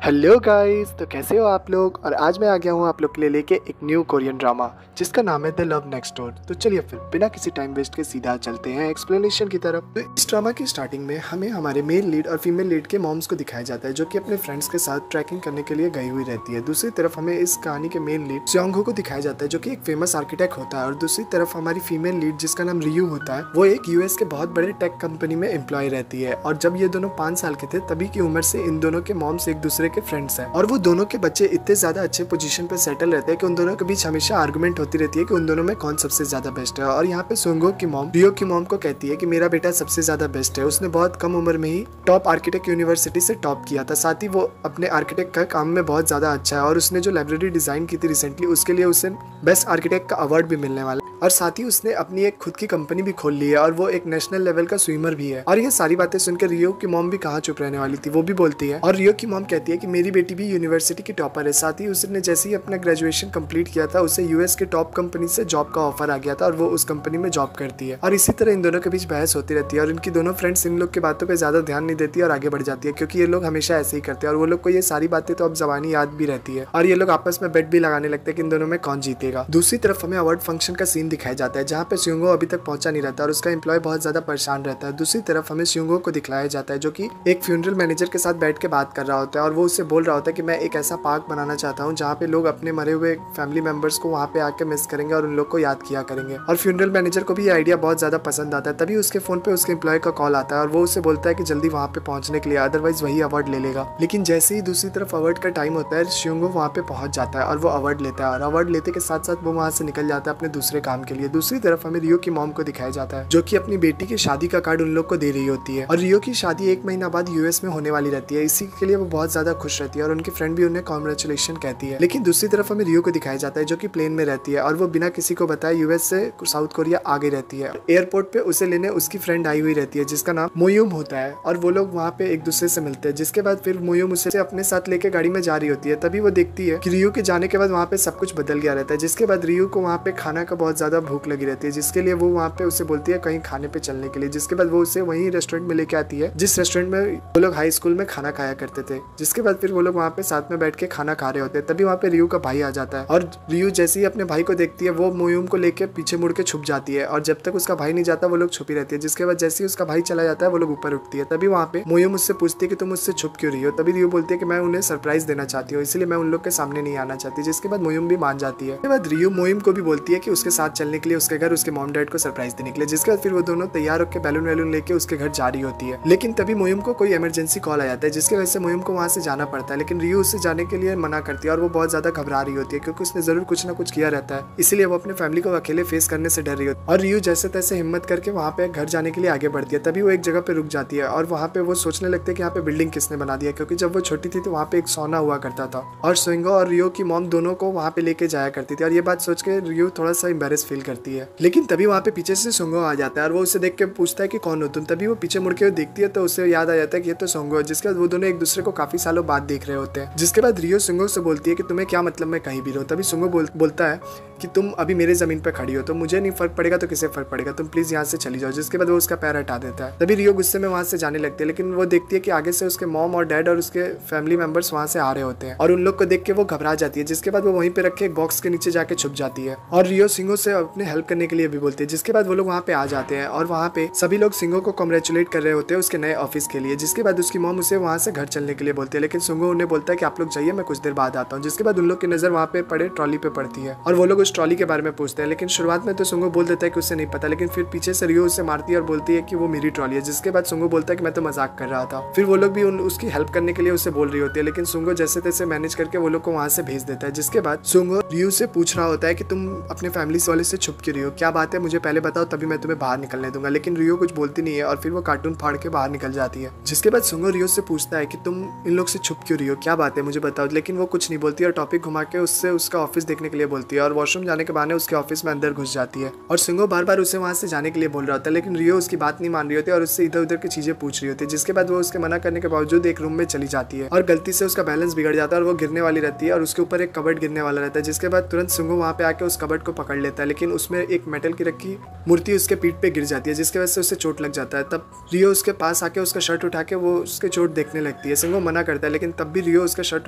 Hello guys, तो कैसे हो आप लोग। और आज मैं आ गया हूँ आप लोग के लिए लेके एक न्यू कोरियन ड्रामा जिसका नाम है द लव नेक्स्ट डोर। तो चलिए फिर बिना किसी टाइम वेस्ट के सीधा चलते हैं एक्सप्लेनेशन की तरफ। तो इस ड्रामा की स्टार्टिंग में हमें हमारे मेल लीड और फीमेल लीड के मॉम्स को दिखाया जाता है जो कि अपने फ्रेंड्स के साथ ट्रैकिंग करने के लिए गई हुई रहती है। दूसरी तरफ हमें इस कहानी के मेन लीड स्योंग-हो को दिखाया जाता है जो कि एक फेमस आर्किटेक्ट होता है। और दूसरी तरफ हमारी फीमेल लीड जिसका नाम रियू होता है वो एक यूएस के बहुत बड़े टेक कंपनी में एम्प्लॉय रहती है। और जब ये दोनों 5 साल के थे तभी की उम्र से इन दोनों के मॉम्स एक दूसरे के फ्रेंड्स हैं। और वो दोनों के बच्चे इतने ज्यादा अच्छे पोजीशन पे सेटल रहते हैं कि उन दोनों के बीच हमेशा आर्गुमेंट होती रहती है कि उन दोनों में कौन सबसे ज्यादा बेस्ट है। और यहाँ पे सोंगो की मॉम रियो की मॉम को कहती है कि मेरा बेटा सबसे ज्यादा बेस्ट है, उसने बहुत कम उम्र में ही टॉप आर्किटेक्ट यूनिवर्सिटी से टॉप किया था, साथ ही वो अपने आर्किटेक्ट का काम में बहुत ज्यादा अच्छा है। और उसने जो लाइब्रेरी डिजाइन की थी रिसेंटली उसके लिए उसे बेस्ट आर्किटेक्ट का अवार्ड भी मिलने वाला है। और साथ ही उसने अपनी एक खुद की कंपनी भी खोल ली है और वो एक नेशनल लेवल का स्विमर भी है। और ये सारी बातें सुनकर रियो की मॉम भी कहाँ चुप रहने वाली थी, वो भी बोलती है। और रियो की मॉम कहती है कि मेरी बेटी भी यूनिवर्सिटी की टॉपर है, साथ ही उसने जैसे ही अपना ग्रेजुएशन कंप्लीट किया था उसे यूएस के टॉप कंपनी से जॉब का ऑफर आ गया था और वो उस कंपनी में जॉब करती है। और इसी तरह इन दोनों के बीच बहस होती रहती है और इनकी दोनों फ्रेंड्स इन लोग की बातों पे ज्यादा ध्यान नहीं देती और आगे बढ़ जाती है क्योंकि ये लोग हमेशा ऐसे ही करते हैं और वो लोग को ये सारी बातें तो अब जबानी याद भी रहती है। और ये लोग आपस में बेट भी लगाने लगते हैं कि इन दोनों में कौन जीतेगा। दूसरी तरफ हमें अवार्ड फंक्शन का सीन दिखाया जाता है जहाँ पे स्योंगो अभी तक पहुंचा नहीं रहता और उसका एम्प्लॉय बहुत ज्यादा परेशान रहता है। दूसरी तरफ हमें स्योंगो को दिखाया जाता है जो कि एक फ्यूनरल मैनेजर के साथ बैठ के बात कर रहा होता है और वो उससे बोल रहा होता है कि मैं एक ऐसा पार्क बनाना चाहता हूँ जहाँ पे लोग अपने मरे हुए फैमिली मेंबर्स को वहाँ पे आके मिस करेंगे और उन लोग को याद किया करेंगे। और फ्यूनरल मैनेजर को भी ये आइडिया बहुत ज्यादा पसंद आता है। तभी उसके फोन पे उसके एम्प्लॉय का कॉल आता है और वो उसे बोलता है कि जल्दी वहाँ पे पहुंचने के लिए, अदरवाइज वही अवार्ड ले लेगा। लेकिन जैसे ही दूसरी तरफ अवार्ड का टाइम होता है स्योंगो वहाँ पे पहुंच जाता है और वो अवार्ड लेता है और अवार्ड लेते के साथ साथ वो वहाँ से निकल जाता है अपने दूसरे काम के लिए। दूसरी तरफ हमें रियो की मॉम को दिखाया जाता है जो कि अपनी बेटी की शादी का कार्ड उन लोग को दे रही होती है। और रियो की शादी 1 महीना बाद यूएस में होने वाली रहती है, इसी के लिए वो बहुत ज्यादा खुश रहती है और उनकी फ्रेंड भी उन्हें कॉन्ग्रेचुलेशन कहती है। लेकिन दूसरी तरफ हमें रियो को दिखाया जाता है जो कि प्लेन में रहती है और वो बिना किसी को बताए यूएस से साउथ कोरिया आगे रहती है। एयरपोर्ट पे उसे लेने उसकी फ्रेंड आई हुई रहती है जिसका नाम मोयुम होता है और वो लोग वहाँ पे एक दूसरे से मिलते हैं। जिसके बाद फिर मोयुम उसे अपने साथ लेके गाड़ी में जा रही होती है। तभी वो देखती है कि रियो के जाने के बाद वहाँ पे सब कुछ बदल गया रहता है। जिसके बाद रियो को वहाँ पे खाना का बहुत ज्यादा भूख लगी रहती है जिसके लिए वो वहाँ पे उसे बोलती है कहीं खाने पे चलने के लिए। जिसके बाद वो उसे वही रेस्टोरेंट में लेके आती है जिस रेस्टोरेंट में वो लोग हाई स्कूल में खाना खाया करते थे। जिसके बाद फिर वो लोग वहाँ पे साथ में बैठ के खाना खा रहे होते हैं। तभी वहाँ पे रियो का भाई आ जाता है और रियो जैसे ही अपने भाई को देखती है वो मोयुम को लेके पीछे मुड़ के छुप जाती है और जब तक उसका भाई नहीं जाता वो लोग छुपी रहती है। जिसके बाद जैसे ही उसका भाई चला जाता है वो लोग ऊपर उठती है। तभी वहाँ पे मोयुम उससे पूछती है कि तुम मुझसे छुप क्यों रही हो। तभी रियो बोलती है कि मैं उन्हें सरप्राइज देना चाहती हूँ, इसलिए मैं उन लोग के सामने नहीं आना चाहती। जिसके बाद मोयुम भी मान जाती है। उसके बाद रियो मोयुम को भी बोलती है कि उसके साथ चलने के लिए उसके घर उसके मॉम डैड को सरप्राइज देने के लिए। जिसके बाद फिर वो दोनों तैयार होकर बैलून वैलून लेके उसके घर जा रही होती है। लेकिन तभी मोयुम को कोई इमरजेंसी कॉल आ जाता है जिसकी वजह से मोयुम को वहाँ से जाना पड़ता है। लेकिन रियो उससे जाने के लिए मना करती है और वो बहुत ज्यादा घबरा रही होती है क्योंकि उसने जरूर कुछ ना कुछ किया रहता है, इसीलिए वो अपने फैमिली को अकेले फेस करने से डर रही होती है। और रियो जैसे तैसे हिम्मत करके वहाँ पे घर जाने के लिए आगे बढ़ती है। तभी वो एक जगह पे रुक जाती है और वहाँ पे वो सोचने लगते हैं कि यहाँ पे बिल्डिंग किसने बना दिया, क्योंकि जब वो छोटी थी तो वहाँ पे एक सोना हुआ करता था और सोंगो और रियो की मॉम दोनों को वहाँ पे लेके जाया करती थी। और ये बात सोच के रियो थोड़ा सा एम्बेरस फील करती है। लेकिन तभी वहाँ पे पीछे से सोंगो आ जाता है और वो उसे देख के पूछता है कि कौन हो तुम। तभी वो पीछे मुड़ के देखती है तो उसे याद आ जाता है कि ये तो सोंगो है। जिसके बाद वो दोनों एक दूसरे को काफी सालों बाद देख रहे होते हैं। जिसके बाद रियो सोंगो से बोलती है कि तुम्हें क्या मतलब मैं कहीं भी रहूं। तभी सोंगो बोलता है कि तुम अभी मेरे जमीन पे खड़ी हो तो मुझे नहीं फर्क पड़ेगा तो किसे फर्क पड़ेगा, तुम प्लीज यहाँ से चली जाओ। जिसके बाद वो उसका पैर हटा देता है। तभी रियो गुस्से में वहाँ से जाने लगती है लेकिन वो देखती है कि आगे से उसके मॉम और डैड और उसके फैमिली मेंबर्स वहाँ से आ रहे होते हैं और उन लोग को देख के वो घबरा जाती है। जिसके बाद वो वहीं पे रखे एक बॉक्स के नीचे जाके छुप जाती है और रियो सिंगो से अपने हेल्प करने के लिए भी बोलती है। जिसके बाद वो लोग वहाँ पे आ जाते हैं और वहाँ पे सभी लोग सिंगो को कॉन्ग्रेचुलेट कर रहे होते हैं उसके नए ऑफिस के लिए। जिसके बाद उसकी मॉम उसे वहाँ से घर चलने के लिए बोलती है लेकिन सिंगो उन्हें बोलता है कि आप लोग जाइए, मैं कुछ देर बाद आता हूँ। जिसके बाद उन लोग की नजर वहाँ पे पड़े ट्रॉली पे पड़ती है और वो लोग उस ट्रॉली के बारे में पूछते हैं। लेकिन शुरुआत में तो सुंगो बोल देता है कि उससे नहीं पता, लेकिन फिर पीछे से रियो उसे मारती है और बोलती है कि वो मेरी ट्रॉली है। जिसके बाद सुंगो बोलता है कि मैं तो मजाक कर रहा था। फिर वो लोग भी उसकी हेल्प करने के लिए उसे बोल रही होती है लेकिन सुंगो जैसे तैसे मैनेज करके वो लोग को वहाँ से भेज देता है। जिसके बाद सुंगो रियो से पूछ रहा होता है कि तुम अपने फैमिली वाले से छुप क्यों रही हो, क्या बात है, मुझे पहले बताओ तभी मैं तुम्हें बाहर निकलने दूंगा। लेकिन रियो कुछ बोलती नहीं है और फिर वो कार्टून फाड़ के बाहर निकल जाती है। जिसके बाद सुंगो रियो से पूछता है कि तुम इन लोग से छुप क्यों रही हो, क्या बात है मुझे बताओ। लेकिन वो कुछ नहीं बोलती और टॉपिक घुमा के उससे उसका ऑफिस देखने के लिए बोलती है और वॉशरूम जाने के बहाने उसके ऑफिस में अंदर घुस जाती है। और सुंगो बार बार उसे वहां से जाने के लिए बोल रहा होता है लेकिन रियो उसकी बात नहीं मान रही होती और उससे इधर उधर की चीजें पूछ रही होती है। जिसके बाद वो उसके मना करने के बावजूद एक रूम में चली जाती है और गलती से उसका बैलेंस बिगड़ जाता है और वो गिरने वाली रहती है और उसके ऊपर एक कबर्ड गिरने वाला रहता है। जिसके बाद तुरंत सुंगो वहां पे आके उस कबर्ड को पकड़ लेता है लेकिन उसमें एक मेटल की रखी मूर्ति उसके पीठ पे गिर जाती है जिसकी वजह से उसे चोट लग जाता है। तब रियो उसके पास आके उसका शर्ट उठा के वो उसके चोट देखने लगती है। सुंगो मना करता है है, लेकिन तब भी रियो उसका शर्ट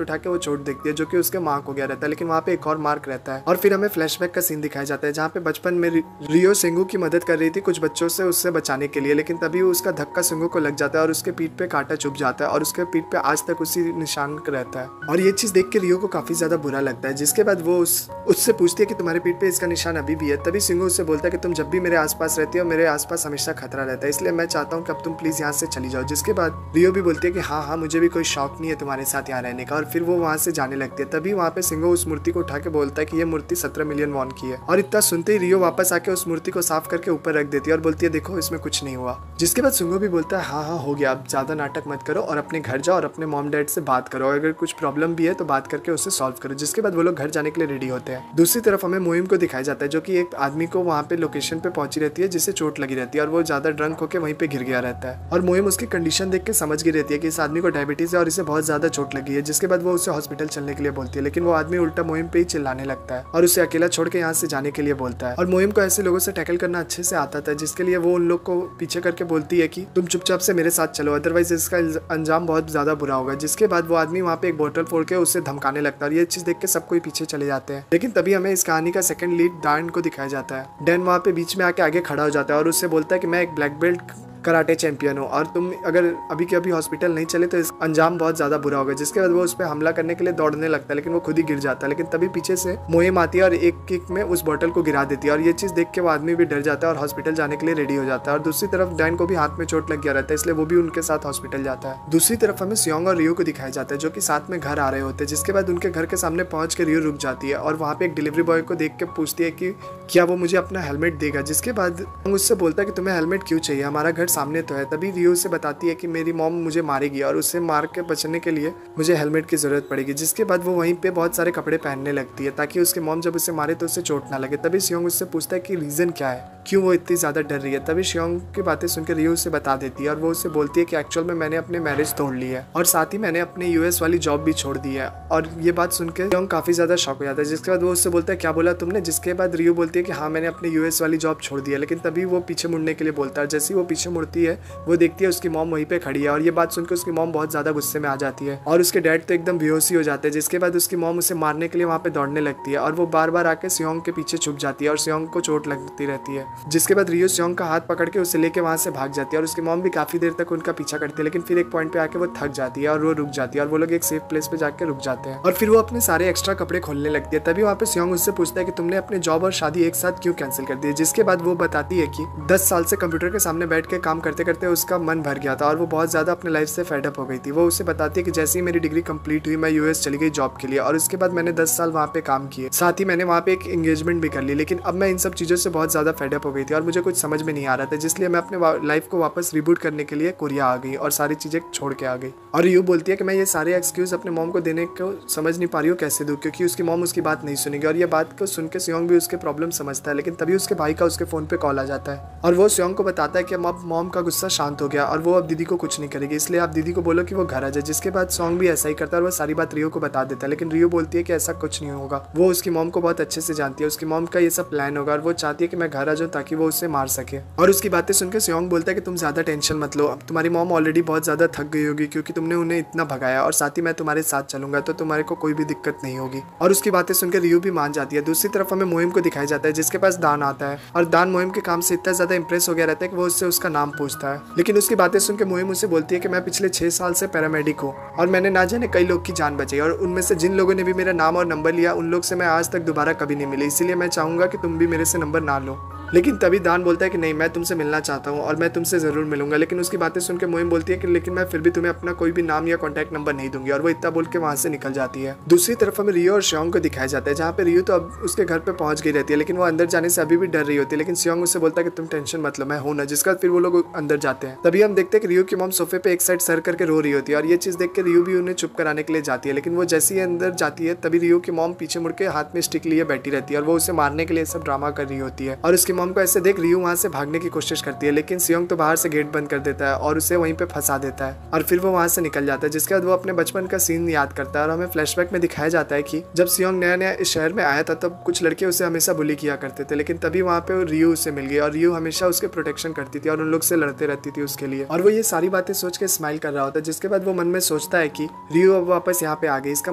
उठा के वो चोट देखती है जो कि उसके मार्क हो गया रहता है, लेकिन वहाँ पे एक और मार्क रहता है। और फिर हमें फ्लैशबैक का सीन दिखाया जाता है जहाँ पे बचपन में रियो सिंगू की मदद कर रही थी कुछ बच्चों से उससे बचाने के लिए, लेकिन तभी उसका धक्का सिंगू को लग जाता है और उसके पीठ पे कांटा चुभ जाता है और उसके पीठ पे आज तक उसी निशान रहता है। और ये चीज देख के रियो को काफी ज्यादा बुरा लगता है, जिसके बाद वो उससे पूछती है कि तुम्हारे पीठ पे इसका निशान अभी भी है। तभी सिंगू उससे बोलता है कि तुम जब भी मेरे आसपास रहती हो मेरे आसपास हमेशा खतरा रहता है, इसलिए मैं चाहता हूँ कि अब तुम प्लीज यहाँ से चली जाओ। जिसके बाद रियो भी बोलती है कि हाँ मुझे भी कोई शौक नहीं है तुम्हारे साथ यहाँ रहने का, और फिर वो वहाँ से जाने लगती है। तभी वहाँ पे सिंगू उस मूर्ति को उठा के बोलता है कि ये मूर्ति 17 मिलियन वॉन की है, और इतना सुनते ही रियो वापस आके उस मूर्ति को साफ करके ऊपर रख देती है और बोलती है देखो इसमें कुछ नहीं हुआ। जिसके बाद सिंगू भी बोलता है हाँ हो गया, अब ज्यादा नाटक मत करो और अपने घर जाओ और अपने मॉम डैड से बात करो, अगर कुछ प्रॉब्लम भी है तो बात करके उससे सॉल्व करो। जिसके बाद वो लोग घर जाने के लिए रेडी होते हैं। दूसरी तरफ हमें मोहिम को दिखाया जाता है जो कि एक आदमी को वहाँ पे लोकेशन पे पहुंची रहती है जिससे चोट लगी रहती है और वो ज्यादा ड्रंक होकर वहीं पे गिर गया रहता है, और मोहिम उसकी कंडीशन देख के समझ गई रहती है कि इस आदमी को डायबिटीज है और इसे बहुत ज्यादा चोट लगी है। जिसके बाद वो उसे हॉस्पिटल चलने के लिए बोलती है, लेकिन वो आदमी उल्टा मोहिम पे ही चिल्लाने लगता है और उसे अकेला छोड़ के यहाँ से जाने के लिए बोलता है। और मोहिम को ऐसे लोगों से टैकल करना अच्छे से आता था, जिसके लिए वो उन लोग को पीछे करके बोलती है कि तुम चुपचाप से मेरे साथ चलो, अदरवाइज इसका अंजाम बहुत ज्यादा बुरा होगा। जिसके बाद वो आदमी वहाँ पे एक बोतल फोड़ के उसे धमकाने लगता है और ये चीज देख के सब कोई पीछे चले जाते हैं। लेकिन तभी हमें इस कहानी का सेकंड लीड डैन को दिखाया जाता है। डैन वहाँ पे बीच में आके आगे खड़ा हो जाता है और उससे बोलता है कि मैं एक ब्लैक बेल्ट कराटे चैंपियन हो और तुम अगर अभी के अभी हॉस्पिटल नहीं चले तो इस अंजाम बहुत ज्यादा बुरा होगा। जिसके बाद वो उस पर हमला करने के लिए दौड़ने लगता है, लेकिन वो खुद ही गिर जाता है। लेकिन तभी पीछे से मोहिम आती है और एक किक में उस बोतल को गिरा देती है, और ये चीज देख के वो आदमी भी डर जाता है और हॉस्पिटल जाने के लिए रेडी हो जाता है। और दूसरी तरफ डैन को भी हाथ में चोट लग गया रहता है, इसलिए वो भी उनके साथ हॉस्पिटल जाता है। दूसरी तरफ हमें सियोंग और रियो को दिखाया जाता है जो कि साथ में घर आ रहे होते हैं। जिसके बाद उनके घर के सामने पहुंच के रियो रुक जाती है और वहाँ पे एक डिलीवरी बॉय को देख के पूछती है कि क्या वो मुझे अपना हेलमेट देगा। जिसके बाद उससे बोलता है कि तुम्हें हेलमेट क्यों चाहिए, हमारा घर सामने तो है। तभी रियो से बताती है कि मेरी मॉम मुझे मारेगी और उससे मार के बचने के लिए मुझे हेलमेट की जरूरत पड़ेगी। जिसके बाद वो वहीं पे बहुत सारे कपड़े पहनने लगती है ताकि उसके मॉम जब उसे मारे तो उससे चोट ना लगे। तभी सियोंग उससे पूछता है कि रीजन क्या है, क्यों वो इतनी ज्यादा डर रही है। तभी सियोंग की बातें सुनकर रियो उसे बता देती है और वो उससे बोलती है कि एक्चुअल में मैंने अपने मैरिज तोड़ ली है और साथ ही मैंने अपने यूएस वाली जॉब भी छोड़ दी है। और ये बात सुनकर सियोंग काफी ज्यादा शॉक हो जाता है। जिसके बाद वो उससे बोलता है क्या बोला तुमने। जिसके बाद रियो बोलती है कि हाँ मैंने अपने यूएस वाली जॉब छोड़ दी है। लेकिन तभी वो पीछे मुड़ने के लिए बोलता है। जैसे ही वो पीछे मुड़ती है वो देखती है उसकी मॉम वहीं पे खड़ी है, और ये बात सुनकर उसकी मॉम बहुत ज्यादा गुस्से में आ जाती है और उसके डैड तो एकदम बेहोशी हो जाते हैं। जिसके बाद उसकी मॉम उसे मारने के लिए वहाँ पे दौड़ने लगती है और वो बार बार आके सियोंग के पीछे छुप जाती है और सियोंग को चोट लगती रहती है। जिसके बाद रियो सियोंग का हाथ पकड़ के उसे लेके वहाँ से भाग जाती है और उसकी मॉम भी काफी देर तक उनका पीछा करती है। लेकिन फिर एक पॉइंट पे आके वो थक जाती है और वो रुक जाती है और वो लोग एक सेफ प्लेस पे जाके रुक जाते हैं और फिर वो अपने सारे एक्स्ट्रा कपड़े खोलने लगती है। तभी वहाँ पे सियोंग उससे पूछता है कि तुमने अपने जॉब और शादी एक साथ क्यों कैंसिल कर दी। जिसके बाद वो बताती है कि 10 साल से कंप्यूटर के सामने बैठ के काम करते करते उसका मन भर गया था और वो बहुत ज्यादा अपने लाइफ से फेड अप हो गई थी। वो उसे बताती है कि जैसे ही मेरी डिग्री कंप्लीट हुई मैं यूएस चली गई जॉब के लिए और उसके बाद मैंने 10 साल वहाँ पे काम किए, साथ ही मैंने वहाँ पे एक एंगेजमेंट भी कर ली। लेकिन अब मैं इन सब चीज़ों से बहुत ज़्यादा फेड अप हो गई थी और मुझे कुछ समझ में नहीं आ रहा था, जिसलिए मैं अपने लाइफ को वापस रिबूट करने के लिए कोरिया आ गई और सारी चीज़ें छोड़ के आ गई। और यूँ बोलती है कि मैं ये सारे एक्सक्यूज़ अपने मॉम को देने को समझ नहीं पा रही हूँ कैसे दूँ, क्योंकि उसकी मॉम उसकी बात नहीं सुनेगी। और ये बात को सुन के सियोंग भी उसके प्रॉब्लम समझता है। लेकिन तभी उसके भाई का उसके फ़ोन पे कॉल आ जाता है और वो सियोंग को बताता है कि अब मॉम का गुस्सा शांत हो गया और वो अब दीदी को कुछ नहीं करेगी, इसलिए आप दीदी को बोलो कि वो घर आ जाए। जिसके बाद सियोंग भी ऐसा ही करता है और वो सारी बात रियो को बता देता है। लेकिन रियो बोलती है कि ऐसा कुछ नहीं होगा, वो उसकी मॉम को बहुत अच्छे से जानती है, उसकी मॉम का ये सब प्लान होगा और वो चाहती है कि मैं घर आ जाऊँ ताकि वो उससे मार सके। और उसकी बातें सुनकर सियोंग बोलता है कि तुम ज्यादा टेंशन मत लो, तुम्हारी मॉम ऑलरेडी बहुत ज्यादा थक गई होगी क्योंकि तुमने उन्हें इतना भगाया, और साथ ही मैं तुम्हारे साथ चलूंगा तो तुम्हारे को कोई भी दिक्कत नहीं होगी। और उसकी बातें सुनकर रियो भी मान जाती है। दूसरी तरफ हमें मोहिम को दिखाया जाता है जिसके पास दान आता है और दान मोहिम के काम से इतना ज्यादा इंप्रेस हो गया रहता है कि वो उससे उसका नाम पूछता है। लेकिन उसकी बातें सुनकर मोहिम उसे बोलती है कि मैं पिछले 6 साल से पैरामेडिक हूँ और मैंने ना जाने कई लोग की जान बचाई, और उनमें से जिन लोगों ने भी मेरा नाम और नंबर लिया उन लोग से मैं आज तक दोबारा कभी नहीं मिली, इसीलिए मैं चाहूंगा कि तुम भी मेरे से नंबर ना लो। लेकिन तभी दान बोलता है कि नहीं, मैं तुमसे मिलना चाहता हूँ और मैं तुमसे जरूर मिलूंगा। लेकिन उसकी बातें सुनकर मोहिम बोलती है कि लेकिन मैं फिर भी तुम्हें अपना कोई भी नाम या कॉन्टैक्ट नंबर नहीं दूंगी, और वो इतना बोल के वहां से निकल जाती है। दूसरी तरफ हमें रियो और सियोंग को दिखाया जाता है जहाँ पे रियो तो अब उसके घर पे पहुंच गई रहती है, लेकिन वो अंदर जाने से अभी भी डर रही होती है। लेकिन सियोंग उससे बोलता है कि तुम टेंशन मत लो, मैं हूं ना। जिसका फिर वो लोग अंदर जाते हैं। तभी हम देखते हैं कि रियो की मॉम सोफे पे एक साइड सर करके रो रही होती है और ये चीज देख के रियो भी उन्हें चुप कराने के लिए जाती है। लेकिन वो जैसे ही अंदर जाती है तभी रियो की मॉम पीछे मुड़ के हाथ में स्टिक लिए बैठी रहती है और वो उसे मारने के लिए सब ड्रामा कर रही होती है। और उसकी मॉम को ऐसे देख रियू वहाँ से भागने की कोशिश करती है, लेकिन सियोंग तो बाहर से गेट बंद कर देता है और उसे वहीं पे फंसा देता है और फिर वो वहाँ से निकल जाता है। जिसके बाद वो अपने बचपन का सीन याद करता है और हमें फ्लैशबैक में दिखाया जाता है कि जब सियोंग नया नया इस शहर में आया था तब कुछ लड़के उसे हमेशा बुली किया करते थे, लेकिन तभी वहाँ पे रियू उसे मिल गई और रियू हमेशा उसके प्रोटेक्शन करती थी और उन लोग से लड़ते रहती थी उसके लिए, और वो ये सारी बातें सोच के स्माइल कर रहा होता है। जिसके बाद वो मन में सोचता है कि रियू अब वापस यहाँ पे आ गई, इसका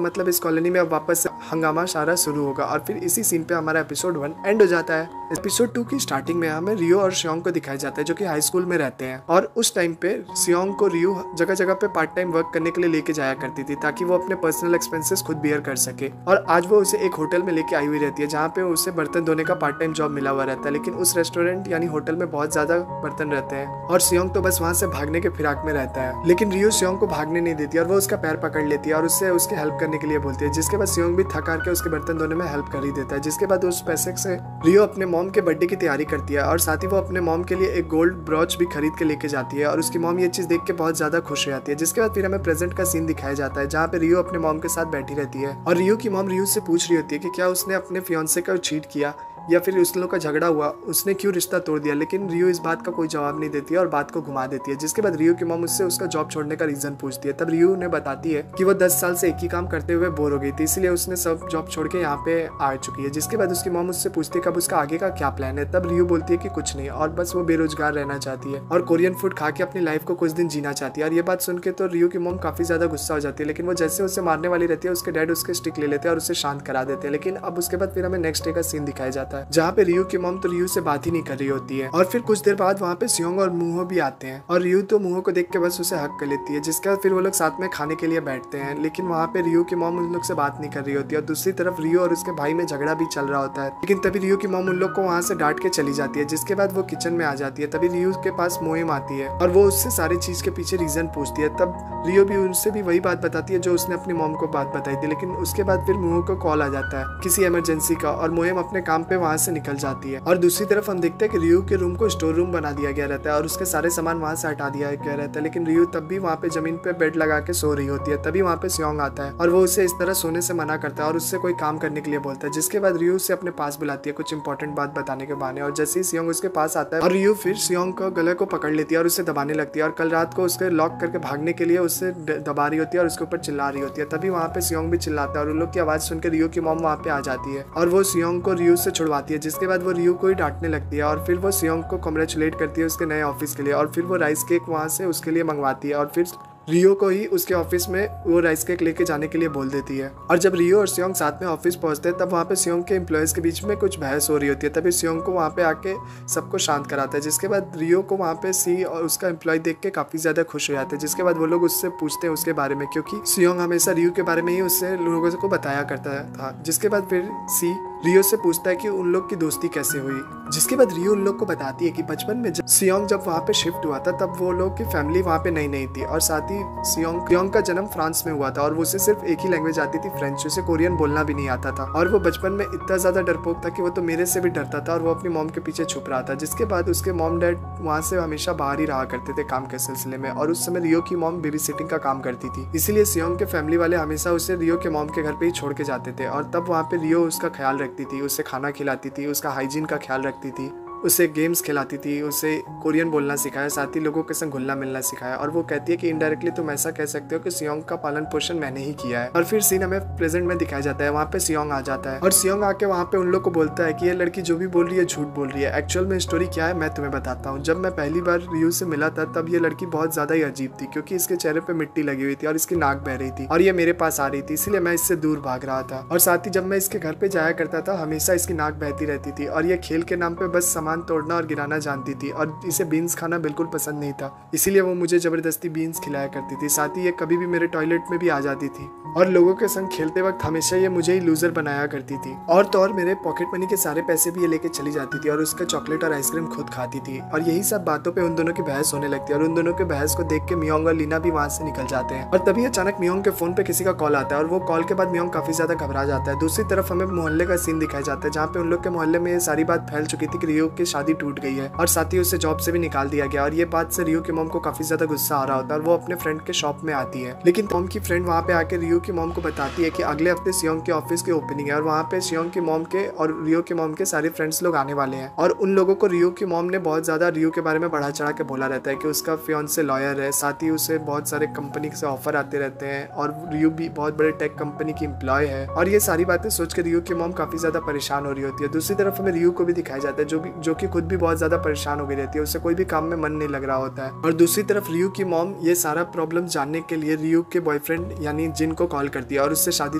मतलब इस कॉलोनी में अब वापस हंगामा सारा शुरू होगा। और फिर इसी सीन पे हमारा एपिसोड 1 एंड हो जाता है। एपिसोड 2 की स्टार्टिंग में हमें रियो और सियोंग को दिखाया जाता है जो कि हाई स्कूल में रहते हैं, और उस टाइम पे सियोंग को रियो जगह जगह पे पार्ट टाइम वर्क करने के लिए लेके जाया करती थी ताकि वो अपने पर्सनल एक्सपेंसेस खुद बियर कर सके। और आज वो उसे एक होटल में लेके आई हुई रहती है जहाँ पे उसे बर्तन धोने का पार्ट टाइम जॉब मिला हुआ रहता है, लेकिन उस रेस्टोरेंट यानी होटल में बहुत ज्यादा बर्तन रहते हैं और सियोंग तो बस वहाँ से भागने के फिराक में रहता है। लेकिन रियो सियोंग को भागने नहीं देती और वो उसका पैर पकड़ लेती है और उससे उसकी हेल्प करने के लिए बोलती है। जिसके बाद सियोंग भी थक हार के उसके बर्तन धोने में हेल्प कर ही देता है। जिसके बाद उस पैसे से रियो अपने मॉम के बर्थडे की तैयारी करती है और साथ ही वो अपने मॉम के लिए एक गोल्ड ब्रॉच भी खरीद के लेके जाती है और उसकी मॉम ये चीज देख के बहुत ज्यादा खुश हो जाती है। जिसके बाद फिर हमें प्रेजेंट का सीन दिखाया जाता है जहाँ पे रियो अपने मॉम के साथ बैठी रहती है और रियो की मॉम रियो से पूछ रही होती है कि क्या उसने अपने फियांसे का चीट किया या फिर उस लोग का झगड़ा हुआ, उसने क्यों रिश्ता तोड़ दिया। लेकिन रियो इस बात का कोई जवाब नहीं देती है और बात को घुमा देती है। जिसके बाद रियो की मॉम उससे उसका जॉब छोड़ने का रीजन पूछती है। तब रियो ने बताती है कि वो 10 साल से एक ही काम करते हुए बोर हो गई थी, इसलिए उसने सब जॉब छोड़ के यहाँ पे आ चुकी है। जिसके बाद उसकी मॉम उससे पूछती है कब उसका आगे का क्या प्लान है। तब रियो बोलती है कि कुछ नहीं और बस वो बेरोजगार रहना चाहती है और कोरियन फूड खा के अपनी लाइफ को कुछ दिन जीना चाहती है। और ये बात सुन के तो रियो की मॉम काफी ज्यादा गुस्सा हो जाती है, लेकिन वो जैसे उसे मारने वाली रहती है उसके डैड उसके स्टिक ले लेते हैं और उसे शांत करा देते हैं। लेकिन अब उसके बाद फिर हमें नेक्स्ट डे का सीन दिखाया जाता है जहाँ पे रियो की मॉम तो रियो से बात ही नहीं कर रही होती है और फिर कुछ देर बाद वहाँ पे सियोंग और मूहो भी आते हैं और रियो तो मूहो को देख के बस उसे हक कर लेती है। जिसके बाद फिर वो लोग साथ में खाने के लिए बैठते हैं, लेकिन वहाँ पे रियो की मॉम उन लोग से बात नहीं कर रही होती है और दूसरी तरफ रियो और उसके भाई में झगड़ा भी चल रहा होता है। लेकिन तभी रियो की मॉम उन लोग को वहाँ से डांट के चली जाती है। जिसके बाद वो किचन में आ जाती है। तभी रियो के पास मोएम आती है और वो उससे सारी चीज के पीछे रीजन पूछती है। तब रियो भी उनसे भी वही बात बताती है जो उसने अपनी मॉम को बात बताई थी। लेकिन उसके बाद फिर मूहो को कॉल आ जाता है किसी इमरजेंसी का और मोएम अपने काम पे वहाँ से निकल जाती है। और दूसरी तरफ हम देखते हैं कि रियो के रूम को स्टोर रूम बना दिया गया रहता है और उसके सारे सामान वहाँ से हटा दिया गया रहता है। लेकिन रियो तब भी वहाँ पे जमीन पे बेड लगा के सो रही होती है। तभी वहाँ पे सियोंग आता है और वो उसे इस तरह सोने से मना करता है और उससे कोई काम करने के लिए बोलता है। जिसके बाद रियो उसे अपने पास बुलाती है कुछ इंपॉर्टेंट बात बताने के बहाने, और जैसे ही सियोंग उसके पास आता है और रियो फिर सियोंग को गले को पकड़ लेती है और उसे दबाने लगती है और कल रात को उसके लॉक करके भागने के लिए उससे दबा रही होती है और उसके ऊपर चिल्ला रही होती है। तभी वहाँ पे सियोंग भी चिल्लाता है और उन लोग की आवाज सुनकर रियो की मॉम वहाँ पे आ जाती है और वो सियोंग को रियो से छुड़वाती है। जिसके बाद वो रियो को ही डांटने लगती है और फिर वो सियोंग को कांग्रेचुलेट करती है उसके नए ऑफिस के लिए और फिर वो राइस केक वहाँ से उसके लिए मंगवाती है और फिर रियो को ही उसके ऑफिस में वो राइस केक लेके जाने के लिए बोल देती है। और जब रियो और सियोंग साथ में ऑफिस पहुंचते हैं तब वहाँ पे सियोंग के एम्प्लॉयज के बीच में कुछ बहस हो रही होती है। तभी सियोंग को वहाँ पे आके सबको शांत कराता है। जिसके बाद रियो को वहाँ पे सी और उसका एम्प्लॉय देख के काफी ज्यादा खुश हो जाते हैं। जिसके बाद वो लोग उससे पूछते हैं उसके बारे में, क्योंकि सियोंग हमेशा रियो के बारे में ही उससे लोगों को बताया करता था। जिसके बाद फिर सी रियो से पूछता है कि उन लोग की दोस्ती कैसे हुई। जिसके बाद रियो उन लोग को बताती है कि बचपन में जब सियोंग जब वहाँ पे शिफ्ट हुआ था तब वो लोग की फैमिली वहाँ पे नई नई थी और साथ ही सियोंग का जन्म फ्रांस में हुआ था और वो उसे सिर्फ एक ही लैंग्वेज आती थी, फ्रेंच। उसे कोरियन बोलना भी नहीं आता था और वो बचपन में इतना ज्यादा डरपोक था कि वो तो मेरे से भी डरता था और वो अपनी मॉम के पीछे छुप रहा था। जिसके बाद उसके मॉम डैड वहाँ से हमेशा बाहर ही रहा करते थे काम के सिलसिले में और उस समय रियो की मॉम बेबी सिटिंग का काम करती थी, इसीलिए सियोंग के फैमिली वाले हमेशा उसे रियो के मॉम के घर पे ही छोड़ के जाते थे। और तब वहाँ पे रियो उसका ख्याल रखती थी, उसे खाना खिलाती थी, उसका हाइजीन का ख्याल रखती थी, उसे गेम्स खिलाती थी, उसे कोरियन बोलना सिखाया, साथ ही लोगों के संग घुलना मिलना सिखाया। और वो कहती है कि इनडायरेक्टली तुम ऐसा कह सकते हो कि सियोंग का पालन पोषण मैंने ही किया है। और फिर सीन हमें प्रेजेंट में दिखाया जाता है। वहाँ पे सियोंग आ जाता है और सियोंग आके वहाँ पे उन लोग को बोलता है कि ये लड़की जो भी बोल रही है झूठ बोल रही है। एक्चुअल में स्टोरी क्या है मैं तुम्हें बताता हूँ। जब मैं पहली बार रियो से मिला था तब ये लड़की बहुत ज्यादा ही अजीब थी, क्योंकि इसके चेहरे पे मिट्टी लगी हुई थी और इसकी नाक बह रही थी और ये मेरे पास आ रही थी, इसलिए मैं इससे दूर भाग रहा था। और साथ ही जब मैं इसके घर पे जाया करता था हमेशा इसकी नाक बहती रहती थी और ये खेल के नाम पे बस सामान तोड़ना और गिराना जानती थी और इसे बीन्स खाना बिल्कुल पसंद नहीं था, इसीलिए वो मुझे जबरदस्ती बीन्स खिलाया करती थी। साथ ही ये कभी भी मेरे टॉयलेट में भी आ जाती थी और लोगों के संग खेलते वक्त हमेशा ये मुझे ही लूजर बनाया करती थी। और तो और मेरे पॉकेट मनी के सारे पैसे भी ये लेके चली जाती थी और उसका चॉकलेट और आइसक्रीम खुद खाती थी। और यही सब बातों पे उन दोनों की बहस होने लगती है और उन दोनों के बहस को देख के मियोंग और लीना भी वहाँ से निकल जाते हैं। और तभी अचानक मियोंग के फोन पे किसी का कॉल आता है और वो कॉल के बाद मियोंग काफी ज्यादा घबरा जाता है। दूसरी तरफ हमें मोहल्ले का सीन दिखाया जाता है जहाँ पे उन लोग के मोहल्ले में ये सारी बात फैल चुकी थी कि रियो की शादी टूट गई है और साथ ही उसे जॉब से भी निकाल दिया गया। और ये बात से रियो की मॉम को काफी ज्यादा गुस्सा आ रहा होता है और वो अपने फ्रेंड के शॉप में आती है। लेकिन मॉम की फ्रेंड वहाँ पे आके रियो की मॉम को बताती है कि अगले हफ्ते सियोंग के ऑफिस की ओपनिंग है और वहाँ पे सियोंग की मॉम के और रियो की मॉम के सारे फ्रेंड्स लोग आने वाले हैं। और उन लोगों को रियो की मॉम ने बहुत ज्यादा रियो के बारे में बढ़ा चढ़ा के बोला रहता है कि उसका फियांसे लॉयर है, साथ ही उसे बहुत सारे कंपनी से ऑफर आते रहते हैं और रियो भी बहुत बड़े टेक कंपनी की एम्प्लॉय है। और ये सारी बातें सोच के रियो की मॉम काफी ज्यादा परेशान हो रही होती है। दूसरी तरफ हमें रियो को भी दिखाया जाता है जो कि खुद भी बहुत ज्यादा परेशान हो गई रहती है, उसे कोई भी काम में मन नहीं लग रहा होता है। और दूसरी तरफ रियो की मॉम ये सारा प्रॉब्लम जानने के लिए रियो के बॉयफ्रेंड यानी जिन को कॉल करती है और उससे शादी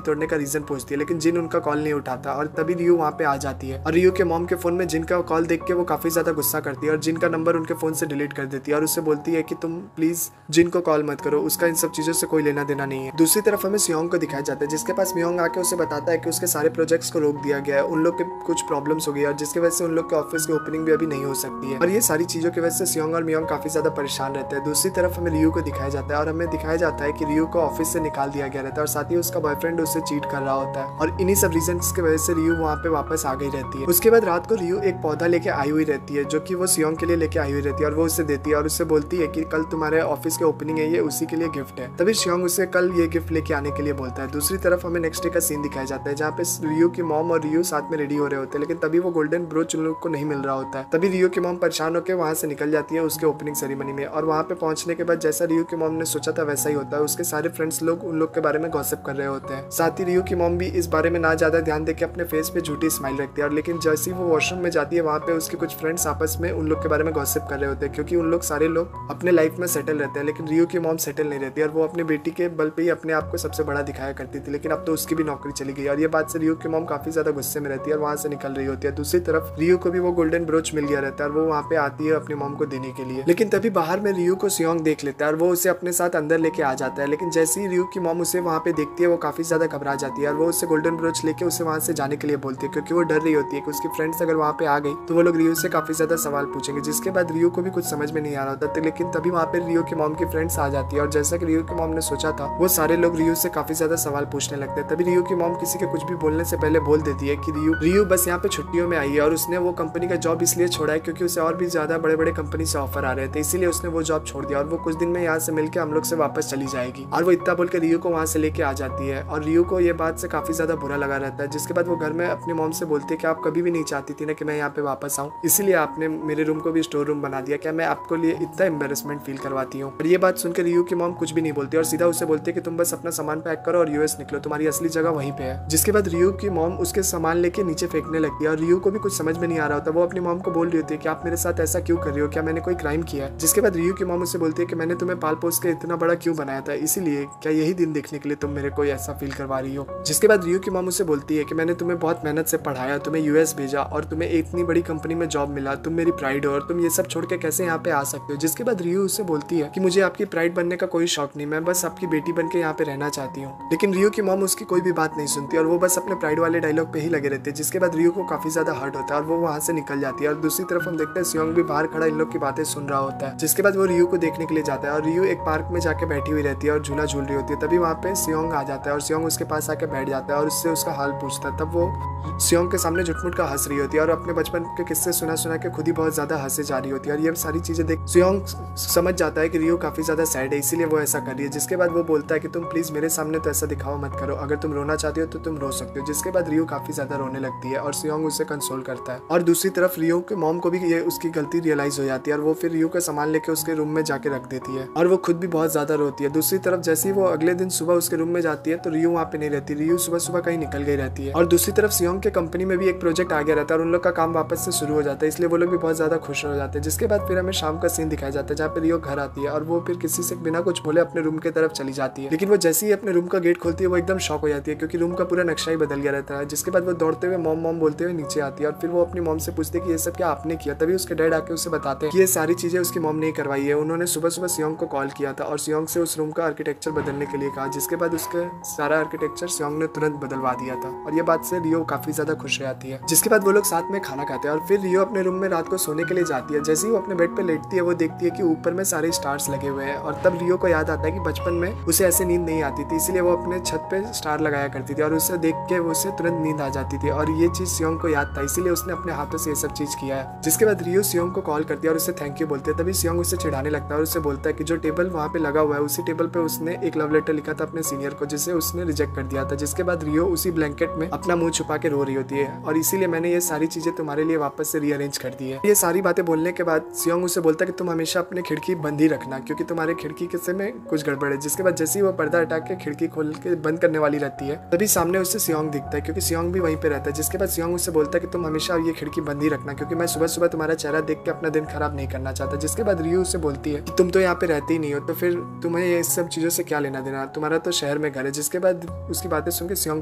तोड़ने का रीजन पूछती है, लेकिन जिन उनका कॉल नहीं उठाता और तभी रियो वहाँ पे आ जाती है। और रियो के मॉम के फोन में जिन का कॉल देख के वो काफी ज्यादा गुस्सा करती है और जिन का नंबर उनके फोन से डिलीट कर देती है और उससे बोलती है कि तुम प्लीज जिन को कॉल मत करो, उसका इन सब चीजों से कोई लेना देना नहीं है। दूसरी तरफ हमें सियोंग को दिखाया जाता है जिसके पास मियोंग आके उसे बताता है कि उसके सारे प्रोजेक्ट्स को रोक दिया गया है, उन लोग के कुछ प्रॉब्लम्स हो गई और जिसकी वजह से उन लोग के ऑफिस की ओपनिंग भी अभी नहीं हो सकती है। और ये सारी चीजों की वजह से सियोंग और मियोंग काफी ज्यादा परेशान रहते हैं। दूसरी तरफ हमें रियो को दिखाया जाता है और हमें दिखाया जाता है कि रियो को ऑफिस से निकाल दिया गया रहता है और साथ ही उसका बॉयफ्रेंड उससे चीट कर रहा होता है और इन्हीं सब रीजंस की वजह से रियो वहाँ पे वापस आ गई रहती है। उसके बाद रात को रियो एक पौधा लेके आई हुई रहती है जो कि वो सियोंग के लिए लेके आई हुई रहती है और वो उसे देती है और उससे बोलती है कि कल तुम्हारे ऑफिस के ओपनिंग है, ये उसी के लिए गिफ्ट है। तभी सियोंग उसे कल ये गिफ्ट लेके आने के लिए बोलता है। दूसरी तरफ हमें नेक्स्ट डे का सीन दिखाया जाता है जहाँ पे रियो की मॉम और रियो साथ में रेडी हो रहे होते हैं, लेकिन तभी वो गोल्डन ब्रोच उन लोग को नहीं मिल रहा होता है। तभी रियो की मॉम परेशान होकर वहाँ से निकल जाती है उसके ओपनिंग सेरेमनी में और वहाँ पे पहुंचने के बाद जैसा रियो की मॉम ने सोचा था वैसा ही होता है। उसके सारे फ्रेंड्स लोग उन लोग के बारे में गॉसिप कर रहे होते हैं। साथ ही रियो की मॉम भी इस बारे में ना ज्यादा ध्यान देके अपने फेस पे झूठी स्माइल रखती है और लेकिन जैसे ही वो वॉशरूम में जाती है वहाँ पे उसके कुछ फ्रेंड्स आपस में उन लोग के बारे में गॉसिप कर रहे होते हैं क्योंकि उन लोग सारे लोग अपने लाइफ में सेटल रहते हैं, लेकिन रियो की मॉम सेटल नहीं रहती और वो अपनी बेटी के बल पे ही अपने आप को सबसे बड़ा दिखाया करती थी, लेकिन अब तो उसकी भी नौकरी चली गई और ये बात से रियो की मॉम काफी ज्यादा गुस्से में रहती है और वहाँ से निकल रही होती है। दूसरी तरफ रियो को भी वो गोल्डन ब्रोच मिल गया रहता है और वो वहाँ पे आती है अपनी मॉम को देने के लिए, लेकिन तभी बाहर में रियो को सियोंग देख लेता है और वो उसे अपने साथ अंदर लेके आ जाता है। लेकिन जैसे ही रियो की मॉम उसे वहाँ पे देखती है वो काफी ज्यादा घबरा जाती है और वो उससे गोल्डन ब्रोच लेके उसे वहाँ से जाने के लिए बोलती है क्योंकि वो डर रही होती है कि उसकी फ्रेंड्स अगर वहाँ पे आ गई तो वो लोग रियो से काफी ज्यादा सवाल पूछेंगे, जिसके बाद रियो को भी कुछ समझ में नहीं आ रहा होता। लेकिन तभी वहाँ पे रियो की मॉम की फ्रेंड्स आ जाती है और जैसा कि रियो की मॉम ने सोचा था वो सारे लोग रियो से काफी ज्यादा सवाल पूछने लगते हैं। तभी रियो की मॉम किसी के कुछ भी बोलने से पहले बोल देती है कि रियो बस यहाँ पे छुट्टियों में आई है और उसने वो कंपनी का जॉब इसलिए छोड़ा है क्योंकि उसे और भी ज्यादा बड़े बड़े कंपनी से ऑफर आ रहे थे, इसीलिए उसने वो जॉब छोड़ दिया और वो कुछ दिन में यहाँ से मिलकर हम लोग से वापस चली जाएगी। और वो इतना बोल के रियो को वहाँ से लेके आ जाती है और रियो को ये बात से काफी ज्यादा बुरा लगा रहता है, जिसके बाद वो घर में अपनी मॉम से बोलती है कि आप कभी भी नहीं चाहती थी ना कि मैं यहाँ पे वापस आऊँ, इसीलिए आपने मेरे रूम को भी स्टोर रूम बना दिया, क्या मैं आपको लिए इतना एम्बेरसमेंट फील करवाती हूँ। और ये बात सुनकर रियो की मॉम कुछ भी नहीं बोलती और सीधा उसे बोलती है कि तुम बस अपना सामान पैक करो और यूएस निकलो, तुम्हारी असली जगह वहीं पे है। जिसके बाद रियो की मॉम उसके सामान लेके नीचे फेंकने लगती है और रियो को भी कुछ समझ में नहीं आ रहा होता। वो अपनी मॉम को बोल रही होती है कि आप मेरे साथ ऐसा क्यों कर रही हो, क्या मैंने कोई क्राइम किया है। जिसके बाद रियो की मॉम उसे बोलती है कि मैंने तुम्हें पाल पोस के इतना बड़ा क्यों बनाया था, इसीलिए क्या यही दिन देखने के लिए तुम मेरे को ऐसा फील करवा रही हो। जिसके बाद रियो की मॉम उसे बोलती है कि मैंने तुम्हें बहुत मेहनत से पढ़ाया, तुम्हें यूएस भेजा और तुम्हें इतनी बड़ी कंपनी में जॉब मिला, तुम मेरी प्राइड हो और तुम ये सब छोड़ के कैसे यहाँ पे आ सकते हो। जिसके बाद रियो उससे बोलती है कि मुझे आपकी प्राइड बनने का कोई शौक नहीं, मैं बस आपकी बेटी बन के यहाँ पे रहना चाहती हूँ। लेकिन रियो की मॉम उसकी कोई भी बात नहीं सुनती और वो बस अपने प्राइड वाले डायलॉग पे ही लगे रहते हैं। जिसके बाद रियो को काफी ज्यादा हर्ट होता है और वो वहाँ से निकल जाती है और दूसरी तरफ हम देखते हैं सियोंग भी बाहर खड़ा इन लोग की बातें सुन रहा होता है। जिसके बाद वो रियो को देखने के लिए जाता है और रियो एक पार्क में जाके बैठी हुई रहती है और झूला झूल रही होती है। तभी वहाँ पे सियोंग आ जाता है और सियोंग उसके पास आके बैठ जाता है और उससे उसका हाल पूछता है। तब वो सियोंग के सामने झुटमुट का हंस रही होती है और अपने बचपन के किस्से सुना सुना के खुद ही बहुत ज्यादा हंसे जा रही होती है और ये सारी चीजें देख सियोंग समझ जाता है कि रियो काफी ज्यादा सैड है, इसीलिए वो ऐसा कर रही है। जिसके बाद वो बोलता है कि तुम प्लीज मेरे सामने तो ऐसा दिखावा मत करो, अगर तुम रोना चाहती हो तो तुम रो सकते हो। जिसके बाद रियो काफी ज्यादा रोने लगती है और सियोंग उसे कंसोल करता है। और दूसरी तरफ रियो के मॉम को भी ये उसकी गलती रियलाइज हो जाती है और वो फिर रियो का सामान लेके उसके रूम में जाके रख देती है और वो खुद भी बहुत ज्यादा रोती है। दूसरी तरफ जैसे ही वो अगले दिन सुबह उसके रूम में जाती है तो रियो वहाँ पे नहीं रहती, रियो सुबह सुबह कहीं निकल गई रहती है। और दूसरी तरफ सियोंग के कंपनी में भी एक प्रोजेक्ट आ गया रहता है और उन लोग का काम वापस से शुरू हो जाता है, इसलिए वो लोग भी बहुत ज्यादा खुश हो जाते हैं। जिसके बाद फिर हमें शाम का सीन दिखाया जाता है जहाँ पे रियो घर आती है और वो फिर किसी से बिना कुछ बोले अपने रूम की तरफ चली जाती है। लेकिन वो जैसे ही अपने रूम का गेट खोलती है वो एकदम शॉक हो जाती है क्योंकि रूम का पूरा नक्शा ही बदल गया रहता है। जिसके बाद वो दौड़ते हुए मॉम मॉम बोलते हुए नीचे आती है और फिर वो अपनी मॉम से पूछती है कि ये सब क्या आपने किया। तभी उसके डैड आके उसे बताते हैं कि ये सारी चीजें उसकी मॉम ने करवाई है, उन्होंने सुबह सुबह सियोंग को कॉल किया था और सियोंग से उस रूम का आर्किटेक्चर बदलने के लिए कहा। जिसके बाद उसका सारा आर्किटेक्चर सियोंग ने तुरंत बदलवा दिया था और ये बात से रियो काफी ज्यादा खुश हो जाती है। जिसके बाद वो लोग साथ में खाना खाते हैं और फिर रियो अपने रूम में रात को सोने के लिए जाती है। जैसे ही वो अपने बेड पे लेटती है वो देखती है कि ऊपर में सारे स्टार्स लगे हुए हैं और तब रियो को याद आता है कि बचपन में उसे ऐसे नींद नहीं आती थी, इसलिए वो अपने छत पे स्टार लगाया करती थी और उसे देख के उसे तुरंत नींद आ जाती थी और ये चीज सियोंग को याद था, इसीलिए उसने अपने हाथों से ये सब सब चीज किया है। जिसके बाद रियो सियोंग को कॉल करती है और उससे थैंक यू बोलती है। तभी सियोंग उससे चिढ़ाने लगता है और उससे बोलता है कि जो टेबल वहाँ पे लगा हुआ है उसी टेबल पे उसने एक लव लेटर लिखा था अपने सीनियर को, जिसे उसने रिजेक्ट कर दिया था। जिसके बाद रियो उसी ब्लैंकेट में अपना मुंह छुपा के रो रही होती है और इसीलिए मैंने ये सारी चीजें तुम्हारे लिए वापस से रीअरेंज कर दी है। ये सारी बातें बोलने के बाद सियोंग उससे बोलता है कि तुम हमेशा अपनी खिड़की बंद ही रखना क्योंकि तुम्हारे खिड़की के में कुछ गड़बड़ है। जिसके बाद जैसे ही वो पर्दा हटा के खिड़की खोल के बंद करने वाली रहती है तभी सामने उससे सियोंग दिखता है क्योंकि सियोंग भी वहीं पे रहता है। जिसके बाद सियोंग उससे बोलता है कि तुम हमेशा ये खिड़की बंद ही रखना क्योंकि मैं सुबह सुबह तुम्हारा चेहरा देख के अपना दिन खराब नहीं करना चाहता। जिसके बाद रियो उससे बोलती है कि तुम तो यहाँ पे रहते ही नहीं हो तो फिर तुम्हें ये सब चीजों से क्या लेना देना, तुम्हारा तो शहर में घर है। जिसके बाद उसकी बातें सुन के सियोंग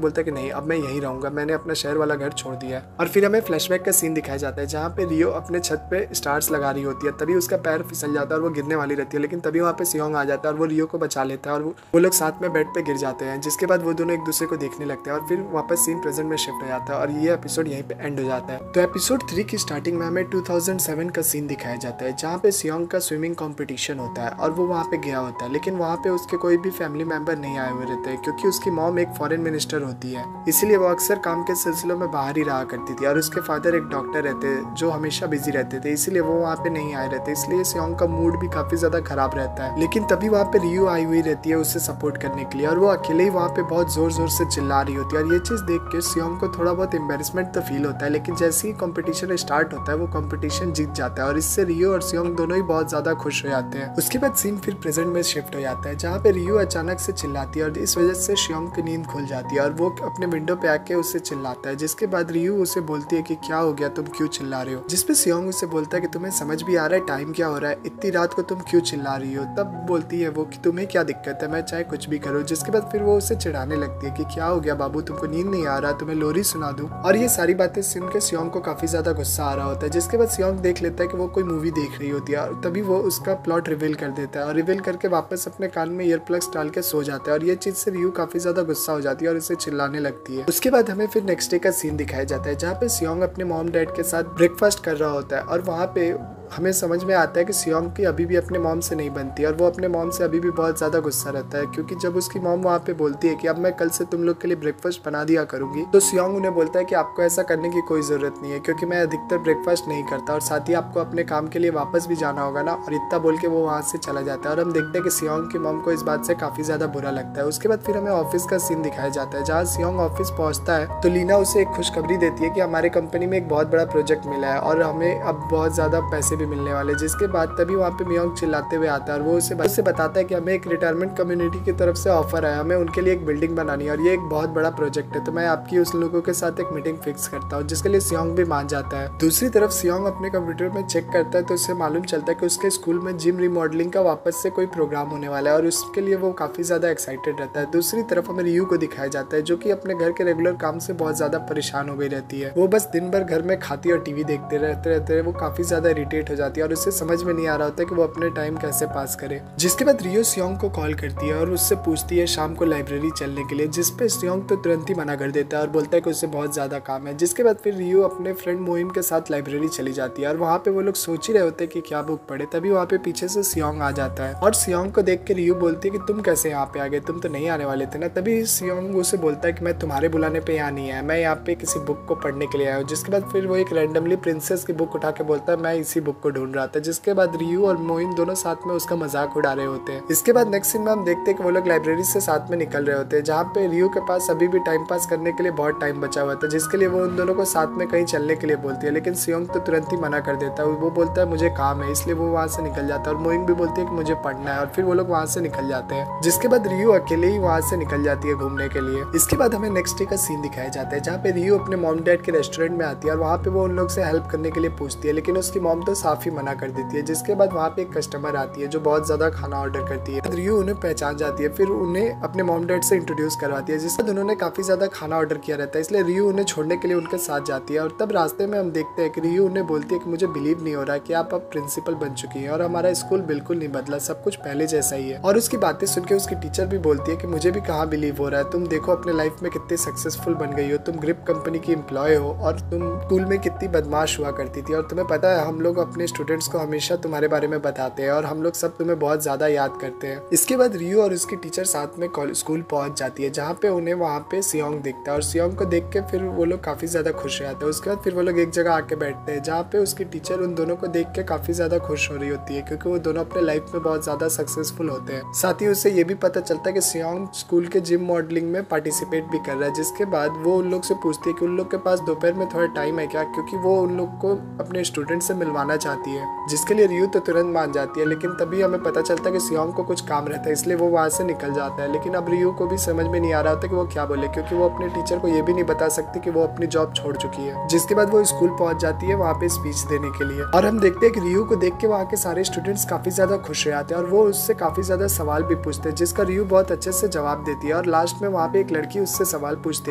बोलता है कि नहीं, अब मैं यहीं रहूंगा, मैंने अपना शहर वाला घर छोड़ दिया है। और फिर हमें फ्लैशबैक का सीन दिखाया जाता है जहाँ पे रियो अपने छत पे स्टार्स लगा रही होती है। तभी उसका पैर फिसल जाता है और वो गिरने वाली रहती है, लेकिन तभी वहाँ पे सियोंग आ जाता है और वो रियो को बचा लेता है और वो लोग साथ में बेड पे गिर जाते हैं। जिसके बाद वो दोनों एक दूसरे को देखने लगते हैं और फिर वापस सीन प्रेजेंट में शिफ्ट हो जाता है और ये एपिसोड यहीं पे एंड हो जाता है। तो एपिसोड 3 की स्टार्टिंग में हमें 2007 का सीन दिखाया जाता है जहाँ पे सियोंग का स्विमिंग कंपटीशन होता है और वो वहाँ पे गया होता है, लेकिन वहाँ पे उसके कोई भी फैमिली मेंबर नहीं आए हुए रहते हैं क्योंकि उसकी मॉम एक फॉरेन मिनिस्टर होती है, इसीलिए वो अक्सर काम के सिलसिलों में बाहर ही रहा करती थी। और उसके फादर एक डॉक्टर रहते जो हमेशा बिजी रहते थे, इसीलिए वो वहाँ पे नहीं आए रहते, इसलिए सियोंग का मूड भी काफी ज्यादा खराब रहता है। लेकिन तभी वहाँ पे रियो आई हुई रहती है उससे सपोर्ट करने के लिए और वो अकेले ही वहाँ पे बहुत जोर जोर से चिल्ला रही होती है और ये चीज देख के सियोंग को थोड़ा बहुत एम्बेरसमेंट तो फील होता है। लेकिन जैसे ही कॉम्पिटिशन स्टार्ट होता है वो कॉम्पिटिशन जीत जाता है और इससे रियो और सियोंग दोनों ही बहुत ज्यादा खुश हो जाते हैं। उसके बाद सीन फिर प्रेजेंट में शिफ्ट हो जाता है जहाँ पे रियो अचानक से चिल्लाती है और इस वजह से सियोंग की नींद खुल जाती है और वो अपने विंडो पे आके उससे चिल्लाता है। जिसके बाद रियो उसे बोलती है कि क्या हो गया, तुम क्यों चिल्ला रहे हो। जिसपे सियोंग उसे बोलता है कि तुम्हें समझ भी आ रहा है टाइम क्या हो रहा है, इतनी रात को तुम क्यों चिल्ला रही हो। तब बोलती है वो कि तुम्हें क्या दिक्कत है, मैं चाहे कुछ भी करूँ। जिसके बाद फिर वो उसे चिढ़ाने लगती है कि क्या हो गया बाबू, तुमको नींद नहीं आ रहा, तुम्हें लोरी सुना दूं। और ये सारी बातें सुन के सियोंग को काफी ज्यादा गुस्सा आ रहा होता है। जिसके बाद सियोंग देख लेता है कि वो कोई मूवी देख रही होती है और तभी वो उसका प्लॉट रिवील कर देता है और रिवील करके वापस अपने कान में ईयर प्लग्स डाल के सो जाता है और ये चीज से रियो काफी ज्यादा गुस्सा हो जाती है और उसे चिल्लाने लगती है। उसके बाद हमें फिर नेक्स्ट डे का सीन दिखाया जाता है जहाँ पे सियोंग अपने मॉम डैड के साथ ब्रेकफास्ट कर रहा होता है और वहाँ पे हमें समझ में आता है कि सियोंग की अभी भी अपने मॉम से नहीं बनती और वो अपने मॉम से अभी भी बहुत ज़्यादा गुस्सा रहता है क्योंकि जब उसकी मॉम वहाँ पे बोलती है कि अब मैं कल से तुम लोग के लिए ब्रेकफास्ट बना दिया करूंगी, तो सियोंग उन्हें बोलता है कि आपको ऐसा करने की कोई ज़रूरत नहीं है क्योंकि मैं अधिकतर ब्रेकफास्ट नहीं करता और साथ ही आपको अपने काम के लिए वापस भी जाना होगा ना। और इतना बोल के वो वहाँ से चला जाता है और हम देखते हैं कि सियोंग की मॉम को इस बात से काफ़ी ज़्यादा बुरा लगता है। उसके बाद फिर हमें ऑफिस का सीन दिखाया जाता है जहाँ सियोंग ऑफिस पहुँचता है तो लीना उसे एक खुशखबरी देती है कि हमारे कंपनी में एक बहुत बड़ा प्रोजेक्ट मिला है और हमें अब बहुत ज़्यादा पैसे भी मिलने वाले। जिसके बाद तभी वहाँ पे मियोंग चिल्लाते हुए आता है और वो उसे बताता है कि हमें एक रिटायरमेंट कम्युनिटी की तरफ से ऑफर है, हमें उनके लिए एक बिल्डिंग बनानी है और ये एक बहुत बड़ा प्रोजेक्ट है, तो मैं आपकी उस लोगों के साथ एक मीटिंग फिक्स करता हूँ। जिसके लिए सियोंग भी मान जाता है। दूसरी तरफ सियोंग अपने कंप्यूटर में चेक करता है तो उससे मालूम चलता है कि उसके स्कूल में जिम रिमॉडलिंग का वापस से कोई प्रोग्राम होने वाला है और उसके लिए वो काफी ज्यादा एक्साइटेड रहता है। दूसरी तरफ हमें रियो को दिखाया जाता है जो कि अपने घर के रेगुलर काम से बहुत ज्यादा परेशान हो गई रहती है। वो बस दिन भर घर में खाती और टीवी देखते रहते वो काफी ज्यादा इरिटेट हो जाती है और उसे समझ में नहीं आ रहा होता है कि वो अपने टाइम कैसे पास करे। जिसके बाद रियो सियोंग को कॉल करती है और उससे पूछती है शाम को लाइब्रेरी चलने के लिए, जिसपे सियोंग तो तुरंत ही मना कर देता है और बोलता है कि उससे बहुत ज्यादा काम है। जिसके बाद फिर रियो अपने फ्रेंड मोहिम के साथ लाइब्रेरी चली जाती है और वहाँ पे वो लोग सोच ही रहे होते हैं कि क्या बुक पढ़े। तभी वहाँ पे पीछे से सियोंग आ जाता है और सियोंग को देख के रियो बोलती है कि तुम कैसे यहाँ पे आ गए, तुम तो नहीं आने वाले थे ना। तभी सियोंग उसे बोलता है कि मैं तुम्हारे बुलाने पे यहाँ नहीं आया, मैं यहाँ पे किसी बुक को पढ़ने के लिए आया हूँ। जिसके बाद फिर वो एक रैंडमली प्रिंसेस की बुक उठा के बोलता है मैं इसी बुक को ढूंढ रहा था। जिसके बाद रियो और मोहिम दोनों साथ में उसका मजाक उड़ा रहे होते हैं। इसके बाद नेक्स्ट सीन में हम देखते हैं कि वो लोग लाइब्रेरी से साथ में निकल रहे होते हैं जहाँ पे रियो के पास अभी भी टाइम पास करने के लिए बहुत टाइम बचा हुआ था, जिसके लिए वो उन दोनों को साथ में कहीं चलने के लिए बोलती है। लेकिन सियोंग तो तुरंत ही मना कर देता है, वो बोलता है मुझे काम है, इसलिए वो वहाँ से निकल जाता है और मोहिम भी बोलती है कि मुझे पढ़ना है और फिर वो लोग वहाँ से निकल जाते हैं। जिसके बाद रियो अकेले ही वहाँ से निकल जाती है घूमने के लिए। इसके बाद हमें नेक्स्ट डे का सीन दिखाया जाता है जहाँ पे रियो अपने मॉम डैड के रेस्टोरेंट में आती है और वहाँ पे वो उन लोग से हेल्प करने के लिए पूछती है, लेकिन उसकी मॉम तो साफ ही मना कर देती है। जिसके बाद वहाँ पे एक कस्टमर आती है जो बहुत ज्यादा खाना ऑर्डर करती है। रियो उन्हें पहचान जाती है, फिर उन्हें अपने मॉम डैड से इंट्रोड्यूस करवाती है, जिससे उन्होंने काफी ज्यादा खाना ऑर्डर किया रहता है, इसलिए रियो उन्हें छोड़ने के लिए उनके साथ जाती है। और तब रास्ते में हम देखते हैं कि रियो उन्हें बोलती है कि मुझे बिलीव नहीं हो रहा कि आप अब प्रिंसिपल बन चुकी हैं और हमारा स्कूल बिल्कुल नहीं बदला, सब कुछ पहले जैसा ही है। और उसकी बातें सुन के उसकी टीचर भी बोलती है कि मुझे भी कहाँ बिलीव हो रहा है, तुम देखो अपने लाइफ में कितनी सक्सेसफुल बन गई हो, तुम ग्रिप कंपनी की एम्प्लॉय हो और तुम स्कूल में कितनी बदमाश हुआ करती थी और तुम्हें पता है हम लोग अपने स्टूडेंट्स को हमेशा तुम्हारे बारे में बताते हैं और हम लोग सब तुम्हें बहुत ज़्यादा याद करते हैं। इसके बाद रियू और उसकी टीचर साथ में स्कूल पहुंच जाती है, जहाँ पे उन्हें वहाँ पे सियोंग दिखता है और सियोंग को देख के फिर वो लोग काफ़ी ज़्यादा खुश हो जाते हैं। उसके बाद फिर वो लोग एक जगह आके बैठते हैं, जहाँ पे उसकी टीचर उन दोनों को देख के काफ़ी ज़्यादा खुश हो रही होती है, क्योंकि वो दोनों अपने लाइफ में बहुत ज़्यादा सक्सेसफुल होते हैं। साथ ही उसे ये भी पता चलता है कि सियोंग स्कूल के जिम मॉडलिंग में पार्टिसिपेट भी कर रहा है। जिसके बाद वो उन लोग से पूछती है कि उन लोग के पास दोपहर में थोड़ा टाइम है क्या, क्योंकि वो उन लोग को अपने स्टूडेंट से मिलवाना चाहती है। जिसके लिए रियू तो तुरंत मान जाती है, लेकिन तभी हमें पता चलता है कि सियोंग को कुछ काम रहता है, इसलिए वो वहाँ से निकल जाता है। लेकिन अब रियू को भी समझ में नहीं आ रहा होता कि वो क्या बोले, क्योंकि वो अपने टीचर को ये भी नहीं बता सकती कि वो अपनी जॉब छोड़ चुकी है। जिसके बाद वो स्कूल पहुंच जाती है वहाँ पे स्पीच देने के लिए, और हम देखते हैं कि रियू को देख के वहाँ के सारे स्टूडेंट्स काफी ज्यादा खुश हो जाते हैं और वो उससे काफी ज्यादा सवाल भी पूछते हैं, जिसका रियू बहुत अच्छे से जवाब देती है। और लास्ट में वहाँ पे एक लड़की उससे सवाल पूछती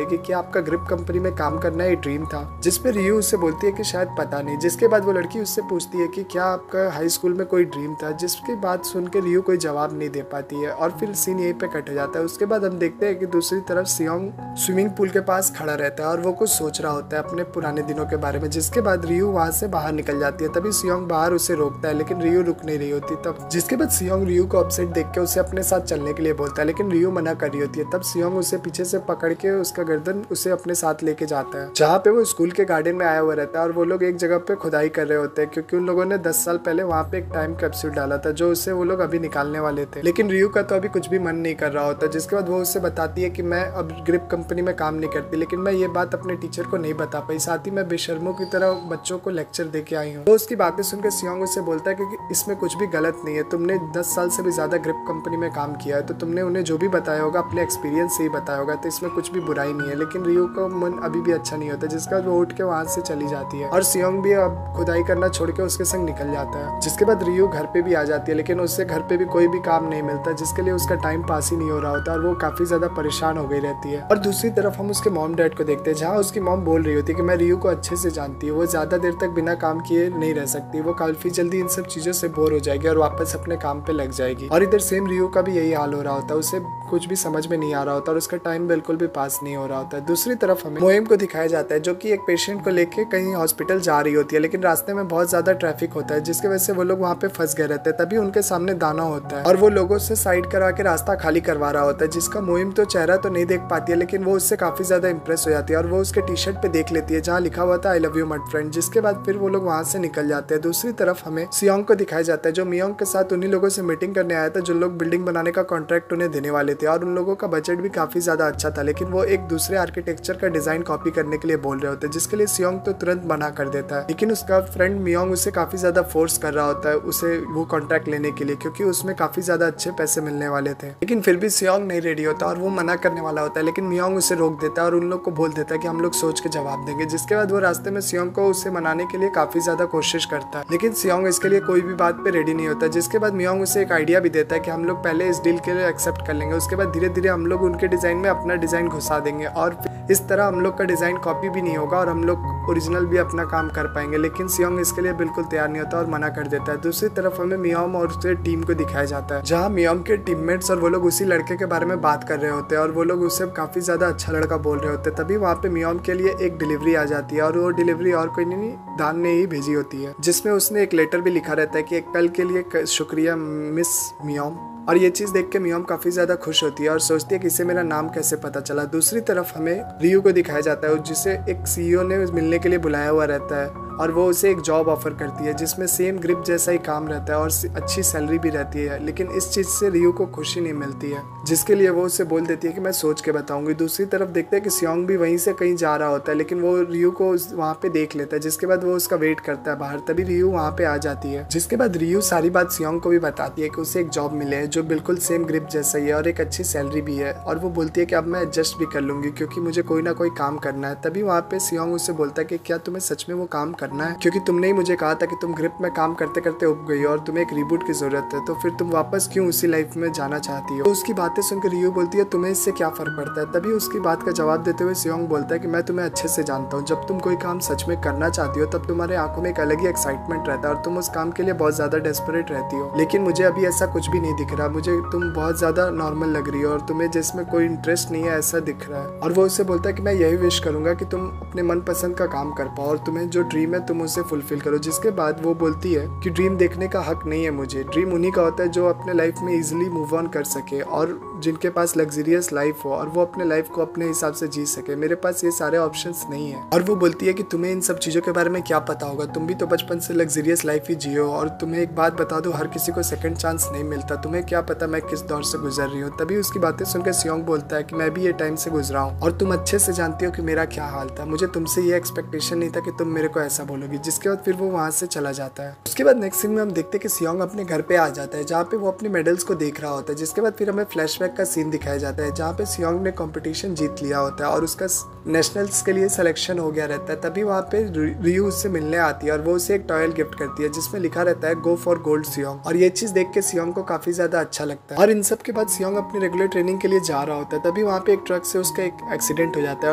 है कि क्या आपका ग्रिप कंपनी में काम करना एक ड्रीम था, जिसपे रियू उससे बोलती है कि शायद पता नहीं। जिसके बाद वो लड़की उससे पूछती है कि क्या आपका हाई स्कूल में कोई ड्रीम था, जिसकी बात सुन के रियू कोई जवाब नहीं दे पाती है और फिर सीन यहीं पे कट हो जाता है। उसके बाद हम देखते हैं कि दूसरी तरफ सियोंग स्विमिंग पूल के पास खड़ा रहता है और वो कुछ सोच रहा होता है अपने पुराने दिनों के बारे में। जिसके बाद रियू वहाँ से बाहर निकल जाती है, तभी सियोंग बाहर उसे रोकता है, लेकिन रियू रुक नहीं रही होती तब। जिसके बाद सियोंग रियू को अपसेट देख के उसे अपने साथ चलने के लिए बोलता है, लेकिन रियू मना कर रही होती है। तब सियोंग उसे पीछे से पकड़ के उसका गर्दन उसे अपने साथ लेके जाता है, जहाँ पे वो स्कूल के गार्डन में आया हुआ रहता है और वो लोग एक जगह पे खुदाई कर रहे होते हैं, क्योंकि उन लोगों ने 10 साल पहले वहाँ पे एक टाइम कैप्सूल डाला था जो उससे वो लोग अभी निकालने वाले थे। लेकिन रियू का तो अभी कुछ भी मन नहीं कर रहा होता। जिसके बाद वो उससे बताती है कि मैं अब ग्रिप कंपनी में काम नहीं करती, लेकिन मैं ये बात अपने टीचर को नहीं बता पाई, साथ ही मैं बेशर्मों की तरह बच्चों को लेक्चर दे के आई हूँ। तो उसकी बातें सुनकर सियोंग उससे बोलता है कि इसमें कुछ भी गलत नहीं है, तुमने 10 साल से भी ज्यादा ग्रिप कंपनी में काम किया है, तो तुमने उन्हें जो भी बताया होगा अपने एक्सपीरियंस से ही बताया होगा, तो इसमें कुछ भी बुराई नहीं है। लेकिन रियू का मन अभी भी अच्छा नहीं होता। जिसके बाद वो उठ के वहां से चली जाती है और सियोंग भी अब खुदाई करना छोड़ के उसके संग निकल जाता है। जिसके बाद रियू घर पे भी आ जाती है, लेकिन उससे घर पे भी कोई भी काम नहीं मिलता, जिसके लिए उसका टाइम पास ही नहीं हो रहा होता और वो काफी ज्यादा परेशान हो गई रहती है। और दूसरी तरफ हम उसके मॉम डैड को देखते हैं, जहाँ उसकी मॉम बोल रही होती है कि मैं रियू को अच्छे से जानती हूँ, वो ज्यादा देर तक बिना काम किए नहीं रह सकती, वो काफी जल्दी इन सब चीजों से बोर हो जाएगी और वापस अपने काम पे लग जाएगी। और इधर सेम रियू का भी यही हाल हो रहा होता है, उसे कुछ भी समझ में नहीं आ रहा होता और उसका टाइम बिल्कुल भी पास नहीं हो रहा होता है। दूसरी तरफ हमें मोएम को दिखाया जाता है, जो कि एक पेशेंट को लेके कहीं हॉस्पिटल जा रही होती है, लेकिन रास्ते में बहुत ज्यादा ट्रैफिक होता है, जिसकी वजह से वो लोग वहाँ पे फंस गए रहते हैं। तभी उनके सामने दाना होता है और वो लोगों से साइड करा के रास्ता खाली करवा रहा होता है, जिसका मोएम तो चेहरा तो नहीं देख पाती है, लेकिन वो उससे काफी ज्यादा इंप्रेस हो जाती है और वो उसके टी शर्ट पे देख लेती है जहाँ लिखा हुआ था आई लव यू मट फ्रेंड। जिसके बाद फिर वो लोग वहाँ से निकल जाते हैं। दूसरी तरफ हमें सियोंग को दिखाया जाता है, जो मियोंग के साथ उन्हीं लोगों से मीटिंग करने आया था जो लोग बिल्डिंग बनाने का कॉन्ट्रैक्ट उन्हें देने वाले थे, और उन लोगों का बजट भी काफी ज्यादा अच्छा था, लेकिन वो एक दूसरे आर्किटेक्चर का डिजाइन कॉपी करने के लिए बोल रहे होते हैं, जिसके लिए सियोंग तो तुरंत मना कर देता है। लेकिन उसका फ्रेंड मियोंग उसे काफी ज्यादा फोर्स कर रहा होता है उसे वो कॉन्ट्रैक्ट लेने के लिए, क्योंकि उसमें काफी ज्यादा अच्छे पैसे मिलने वाले थे। लेकिन फिर भी सियोंग नहीं रेडी होता और वो मना करने वाला होता है, लेकिन मियोंग उसे रोक देता है और उन लोग को बोल देता है कि हम लोग सोच के जवाब देंगे। जिसके बाद वो रास्ते में सियोंग को उसे मनाने के लिए काफी ज्यादा कोशिश करता है, लेकिन सियोंग इसके लिए कोई भी बात पे रेडी नहीं होता। जिसके बाद मियोंग उसे एक आइडिया भी देता है कि हम लोग पहले इस डील के लिए एक्सेप्ट कर लेंगे, उसके बाद धीरे धीरे हम लोग उनके डिजाइन में अपना डिजाइन घुसा देंगे और इस तरह हम लोग का डिजाइन कॉपी भी नहीं होगा और हम लोग ओरिजिनल भी अपना काम कर पाएंगे। लेकिन सियोंग इसके लिए बिल्कुल तैयार नहीं होता और मना कर देता है। दूसरी तरफ हमें मियोंग और उसके टीम को दिखाया जाता है, जहाँ मियोंग के टीममेट्स और वो लोग उसी लड़के के बारे में बात कर रहे होते हैं और वो लोग उसे काफी ज्यादा अच्छा लड़का बोल रहे होते हैं। तभी वहाँ पे मियोंग के लिए एक डिलीवरी आ जाती है और वो डिलीवरी और कोई नहीं दान ने ही भेजी होती है, जिसमें उसने एक लेटर भी लिखा रहता है कि कल के लिए शुक्रिया मिस मियोंग। और ये चीज देख के मियोंग काफी ज्यादा खुश होती है और सोचती है कि इसे मेरा नाम कैसे पता चला। दूसरी तरफ हमें रियू को दिखाया जाता है, जिसे एक सीईओ ने मिलने के लिए बुलाया हुआ रहता है और वो उसे एक जॉब ऑफर करती है, जिसमें सेम ग्रिप जैसा ही काम रहता है और अच्छी सैलरी भी रहती है। लेकिन इस चीज से रियू को खुशी नहीं मिलती है, जिसके लिए वो उसे बोल देती है कि मैं सोच के बताऊंगी। दूसरी तरफ देखते हैं कि सियोंग भी वहीं से कहीं जा रहा होता है, लेकिन वो रियू को वहाँ पे देख लेता है, जिसके बाद वो उसका वेट करता है बाहर। तभी रियू वहाँ पे आ जाती है, जिसके बाद रियू सारी बात सियोंग को भी बताती है कि उसे एक जॉब मिले है जो बिल्कुल सेम ग्रिप जैसा ही है और एक अच्छी सैलरी भी है, और वो बोलती है कि अब मैं एडजस्ट भी कर लूंगी क्योंकि मुझे कोई ना कोई काम करना है। तभी वहाँ पे सियोंग उससे बोलता है कि क्या तुम्हें सच में वो काम करना है, क्योंकि तुमने ही मुझे कहा था कि तुम ग्रिप में काम करते करते उब गई हो और तुम्हें एक रिबूट की जरूरत है, तो फिर तुम वापस क्यों उसी लाइफ में जाना चाहती हो। तो उसकी बातें सुनकर रियू बोलती है तुम्हें इससे क्या फर्क पड़ता है। तभी उसकी बात का जवाब देते हुए सियोंग बोलता है कि मैं तुम्हें अच्छे से जानता हूँ, जब तुम कोई काम सच में करना चाहती हो तब तुम्हारे आंखों में एक अलग ही एक्साइटमेंट रहता है और तुम उस काम के लिए बहुत ज्यादा डेस्परेट रहती हो। लेकिन मुझे अभी ऐसा कुछ भी नहीं दिख रहा, मुझे तुम बहुत ज्यादा नॉर्मल लग रही हो और तुम्हें जिसमें कोई इंटरेस्ट नहीं है ऐसा दिख रहा है। और वो उससे बोलता है कि मैं यही विश करूंगा कि तुम अपने मनपसंद का काम कर पाओ और तुम्हें जो ड्रीम ड्रीम है तुम उसे फुलफिल करो। जिसके बाद वो बोलती है कि ड्रीम देखने का हक नहीं है मुझे, ड्रीम उन्हीं का होता है जो अपने लाइफ में इजीली मूव ऑन कर सके और जिनके पास लग्जरियस लाइफ हो और वो अपने लाइफ को अपने हिसाब से जी सके। मेरे पास ये सारे ऑप्शंस नहीं है। और वो बोलती है कि तुम्हें इन सब चीज़ों के बारे में क्या पता होगा, तुम भी तो बचपन से लग्जरियस लाइफ ही जियो। और तुम्हें एक बात बता दो, हर किसी को सेकंड चांस नहीं मिलता, तुम्हें क्या पता मैं किस दौर से गुजर रही हूँ। तभी उसकी बातें सुनकर सियोंग बोलता है कि मैं भी ये टाइम से गुजरा हूँ और तुम अच्छे से जानती हो कि मेरा क्या हाल था। मुझे तुमसे ये एक्सपेक्टेशन नहीं था कि तुम मेरे को ऐसा बोलोगी। जिसके बाद फिर वो वहाँ से चला जाता है। उसके बाद नेक्स्ट सीन में हम देखते हैं कि सियोंग अपने घर पे आ जाता है जहाँ पे वो अपने मेडल्स को देख रहा होता है। जिसके बाद फिर हमें फ्लैशबैक का सीन दिखाया जाता है जहाँ पे सियोंग ने कंपटीशन जीत लिया होता है और उसका नेशनल्स के लिए सिलेक्शन हो गया रहता है। तभी वहाँ पे रियू उससे मिलने आती है और वो उसे एक टॉयल गिफ्ट करती है जिसमें लिखा रहता है गो फॉर गोल्ड सियोंग। और ये चीज देख के सियोंग को काफी ज्यादा अच्छा लगता है। और इन सब के बाद सियोंग अपनी रेगुलर ट्रेनिंग के लिए जा रहा होता है। तभी वहाँ पे एक ट्रक से उसका एक एक्सीडेंट हो जाता है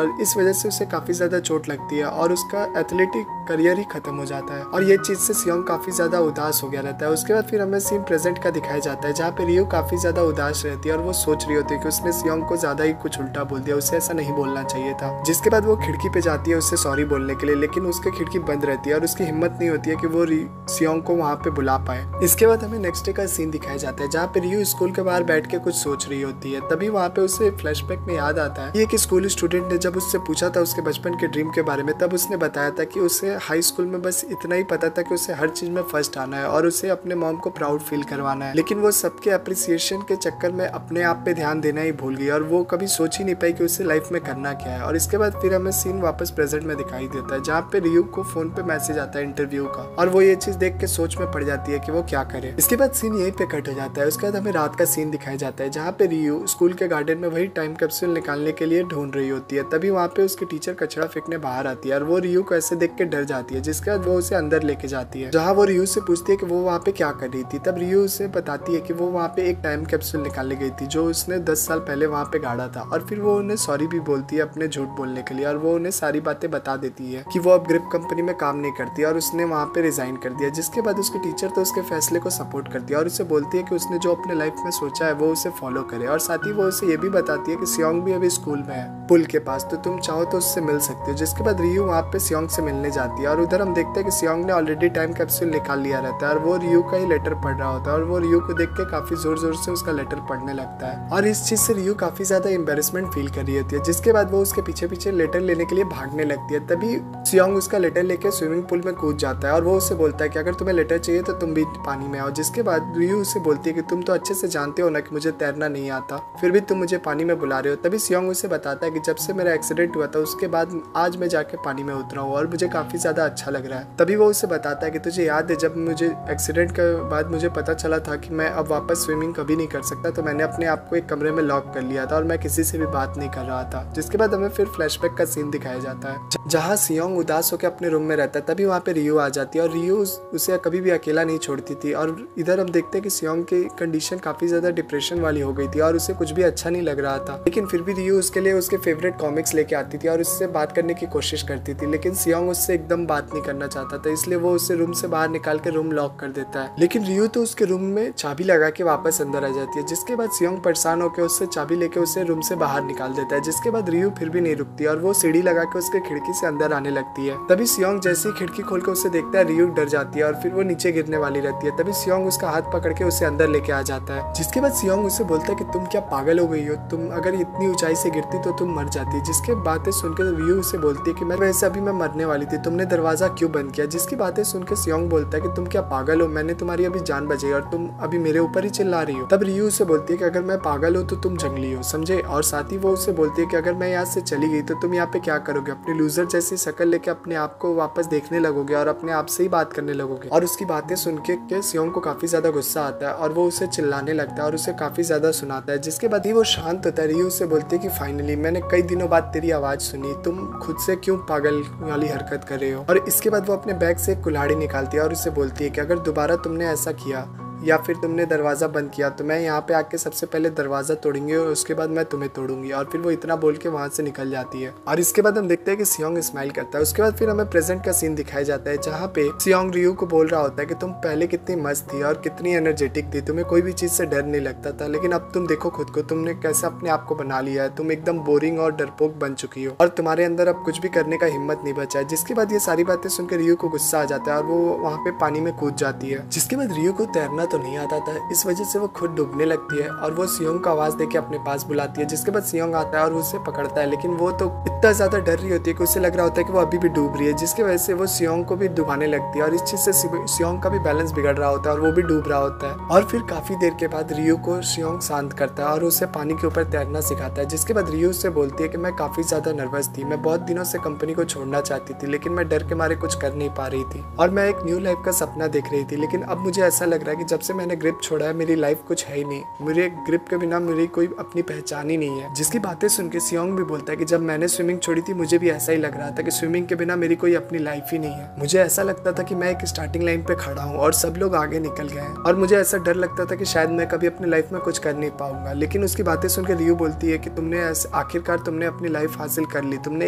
और इस वजह से उसे काफी ज्यादा चोट लगती है और उसका एथलेटिक करियर ही खत्म हो जाता है। और ये चीज से सियोंग काफी ज्यादा उदास हो गया रहता है। उसके बाद फिर हमें सीन प्रेजेंट का दिखाया जाता है जहाँ पे रियू काफी ज्यादा उदास रहती है और वो सोच रही होती है कि उसने सियोंग को ज्यादा ही कुछ उल्टा बोल दिया, उसे ऐसा नहीं बोलना चाहिए था। जिसके बाद वो खिड़की पे जाती है उससे सॉरी बोलने के लिए, लेकिन उसकी खिड़की बंद रहती है और उसकी हिम्मत नहीं होती है कि वो सियोंग को वहाँ पे बुला पाए। इसके बाद हमें नेक्स्ट डे का सीन दिखाया जाता है जहाँ पे रियू स्कूल के बाहर बैठ के कुछ सोच रही होती है। तभी वहाँ पे उसे फ्लैशबैक में याद आता है कि स्कूल स्टूडेंट ने जब उससे पूछा था उसके बचपन के ड्रीम के बारे में, तब उसने बताया था कि उसे हाई स्कूल में बस इतना ही पता था कि उसे हर चीज में फर्स्ट आना है और उसे अपने मॉम को प्राउड फील करवाना है। लेकिन वो सबके अप्रिसिएशन के चक्कर में अपने आप पे ध्यान देना ही भूल गई और वो कभी सोच ही नहीं पाई कि उसे लाइफ में करना क्या है। और इसके बाद फिर हमें सीन वापस प्रेजेंट में दिखाई देता है जहाँ पे रियू को फोन पे मैसेज आता है इंटरव्यू का और वो ये चीज देख के सोच में पड़ जाती है कि वो क्या करे। इसके बाद सीन यहीं पे कट हो जाता है। उसके बाद हमें रात का सीन दिखाया जाता है जहाँ पे रियू स्कूल के गार्डन में वही टाइम कैप्सूल निकालने के लिए ढूंढ रही होती है। तभी वहाँ पे उसकी टीचर कचरा फेंकने बाहर आती है और वो रियू को ऐसे देख के डर जाती है। जिसके बाद वो उसे अंदर लेके जाती है जहाँ वो रियू से पूछती है कि वो वहाँ पे क्या कर रही थी। तब रियू उसे बताती है कि वो वहाँ पे एक टाइम कैप्सूल निकालने गई थी जो उसने 10 साल पहले वहाँ पे गाड़ा था। और फिर वो उन्हें सॉरी भी बोलती है अपने झूठ बोलने के लिए और वो उन्हें सारी बातें बता देती है कि वो अब ग्रिप कंपनी में काम नहीं करती और उसने वहाँ पे रिजाइन कर दिया। जिसके बाद उसकी टीचर तो उसके फैसले को सपोर्ट करती है और उसे बोलती है कि उसने जो अपने लाइफ में सोचा है वो उसे फॉलो करे। और साथ ही वो उसे ये भी बताती है कि सियोंग भी अभी स्कूल में है पुल के पास, तो तुम चाहो तो उससे मिल सकते हो। जिसके बाद रियू वहाँ पे सियोंग से मिलने जाती है और उधर हम देखते हैं कि सियोंग ने ऑलरेडी टाइम कैप्सूल निकाल लिया रहता है और वो रियू का ही लेटर पढ़ रहा होता है और वो रियू को देख के काफी जोर जोर से उसका लेटर पढ़ने लगता है और इस चीज से रियू काफी ज्यादा एम्बेरसमेंट फील कर रही होती है। जिसके बाद वो उसके पीछे पीछे लेटर लेने के लिए भागने लगती है। तभी सियोंग उसका लेटर लेके स्विमिंग पूल में कूद जाता है और वो उससे बोलता है कि अगर तुम्हें लेटर चाहिए तो तुम भी पानी में आओ। जिसके बाद रियू उसे बोलती है कि तुम तो अच्छे से जानते हो ना कि मुझे तैरना नहीं आता, फिर भी तुम मुझे पानी में बुला रहे हो। तभी सियोंग उसे बताता है कि जब से मेरा एक्सीडेंट हुआ था उसके बाद आज मैं जाके पानी में उतरा हूँ और मुझे काफी ज्यादा अच्छा लग रहा है। तभी वो उसे बताता है कि तुझे याद है जब मुझे एक्सीडेंट के बाद मुझे पता चला था कि मैं अब वापस स्विमिंग कभी नहीं कर सकता, तो मैंने अपने आप को एक कमरे में लॉक कर लिया था और मैं किसी से भी बात नहीं कर रहा था। जिसके बाद हमें फिर फ्लैशबैक का सीन दिखाया जाता है जहाँ सियोंग उदास होकर अपने रूम में रहता है। तभी वहाँ पे रियू आ जाती है और रियू उसे कभी भी अकेला नहीं छोड़ती थी। और इधर हम देखते हैं कि सियोंग की कंडीशन काफी ज्यादा डिप्रेशन वाली हो गई थी और उसे कुछ भी अच्छा नहीं लग रहा था। लेकिन फिर भी रियू उसके लिए उसके फेवरेट कॉमिक्स लेके आती थी और उससे बात करने की कोशिश करती थी। लेकिन सियोंग उससे एकदम बात नहीं करना चाहता था, इसलिए वो उसे रूम से बाहर निकाल के रूम लॉक कर देता है। लेकिन रियू तो उसके रूम में चाबी लगा के वापस अंदर आ जाती है। जिसके बाद सियोंग परेशान होकर उससे चाबी लेके उसे रूम से बाहर निकाल देता है। जिसके बाद रियू फिर भी नहीं रुकती और वो सीढ़ी लगा के उसके खिड़की से अंदर आने लगती है। तभी सियोंग जैसे ही खिड़की खोल के उसे देखता है रियू डर जाती है और फिर वो नीचे गिरने वाली रहती है। तभी सियोंग उसका हाथ पकड़ के उसे अंदर लेके आ जाता है। जिसके बाद सियोंग उसे बोलता है कि तुम क्या पागल हो गई हो, तुम अगर इतनी ऊंचाई से गिरती तो तुम मर जाती। जिसके बातें सुनकर रियू उसे बोलती है कि मैं वैसे अभी मैं मरने वाली थी, तुमने दरवाजा क्यों बंद किया। जिसकी बातें सुनकर सियोंग बोलता है कि तुम क्या पागल हो, मैंने तुम्हारी अभी जान बचाई और तुम अभी मेरे ऊपर ही चिल्ला रही हो। तब रियू उसे बोलती है कि अगर मैं पागल हो तो तुम जंगली हो, समझे। और साथ ही वो उसे बोलती है कि अगर मैं यहाँ से चली गई तो तुम यहाँ पे क्या करोगे, अपनी लूजर जैसी शक्ल लेके अपने आप को वापस देखने लगोगे और अपने आप से ही बात करने लगोगे। और उसकी बातें सुन के सियोंग को काफी ज्यादा गुस्सा आता है और वो उसे चिल्लाने लगता है और उसे काफी ज्यादा सुनाता है। जिसके बाद ही वो शांत होता है। रियू उसे बोलती है कि फाइनली मैंने कई दिनों बाद तेरी आवाज सुनी, तुम खुद से क्यों पागल वाली हरकत कर रहे हो। और इसके बाद वो अपने बैग से एक कुल्हाड़ी निकालती है और उसे बोलती है कि अगर दोबारा तुमने ऐसा किया या फिर तुमने दरवाज़ा बंद किया तो मैं यहाँ पे आके सबसे पहले दरवाज़ा तोड़ूंगी और उसके बाद मैं तुम्हें तोड़ूंगी। और फिर वो इतना बोल के वहाँ से निकल जाती है। और इसके बाद हम देखते हैं कि सियोंग स्माइल करता है। उसके बाद फिर हमें प्रेजेंट का सीन दिखाया जाता है जहाँ पे सियोंग रियू को बोल रहा होता है कि तुम पहले कितनी मस्त थी और कितनी एनर्जेटिक थी, तुम्हें कोई भी चीज़ से डर नहीं लगता था, लेकिन अब तुम देखो खुद को, तुमने कैसे अपने आप को बना लिया है, तुम एकदम बोरिंग और डरपोक बन चुकी हो और तुम्हारे अंदर अब कुछ भी करने का हिम्मत नहीं बचा है। जिसके बाद ये सारी बातें सुनकर रियू को गुस्सा आ जाता है और वो वहाँ पे पानी में कूद जाती है। जिसके बाद रियू को तैरना तो नहीं आता था, इस वजह से वो खुद डूबने लगती है और वो सियोंग का आवाज देके अपने पास बुलाती है। जिसके बाद सियोंग आता है और उसे पकड़ता है, लेकिन वो तो इतना ज्यादा डर रही होती है कि उसे लग रहा होता है कि वो अभी भी डूब रही है, जिसकी वजह से वो सियोंग को भी डुबाने लगती है और इस चीज से सियोंग का भी बैलेंस बिगड़ रहा होता है और वो भी डूब रहा होता है। और फिर काफी देर के बाद रियू को सियोंग शांत करता है और उसे पानी के ऊपर तैरना सिखाता है। जिसके बाद रियू उससे बोलती है कि मैं काफी ज्यादा नर्वस थी, मैं बहुत दिनों से कंपनी को छोड़ना चाहती थी, लेकिन मैं डर के मारे कुछ कर नहीं पा रही थी और मैं एक न्यू लाइफ का सपना देख रही थी, लेकिन अब मुझे ऐसा लग रहा है कि जब से मैंने ग्रिप छोड़ा है मेरी लाइफ कुछ है ही नहीं, मेरे ग्रिप के बिना मेरी कोई अपनी पहचान ही नहीं है। जिसकी बातें सुन के सियोंग भी बोलता है कि जब मैंने स्विमिंग छोड़ी थी मुझे भी ऐसा ही लग रहा था कि स्विमिंग के बिना मेरी कोई अपनी लाइफ ही नहीं है। मुझे ऐसा लगता था कि मैं एक स्टार्टिंग लाइन पे खड़ा हूँ और सब लोग आगे निकल गए हैं और मुझे ऐसा डर लगता था कि शायद मैं कभी अपनी लाइफ में कुछ कर नहीं पाऊंगा। लेकिन उसकी बातें सुनकर रियू बोलती है कि तुमने आखिरकार तुमने अपनी लाइफ हासिल कर ली, तुमने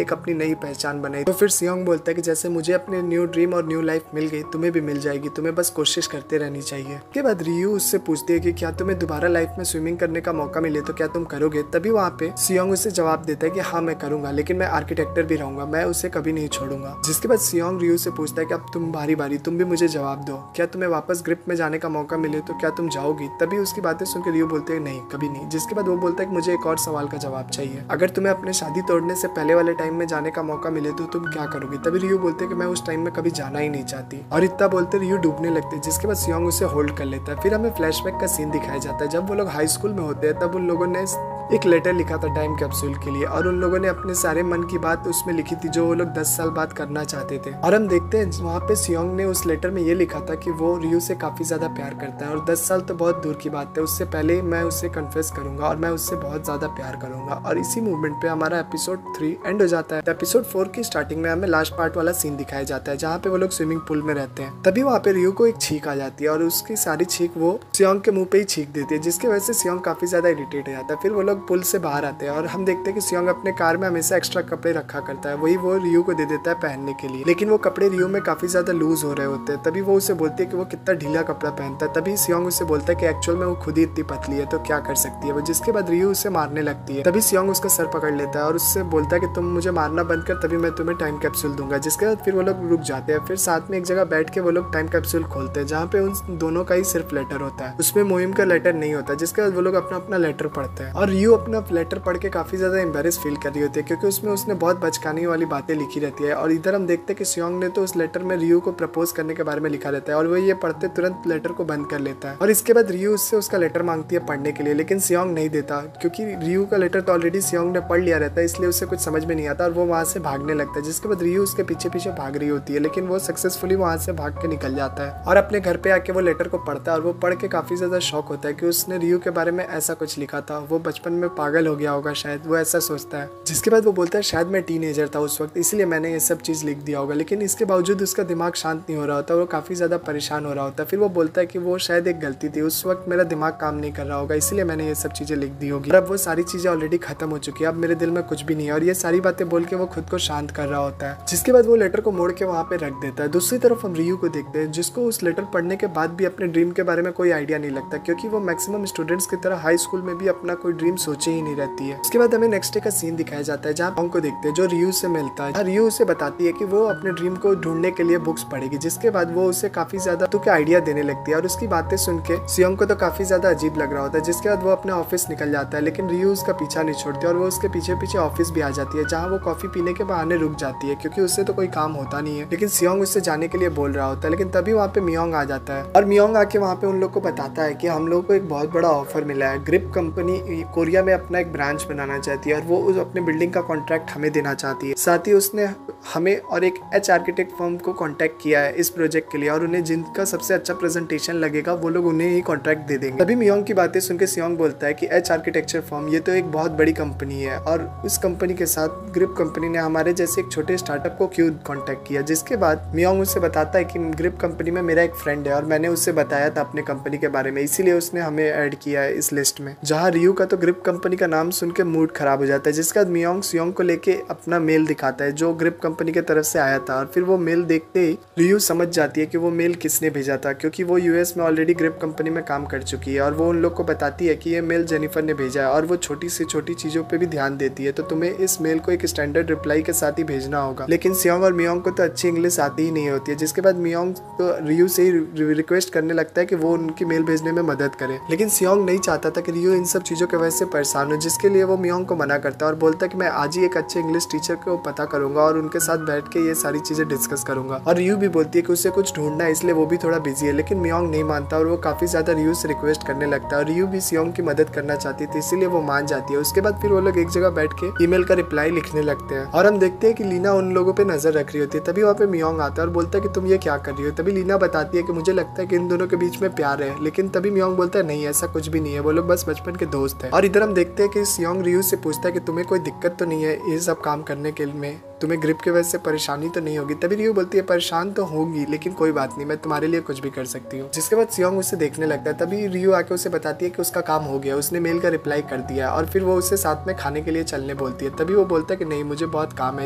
एक अपनी नई पहचान बनाई। तो फिर सियोंग बोलता है कि जैसे मुझे अपने न्यू ड्रीम और न्यू लाइफ मिल गई, तुम्हें भी मिल जाएगी, तुम्हें बस कोशिश करते रहनी चाहिए। के बाद रियू उससे पूछती है कि क्या तुम्हें दोबारा लाइफ में स्विमिंग करने का मौका मिले तो क्या तुम करोगे। तभी वहाँ पे सियोंग उसे जवाब देता है कि हाँ मैं करूंगा, लेकिन मैं आर्किटेक्टर भी रहूंगा, मैं उसे कभी नहीं छोड़ूंगा। जिसके बाद सियोंग रियू से पूछता है कि अब तुम बारी बारी तुम भी मुझे जवाब दो, क्या तुम्हें वापस ग्रिप में जाने का मौका मिले तो क्या तुम जाओगी। तभी उसकी बातें सुनकर रियू बोलते हैं नहीं कभी नहीं। जिसके बाद वो बोलता है कि मुझे एक और सवाल का जवाब चाहिए, अगर तुम्हें अपने शादी तोड़ने से पहले वाले टाइम में जाने का मौका मिले तो तुम क्या करोगी। तभी रियू बोलते हैं कि मैं उस टाइम में कभी जाना ही नहीं चाहती और इतना बोलते रियू डूबने लगते हैं। जिसके बाद सियोंग उसे होल्ड कर लेता है। फिर हमें फ्लैशबैक का सीन दिखाया जाता है जब वो लोग हाई स्कूल में होते हैं, तब उन लोगों ने एक लेटर लिखा था टाइम कैप्सूल के लिए और उन लोगों ने अपने सारे मन की बात उसमें लिखी थी जो वो लोग 10 साल बाद करना चाहते थे। और हम देखते हैं वहाँ पे सियोंग ने उस लेटर में ये लिखा था कि वो रियू से काफी ज्यादा प्यार करता है और 10 साल तो बहुत दूर की बात है, उससे पहले मैं उससे कन्फेस करूंगा और मैं उससे बहुत ज्यादा प्यार करूंगा। और इसी मूवमेंट पे हमारा एपिसोड 3 एंड हो जाता है। एपिसोड 4 की स्टार्टिंग में हमें लास्ट पार्ट वाला सीन दिखाया जाता है जहाँ पे वो लोग स्विमिंग पूल में रहते हैं। तभी वहाँ पे रियू को एक छींक आ जाती है और उसकी सारी छींक वो सियोंग के मुंह पे ही छींक देती है, जिसकी वजह से सियोंग काफी ज्यादा इरिटेट हो जाता है। फिर वो लोग पुल से बाहर आते हैं और हम देखते हैं कि सियोंग अपने कार में हमेशा एक्स्ट्रा कपड़े रखा करता है, वही वो रियू को दे देता है पहनने के लिए, लेकिन वो कपड़े रियू में काफी ज्यादा लूज हो रहे होते हैं। तभी वो उसे बोलती है कि वो कितना ढीला कपड़ा पहनता है। तभी सियोंग उसे बोलता है कि एक्चुअल में वो खुद ही इतनी पतली है तो क्या कर सकती है वो। जिसके बाद रियू उसे मारने लगती है। तभी सियोंग उसका सर पकड़ लेता है और उससे बोलता है कि तुम मुझे मारना बंद कर तभी मैं तुम्हें टाइम कैप्सूल दूंगा। जिसके बाद फिर वो लोग रुक जाते हैं। फिर साथ में एक जगह बैठ के वो लोग टाइम कैप्सूल खोलते हैं जहाँ पे उन दोनों का ही सिर्फ लेटर होता है, उसमें मोहिम का लेटर नहीं होता। जिसके बाद वो लोग अपना अपना लेटर पढ़ते हैं और रियू अपना लेटर पढ़ के काफी ज्यादा एम्बेरेस फील कर रही होती है क्योंकि उसमें उसने बहुत बचकाने वाली बातें लिखी रहती है। और इधर हम देखते हैं कि सियोंग ने तो उस लेटर में रियू को प्रपोज करने के बारे में लिखा रहता है और वो ये पढ़ते तुरंत लेटर को बंद कर लेता है। और इसके बाद रियू उससे उसका लेटर मांगती है पढ़ने के लिए, लेकिन सियोंग नहीं देता क्योंकि रियू का लेटर तो ऑलरेडी सियोंग ने पढ़ लिया रहता है, इसलिए उसे कुछ समझ में नहीं आता और वो वहाँ से भागने लगता है। जिसके बाद रियू उसके पीछे पीछे भाग रही होती है, लेकिन वो सक्सेसफुली वहाँ से भाग के निकल जाता है और अपने घर पे आके वो लेटर को पढ़ता है और वो पढ़ के काफी ज्यादा शॉक होता है कि उसने रियू के बारे में ऐसा कुछ लिखा था। वो बचपन में पागल हो गया होगा शायद, वो ऐसा सोचता है। जिसके बाद वो बोलता है शायद मैं टीनेजर था उस वक्त इसलिए मैंने ये सब चीज लिख दिया होगा, लेकिन इसके बावजूद उसका दिमाग शांत नहीं हो रहा होता, वो काफी ज्यादा परेशान हो रहा होता है। फिर वो बोलता है कि वो शायद एक गलती थी, उस वक्त मेरा दिमाग काम नहीं कर रहा होगा इसलिए मैंने ये सब चीजें लिख दी होगी। अब वो सारी चीजें ऑलरेडी खत्म हो चुकी है, अब मेरे दिल में कुछ भी नहीं है और ये सारी बातें बोल के वो खुद को शांत कर रहा होता है। जिसके बाद वो लेटर को मोड़ के वहाँ पे रख देता है। दूसरी तरफ हम रियू को देखते हैं जिसको उस लेटर पढ़ने के बाद भी अपने ड्रीम के बारे में कोई आइडिया नहीं लगता क्योंकि वो मैक्सिमम स्टूडेंट्स की तरह हाई स्कूल में भी अपना कोई ड्रीम सोचे ही नहीं रहती है। उसके बाद हमें नेक्स्ट डे का सीन दिखाया जाता है जहाँ सियोंग को देखते हैं जो रियू से मिलता है। रियू उसे बताती है कि वो अपने ड्रीम को ढूंढने के लिए बुक्स पढ़ेगी, जिसके बाद वो उसे काफी ज्यादा तो क्या आइडिया देने लगती है और उसकी बातें सुन के सियोंग को तो काफी ज्यादा अजीब लग रहा होता है। जिसके बाद वो अपने ऑफिस निकल जाता है, लेकिन रियू उसका पीछा नहीं छोड़ती और वो उसके पीछे पीछे ऑफिस भी आ जाती है जहाँ वो कॉफी पीने के बहाने रुक जाती है क्योंकि उससे तो कोई काम होता नहीं है। लेकिन सियोंग उससे जाने के लिए बोल रहा होता है, लेकिन तभी वहाँ पे मियोंग आ जाता है और मियोंग आके वहाँ पे उन लोग को बताता है कि हम लोग को एक बहुत बड़ा ऑफर मिला है। ग्रिप कंपनी कोरिया में अपना एक ब्रांच बनाना चाहती है और वो अपने बिल्डिंग का कॉन्ट्रैक्ट हमें देना चाहती है। साथ ही उसने हमें और एक एच आर्किटेक्ट फर्म को कांटेक्ट किया है इस प्रोजेक्ट के लिए और उन्हें जिनका सबसे अच्छा प्रेजेंटेशन लगेगा वो लोग उन्हें ही कॉन्ट्रैक्ट दे देंगे। तभी मियोंग की बातें सुनकर सियोंग बोलता है कि एच आर्किटेक्चर फर्म ये तो एक बहुत बड़ी कंपनी है और उस कंपनी के साथ ग्रिप कंपनी ने हमारे जैसे एक छोटे स्टार्टअप को क्यों कॉन्टेक्ट किया। जिसके बाद मियोंग उससे बताता है कि ग्रिप कंपनी में मेरा एक फ्रेंड है और मैंने उससे बताया था अपने कंपनी के बारे में, इसीलिए उसने हमें ऐड किया है इस लिस्ट में। जहाँ रियू का तो ग्रिप कंपनी का नाम सुन के मूड खराब हो जाता है। जिसके बाद मियोंग सियोंग को लेके अपना मेल दिखाता है जो ग्रिप कंपनी की तरफ से आया था और फिर वो मेल देखते ही रियू समझ जाती है कि वो मेल किसने भेजा था, क्योंकि वो यूएस में ऑलरेडी ग्रिप कंपनी में काम कर चुकी है और वो उन लोग को बताती है कि ये मेल जेनिफर ने भेजा है और वो छोटी से छोटी चीजों पे भी ध्यान देती है, तो तुम्हें इस मेल को एक स्टैंडर्ड रिप्लाई के साथ ही भेजना होगा। लेकिन सियोंग और मियोंग को तो अच्छी इंग्लिश आती ही नहीं होती है। जिसके बाद मियोंग तो रियू से ही रिक्वेस्ट करने लगता है कि वो उनकी मेल भेजने में मदद करे, लेकिन सियोंग नहीं चाहता था कि रियू इन सब चीजों की वजह से परेशान हो, जिसके लिए वो मियोंग को मना करता है और बोलता है कि मैं आज ही एक अच्छे इंग्लिश टीचर को पता करूंगा और उनके साथ बैठ के ये सारी चीजें डिस्कस करूंगा। और रियू भी बोलती है कि उसे कुछ ढूंढना है इसलिए वो भी थोड़ा बिजी है, लेकिन मियोंग नहीं मानता और वो काफी ज्यादा रियू से रिक्वेस्ट करने लगता है और रियू भी सियोंग की मदद करना चाहती थी इसीलिए वो मान जाती है। उसके बाद फिर वो लोग एक जगह बैठ के ईमेल का रिप्लाई लिखने लगते हैं और हम देखते हैं कि लीना उन लोगों पे नजर रख रही होती है। तभी वहाँ पे मियोंग आता है और बोलता है कि तुम ये क्या कर रही हो। तभी लीना बताती है कि मुझे लगता है कि इन दोनों के बीच में प्यार है, लेकिन तभी मियोंग बोलता है नहीं ऐसा कुछ भी नहीं है, वो लोग बस बचपन के दोस्त हैं। और इधर हम देखते हैं कि सियोंग रियू से पूछता है कि तुम्हें कोई दिक्कत तो नहीं है ये सब काम करने के में, तुम्हें ग्रिप की वजह से परेशानी तो नहीं होगी। तभी रियू बोलती है परेशान तो होगी लेकिन कोई बात नहीं, मैं तुम्हारे लिए कुछ भी कर सकती हूँ। जिसके बाद सियोंग उसे देखने लगता है। तभी रियू आके उसे बताती है कि उसका काम हो गया, उसने मेल का रिप्लाई कर दिया और फिर वो उसे साथ में खाने के लिए चलने बोलती है। तभी वो बोलता है कि नहीं मुझे बहुत काम है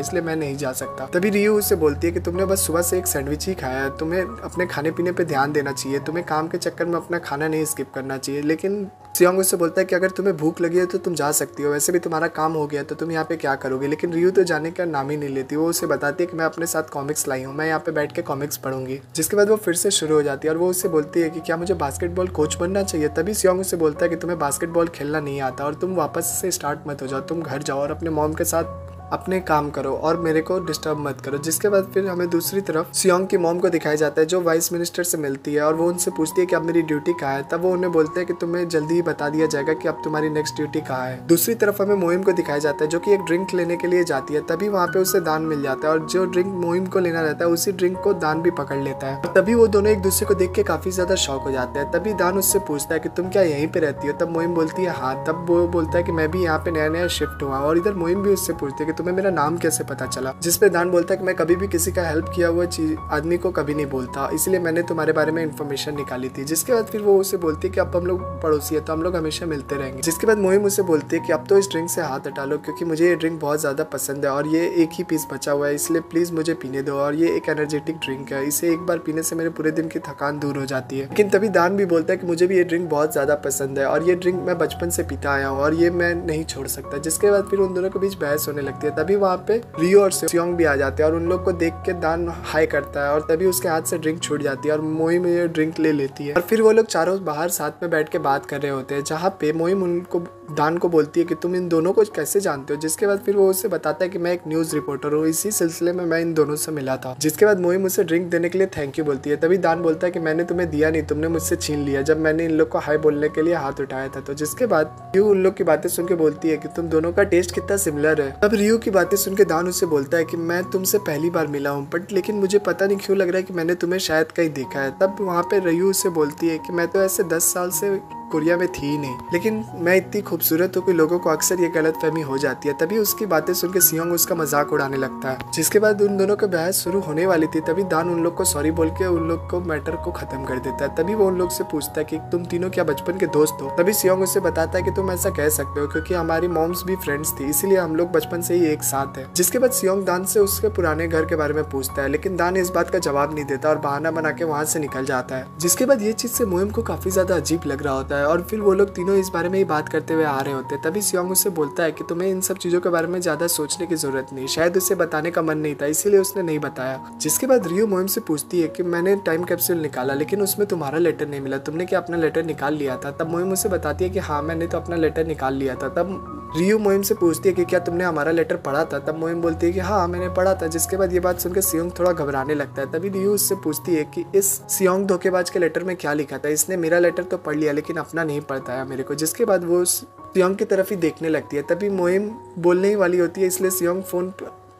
इसलिए मैं नहीं जा सकता। तभी रियू उसे बोलती है कि तुमने बस सुबह से एक सैंडविच ही खाया है, तुम्हें अपने खाने पीने पे ध्यान देना चाहिए, तुम्हें काम के चक्कर में अपना खाना नहीं स्किप करना चाहिए। लेकिन सियोंग उससे बोलता है कि अगर तुम्हें भूख लगी है तो तुम जा सकती हो, वैसे भी तुम्हारा काम हो गया तो तुम यहाँ पे क्या करोगे। लेकिन रियू तो जाने का नाम ही नहीं लेती। वो उसे बताती है कि मैं अपने साथ कॉमिक्स लाई हूँ, मैं यहाँ पे बैठ के कॉमिक्स पढ़ूंगी। जिसके बाद वो फिर से शुरू हो जाती है और वो उससे बोलती है कि क्या मुझे बास्केटबॉल कोच बनना चाहिए। तभी सियोंग उससे बोलता है कि तुम्हें बास्केटबॉल खेलना नहीं आता और तुम वापस से स्टार्ट मत हो जाओ, तुम घर जाओ और अपने मॉम के साथ अपने काम करो और मेरे को डिस्टर्ब मत करो। जिसके बाद फिर हमें दूसरी तरफ सियोंग की मॉम को दिखाया जाता है जो वाइस मिनिस्टर से मिलती है और वो उनसे पूछती है कि अब मेरी ड्यूटी कहाँ है। तब वो उन्हें बोलते हैं कि तुम्हें जल्दी ही बता दिया जाएगा कि अब तुम्हारी नेक्स्ट ड्यूटी कहाँ है। दूसरी तरफ हमें मोहिम को दिखाया जाता है जो कि एक ड्रिंक लेने के लिए जाती है। तभी वहाँ पे उसे दान मिल जाता है और जो ड्रिंक मोहिम को लेना रहता है उसी ड्रिंक को दान भी पकड़ लेता है। तभी वो दोनों एक दूसरे को देख के काफी ज्यादा शॉक हो जाते हैं। तभी दान उससे पूछता है कि तुम क्या यहीं पे रहती हो। तब मोहिम बोलती है हाँ। तब वो बोलता है कि मैं भी यहाँ पे नया नया शिफ्ट हुआ। और इधर मोहिम भी उससे पूछती है कि तुम्हें मेरा नाम कैसे पता चला। जिसपे दान बोलता है कि मैं कभी भी किसी का हेल्प किया हुआ आदमी को कभी नहीं बोलता, इसलिए मैंने तुम्हारे बारे में इन्फॉर्मेशन निकाली थी। जिसके बाद फिर वो उसे बोलती है कि अब हम लोग पड़ोसी है तो हम लोग हमेशा मिलते रहेंगे। जिसके बाद मोहिम उसे बोलती है कि अब तो इस ड्रिंक से हाथ हटा लो क्योंकि मुझे ये ड्रिंक बहुत ज्यादा पसंद है और ये एक ही पीस बचा हुआ है, इसलिए प्लीज मुझे पीने दो। और ये एक एनर्जेटिक ड्रिंक है, इसे एक बार पीने से मेरे पूरे दिन की थकान दूर हो जाती है। लेकिन तभी दान भी बोलता है कि मुझे भी ये ड्रिंक बहुत ज्यादा पसंद है और ये ड्रिंक मैं बचपन से पीता आया हूँ और ये मैं नहीं छोड़ सकता। जिसके बाद फिर उन दोनों के बीच बहस होने लगती है। तभी वहाँ पे रियो और सियोंग भी आ जाते हैं और उन लोग को देख के दान हाई करता है और तभी उसके हाथ से ड्रिंक छूट जाती है और मोहिम ये ड्रिंक ले लेती है। और फिर वो लोग चारों बाहर साथ में बैठ के बात कर रहे होते हैं जहाँ पे मोहिम उनको दान को बोलती है कि तुम इन दोनों को कैसे जानते हो। जिसके बाद फिर वो उसे बताता है कि मैं एक न्यूज रिपोर्टर हूँ, इसी सिलसिले में मैं इन दोनों से मिला था। जिसके बाद मोहिम उसे ड्रिंक देने के लिए थैंक यू बोलती है। तभी दान बोलता है कि मैंने तुम्हें दिया नहीं, तुमने मुझसे छीन लिया जब मैंने इन लोग को हाई बोलने के लिए हाथ उठाया था। तो जिसके बाद रियू उन लोग की बातें सुन के बोलती है कि तुम दोनों का टेस्ट कितना सिमिलर है। तब रियू की बातें सुन के दान उससे बोलता है कि मैं तुमसे पहली बार मिला हूँ बट लेकिन मुझे पता नहीं क्यों लग रहा है कि मैंने तुम्हें शायद कहीं देखा है। तब वहाँ पे रियू उससे बोलती है कि मैं तो ऐसे 10 साल से कोरिया में थी ही नहीं, लेकिन मैं इतनी खूबसूरत हूँ कि लोगों को अक्सर ये गलतफहमी हो जाती है। तभी उसकी बातें सुन के सियोंग उसका मजाक उड़ाने लगता है। जिसके बाद उन दोनों का बहस शुरू होने वाली थी तभी दान उन लोग को सॉरी बोल के उन लोग को मैटर को खत्म कर देता है। तभी वो उन लोग से पूछता है कि तुम तीनों क्या बचपन के दोस्त हो। तभी सियोंग उसे बताता है कि तुम ऐसा कह सकते हो क्योंकि हमारी मॉम्स भी फ्रेंड्स थी, इसीलिए हम लोग बचपन से ही एक साथ है। जिसके बाद सियोंग दान से उसके पुराने घर के बारे में पूछता है, लेकिन दान इस बात का जवाब नहीं देता और बहाना बना के वहां से निकल जाता है। जिसके बाद ये चीज से मोहिम को काफी ज्यादा अजीब लग रहा होता है और फिर वो लोग तीनों इस बारे में ही बात करते हुए आ रहे होते हैं। तभी सियोंग उससे बोलता है कि तुम्हें इन सब चीजों के बारे में ज्यादा सोचने की जरूरत नहीं, शायद उसे बताने का मन नहीं था इसीलिए उसने नहीं बताया। जिसके बाद रियो मोहिम से पूछती है कि मैंने टाइम कैप्सूल निकाला लेकिन उसमें तुम्हारा लेटर नहीं मिला, तुमने क्या अपना लेटर निकाल लिया था। तब मोहिम उसे बताती है कि हाँ मैंने तो अपना लेटर निकाल लिया था। तब रियो मोहिम से पूछती है कि क्या तुमने हमारा लेटर पढ़ा था। तब मोहिम बोलती है कि हाँ मैंने पढ़ा था। जिसके बाद ये बात सुनकर सियोंग थोड़ा घबराने लगता है। तभी रियो उससे पूछती है कि इस सियोंग धोखेबाज के लेटर में क्या लिखा था, इसने मेरा लेटर तो पढ़ लिया लेकिन अपना नहीं पढ़ता मेरे को। जिसके बाद वो सियोंग की तरफ ही देखने लगती है। तभी मोहिम बोलने ही वाली होती है इसलिए सियोंग फोन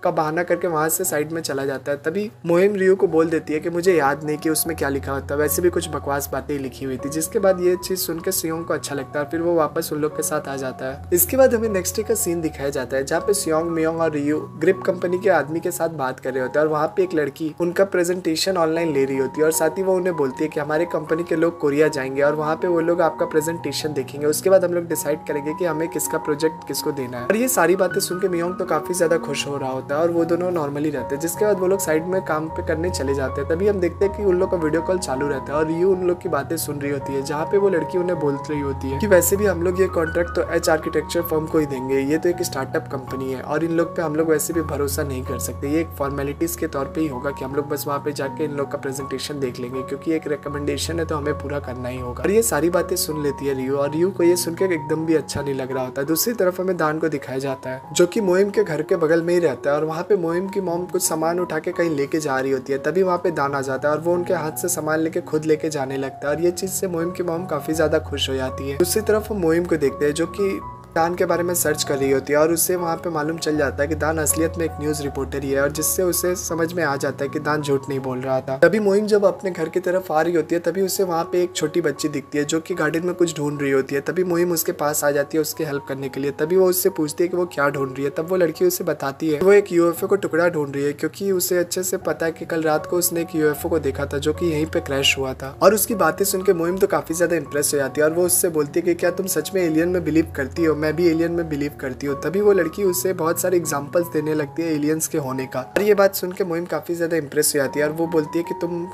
का बहाना करके वहाँ से साइड में चला जाता है। तभी मोहिम रियो को बोल देती है कि मुझे याद नहीं कि उसमें क्या लिखा होता है, वैसे भी कुछ बकवास बातें लिखी हुई थी। जिसके बाद ये चीज़ सुनकर सियोंग को अच्छा लगता है, फिर वो वापस उन लोग के साथ आ जाता है। इसके बाद हमें नेक्स्ट डे का सीन दिखाया जाता है जहाँ पे सियोंग, मियोंग और रियो ग्रिप कंपनी के आदमी के साथ बात कर रहे होते हैं और वहाँ पे एक लड़की उनका प्रेजेंटेशन ऑनलाइन ले रही होती है और साथ ही वो उन्हें बोलती है कि हमारे कंपनी के लोग कोरिया जाएंगे और वहाँ पे वो लोग आपका प्रेजेंटेशन देखेंगे, उसके बाद हम लोग डिसाइड करेंगे कि हमें किसका प्रोजेक्ट किसको देना है। और ये सारी बातें सुन के मियोंग तो काफी ज्यादा खुश हो रहा होता है और वो दोनों नॉर्मली रहते हैं। जिसके बाद वो लोग साइड में काम पे करने चले जाते हैं। तभी हम देखते हैं कि उन लोग का वीडियो कॉल चालू रहता है और रियो उन लोग की बातें सुन रही होती है, जहाँ पे वो लड़की उन्हें बोल रही होती है कि वैसे भी हम लोग ये कॉन्ट्रैक्ट तो एच आर्किटेक्चर फर्म को ही देंगे, ये तो एक स्टार्टअप कंपनी है और इन लोग पे हम लोग वैसे भी भरोसा नहीं कर सकते, ये एक फॉर्मेलिटीज के तौर पे ही होगा कि हम लोग बस वहाँ पे जाके इन लोग का प्रेजेंटेशन देख लेंगे, क्योंकि एक रिकमेंडेशन है तो हमें पूरा करना ही होगा। और ये सारी बातें सुन लेती है रियो और रियो को ये सुनकर एकदम भी अच्छा नहीं लग रहा होता है। दूसरी तरफ हमें दान को दिखाया जाता है जो कि मोहिम के घर के बगल में ही रहता है और वहाँ पे मोहिम की मॉम कुछ सामान उठा के कहीं लेके जा रही होती है। तभी वहाँ पे दान आ जाता है और वो उनके हाथ से सामान लेके खुद लेके जाने लगता है और ये चीज से मोहिम की मॉम काफी ज्यादा खुश हो जाती है। दूसरी तरफ हम मोहिम को देखते हैं जो कि दान के बारे में सर्च कर रही होती है और उससे वहाँ पे मालूम चल जाता है कि दान असलियत में एक न्यूज़ रिपोर्टर ही है और जिससे उसे समझ में आ जाता है कि दान झूठ नहीं बोल रहा था। तभी मोहिम जब अपने घर की तरफ आ रही होती है तभी उसे वहाँ पे एक छोटी बच्ची दिखती है जो कि गार्डन में कुछ ढूंढ रही होती है। तभी मोहिम उसके पास आ जाती है उसकी हेल्प करने के लिए। तभी वो उससे पूछती है कि वो क्या ढूंढ रही है। तब वो लड़की उसे बताती है वो एक यूएफओ को टुकड़ा ढूंढ रही है, क्योंकि उसे अच्छे से पता है कि कल रात को उसने एक यूएफओ को देखा था जो कि यहीं पे क्रैश हुआ था। और उसकी बातें सुन के मोहिम तो काफी ज्यादा इंप्रेस हो जाती है और वो उससे बोलती है कि क्या तुम सच में एलियन में बिलीव करती हो? मैं भी एलियन में बिलीव करती हूँ। तभी वो लड़की उससे बहुत सारे एग्जांपल्स देने लगती है एलियंस के होने का और ये बात सुन के मोहिम काफी ज्यादा इंप्रेस हो जाती है और वो बोलती है कि तुम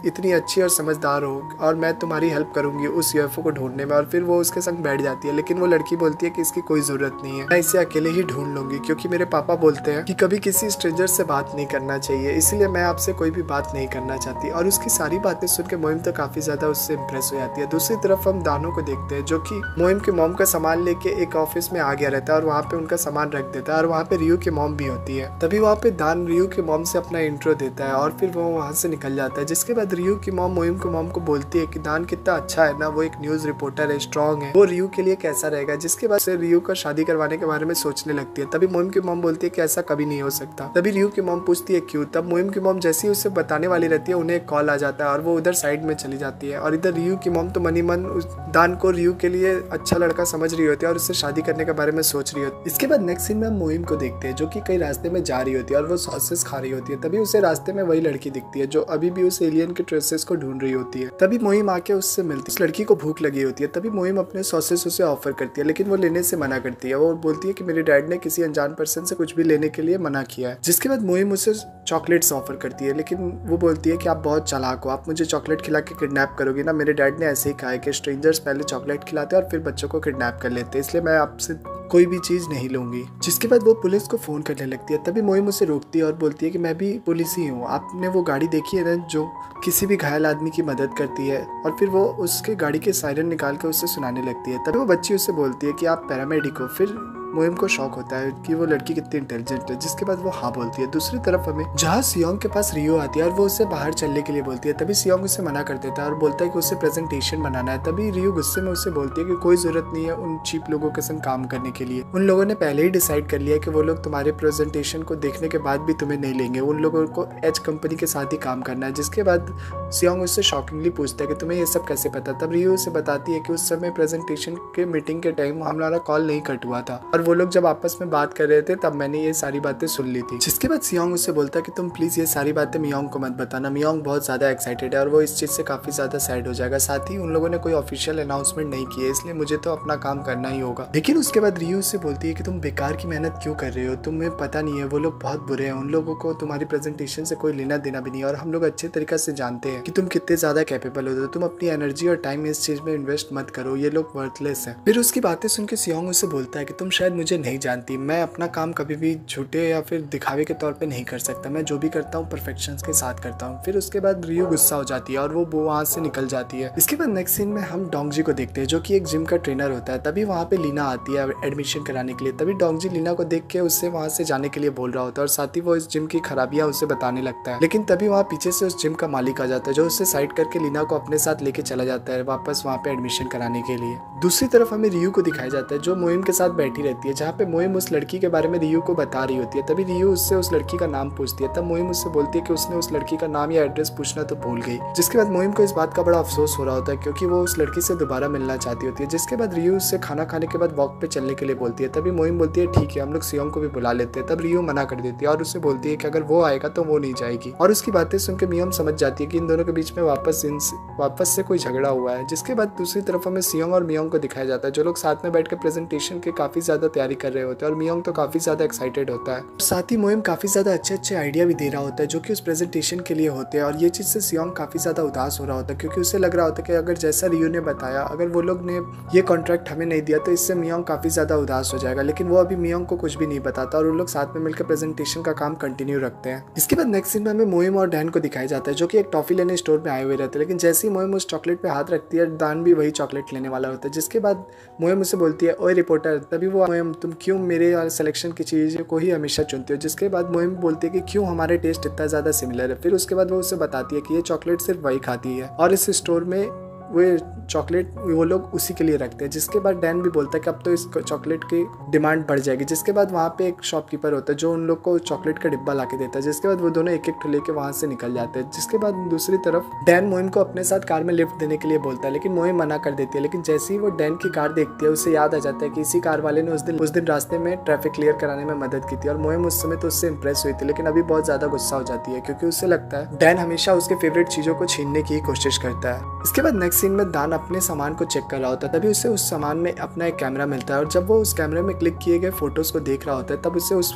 इतनी अच्छी और समझदार हो और मैं तुम्हारी हेल्प करूंगी उस यूएफओ को ढूंढने में। और फिर वो उसके संग बैठ जाती है, लेकिन वो लड़की बोलती है कि इसकी कोई जरूरत नहीं है, मैं इसे अकेले ही ढूंढ लूंगी, क्योंकि मेरे पापा बोलते हैं कि कभी किसी स्ट्रेंजर से बात नहीं करना चाहिए, इसलिए मैं आपसे कोई भी बात नहीं करना चाहती। और उसकी सारी बातें सुन के मोहिम तो काफी ज्यादा उससे इंप्रेस हो जाती है। दूसरी तरफ हम दानो को देखते हैं जो कि मोहिम की मॉम का सामान लेके एक ऑफिस में आ गया रहता है और वहाँ पे उनका सामान रख देता है और वहाँ पे रियो की मॉम भी होती है। तभी वहाँ पे दान रियो की मॉम से अपना इंट्रो देता है और फिर वो वहाँ से निकल जाता है। जिसके बाद रियो की मॉम मोहिम की मॉम को बोलती है कि दान कितना अच्छा है ना, वो एक न्यूज रिपोर्टर है, स्ट्रॉन्ग है, वो रियो के लिए कैसा रहेगा। जिसके बाद से रियो का शादी करवाने के बारे में सोचने लगती है। तभी मोहिम की मॉम बोलती है कि ऐसा कभी नहीं हो सकता। तभी रियो की मॉम पूछती है क्यों। तब मोहिम की मॉम जैसे ही उसे बताने वाली रहती है उन्हें एक कॉल आ जाता है और वो उधर साइड में चली जाती है और इधर रियो की मॉम तो मनी मन दान को रियो के लिए अच्छा लड़का समझ रही होती है और उससे शादी करने के बारे में सोच रही होती है। इसके बाद नेक्स्ट सीन में हम मोहिम को देखते हैं जो कि कई रास्ते में जा रही होती है और वो सॉसेस खा रही होती है। तभी उसे रास्ते में वही लड़की दिखती है जो अभी भी उस एलियन के ट्रेसेस को ढूंढ रही होती है। तभी मोहिम आके उससे मिलती है। उस लड़की को भूख लगी होती है। तभी मोहिम अपने सॉसेस उसे ऑफर करती है, लेकिन वो लेने से मना करती है। वो बोलती है कि मेरे डैड ने किसी अनजान पर्सन से कुछ भी लेने के लिए मना किया है। जिसके बाद मोहिम उसे चॉकलेट्स ऑफर करती है, लेकिन वो बोलती है कि आप बहुत चालाक हो, आप मुझे चॉकलेट खिला के किडनैप करोगे ना। मेरे डैड ने ऐसे ही कहा है कि स्ट्रेंजर्स पहले चॉकलेट खिलाते हैं और फिर बच्चों को किडनैप कर लेते हैं, इसलिए मैं आपसे कोई भी चीज नहीं लूंगी। जिसके बाद वो पुलिस को फोन करने लगती है। तभी मोहिम उसे रोकती है और बोलती है कि मैं भी पुलिस ही हूँ, आपने वो गाड़ी देखी है ना जो किसी भी घायल आदमी की मदद करती है। और फिर वो उसके गाड़ी के सायरन निकाल कर उससे सुनाने लगती है। तभी वो बच्ची उससे बोलती है कि आप पैरामेडिक हो। फिर मोहिम को शौक होता है कि वो लड़की कितनी इंटेलिजेंट है। जिसके बाद वो हाँ बोलती है। दूसरी तरफ हमें जहाँ सियोंग के पास रियो आती है और वो उसे बाहर चलने के लिए बोलती है। तभी सियोंग उसे मना कर देता है और बोलता है कि उसे प्रेजेंटेशन बनाना है। तभी रियो गुस्से में उसे बोलती है कि कोई जरूरत नहीं है उन चीप लोगों के संग काम करने के लिए, उन लोगों ने पहले ही डिसाइड कर लिया कि वो लोग तुम्हारे प्रेजेंटेशन को देखने के बाद भी तुम्हें नहीं लेंगे, उन लोगों को एच कंपनी के साथ ही काम करना है। जिसके बाद सियोंग उससे शॉकिंगली पूछता है कि तुम्हें ये सब कैसे पता। तब रियो उसे बताती है कि उस समय प्रेजेंटेशन के मीटिंग के टाइम हमारा कॉल नहीं कट हुआ था और वो लोग जब आपस में बात कर रहे थे तब मैंने ये सारी बातें सुन ली थी। जिसके बाद सियोंग उससे बोलता है कि तुम प्लीज ये सारी बातें मियोंग को मत बताना। मियोंग बहुत ज्यादा एक्साइटेड है और वो इस चीज से काफी ज्यादा सैड हो जाएगा। साथ ही उन लोगों ने कोई ऑफिशियल अनाउंसमेंट नहीं किया, इसलिए मुझे तो अपना काम करना ही होगा। लेकिन उसके बाद रियो उससे बोलती है कि तुम बेकार की मेहनत क्यों कर रहे हो, तुम्हें पता नहीं है वो लोग बहुत बुरे हैं, उन लोगों को तुम्हारी प्रेजेंटेशन से कोई लेना देना भी नहीं है और हम लोग अच्छे तरीके से जानते हैं कि तुम कितने ज्यादा कैपेबल हो, तुम अपनी एनर्जी और टाइम इस चीज में इन्वेस्ट मत करो, ये लोग वर्थलेस है। फिर उसकी बातें सुन के सियोंग उससे बोलता है कि तुम शायद मुझे नहीं जानती, मैं अपना काम कभी भी झूठे या फिर दिखावे के तौर पे नहीं कर सकता, मैं जो भी करता हूँ परफेक्शन के साथ करता हूँ। फिर उसके बाद रियो गुस्सा हो जाती है और वो वहाँ से निकल जाती है। इसके बाद नेक्स्ट सीन में हम डोंगजी को देखते हैं जो कि एक जिम का ट्रेनर होता है। तभी वहाँ पे लीना आती है एडमिशन कराने के लिए। तभी डोंगजी लीना को देख के उससे वहाँ से जाने के लिए बोल रहा होता है और साथ ही वो इस जिम की खराबियां उसे बताने लगता है। लेकिन तभी वहाँ पीछे से उस जिम का मालिक आ जाता है जो उससे साइड करके लीना को अपने साथ लेके चला जाता है वापस वहाँ पे एडमिशन कराने के लिए। दूसरी तरफ हमें रियू को दिखाया जाता है जो मोहिम के साथ बैठी रहती है, जहाँ पे मोहिम उस लड़की के बारे में रियू को बता रही होती है। तभी रियू उससे उस लड़की का नाम पूछती है। तब मोहिम उससे बोलती है कि उसने उस लड़की का नाम या एड्रेस पूछना तो भूल गई। जिसके बाद मोहिम को इस बात का बड़ा अफसोस हो रहा होता है क्योंकि वो उस लड़की से दोबारा मिलना चाहती होती है। जिसके बाद रियू उससे खाना खाने के बाद वॉक पे चलने के लिए बोलती है। तभी मोहिम बोलती है ठीक है हम लोग सियोंग को भी बुला लेते हैं। तब रियू मना कर देती है और उससे बोलती है कि अगर वो आएगा तो वो नहीं जाएगी। और उसकी बातें सुनकर मियोम समझ जाती है कि इन दोनों के बीच में वापस से कोई झगड़ा हुआ है। जिसके बाद दूसरी तरफ हमें सियोंग और मियोंग को दिखाया जाता है जो लोग साथ में बैठकर प्रेजेंटेशन के काफी ज्यादा तैयारी कर रहे होते हैं और मियोंग तो काफी ज्यादा एक्साइटेड होता है। साथ ही मोहिम काफी ज्यादा अच्छे आइडिया भी दे रहा होता है जो कि उस प्रेजेंटेशन के लिए होते हैं। और ये चीज से सियोंग काफी ज्यादा उदास हो रहा होता है क्योंकि उसे लग रहा होता है कि अगर जैसा रियू ने बताया अगर वो लोग ने ये कॉन्ट्रैक्ट हमें नहीं दिया तो इससे मियोंग काफी ज्यादा उदास हो जाएगा। लेकिन वो अभी मियोंग को कुछ भी नहीं बताता और उन लोग साथ में मिलकर प्रेजेंटेशन का काम कंटिन्यू रखते हैं। इसके बाद नेक्स्ट सीन में हमें मोहिम और डैन को दिखाया जाता है जो कि एक टॉफी लेने स्टोर में आए हुए रहते हैं। लेकिन जैसे ही मोहिम उस चॉकलेट पे हाथ रखती है डैन भी वही चॉकलेट लेने वाला होता है। जिसके बाद मोहिम उसे बोलती है ओए रिपोर्टर। तभी वो मोहिम तुम क्यों मेरे सिलेक्शन की चीज़ को ही हमेशा चुनते हो। जिसके बाद मोहिम बोलती है कि क्यों हमारे टेस्ट इतना ज़्यादा सिमिलर है। फिर उसके बाद वो उसे बताती है कि ये चॉकलेट सिर्फ वही खाती है और इस स्टोर में वो चॉकलेट वो लोग उसी के लिए रखते हैं। जिसके बाद डैन भी बोलता है कि अब तो इस चॉकलेट की डिमांड बढ़ जाएगी। जिसके बाद वहाँ पे एक शॉपकीपर होता है जो उन लोग को चॉकलेट का डिब्बा ला के देता है। जिसके बाद वो दोनों एक एक लेके वहाँ से निकल जाते हैं। जिसके बाद दूसरी तरफ डैन मोहिम को अपने साथ कार में लिफ्ट देने के लिए बोलता है लेकिन मोहिम मना कर देती है। लेकिन जैसे ही वो डैन की कार देखती है उसे याद आ जाता है कि इसी कार वाले ने उस दिन रास्ते में ट्रैफिक क्लियर कराने में मदद की थी और मोहिम उस समय तो उससे इंप्रेस हुई थी लेकिन अभी बहुत ज्यादा गुस्सा हो जाती है क्योंकि उसे लगता है डैन हमेशा उसके फेवरेट चीजों को छीनने की कोशिश करता है। इसके बाद नेक्स्ट सीन में दान अपने सामान को चेक कर रहा होता है। तभी उसे उस सामान में अपना एक कैमरा मिलता है और जब वो उस कैमरे में क्लिक किए गए फोटोज को देख रहा होता है तब उसे उस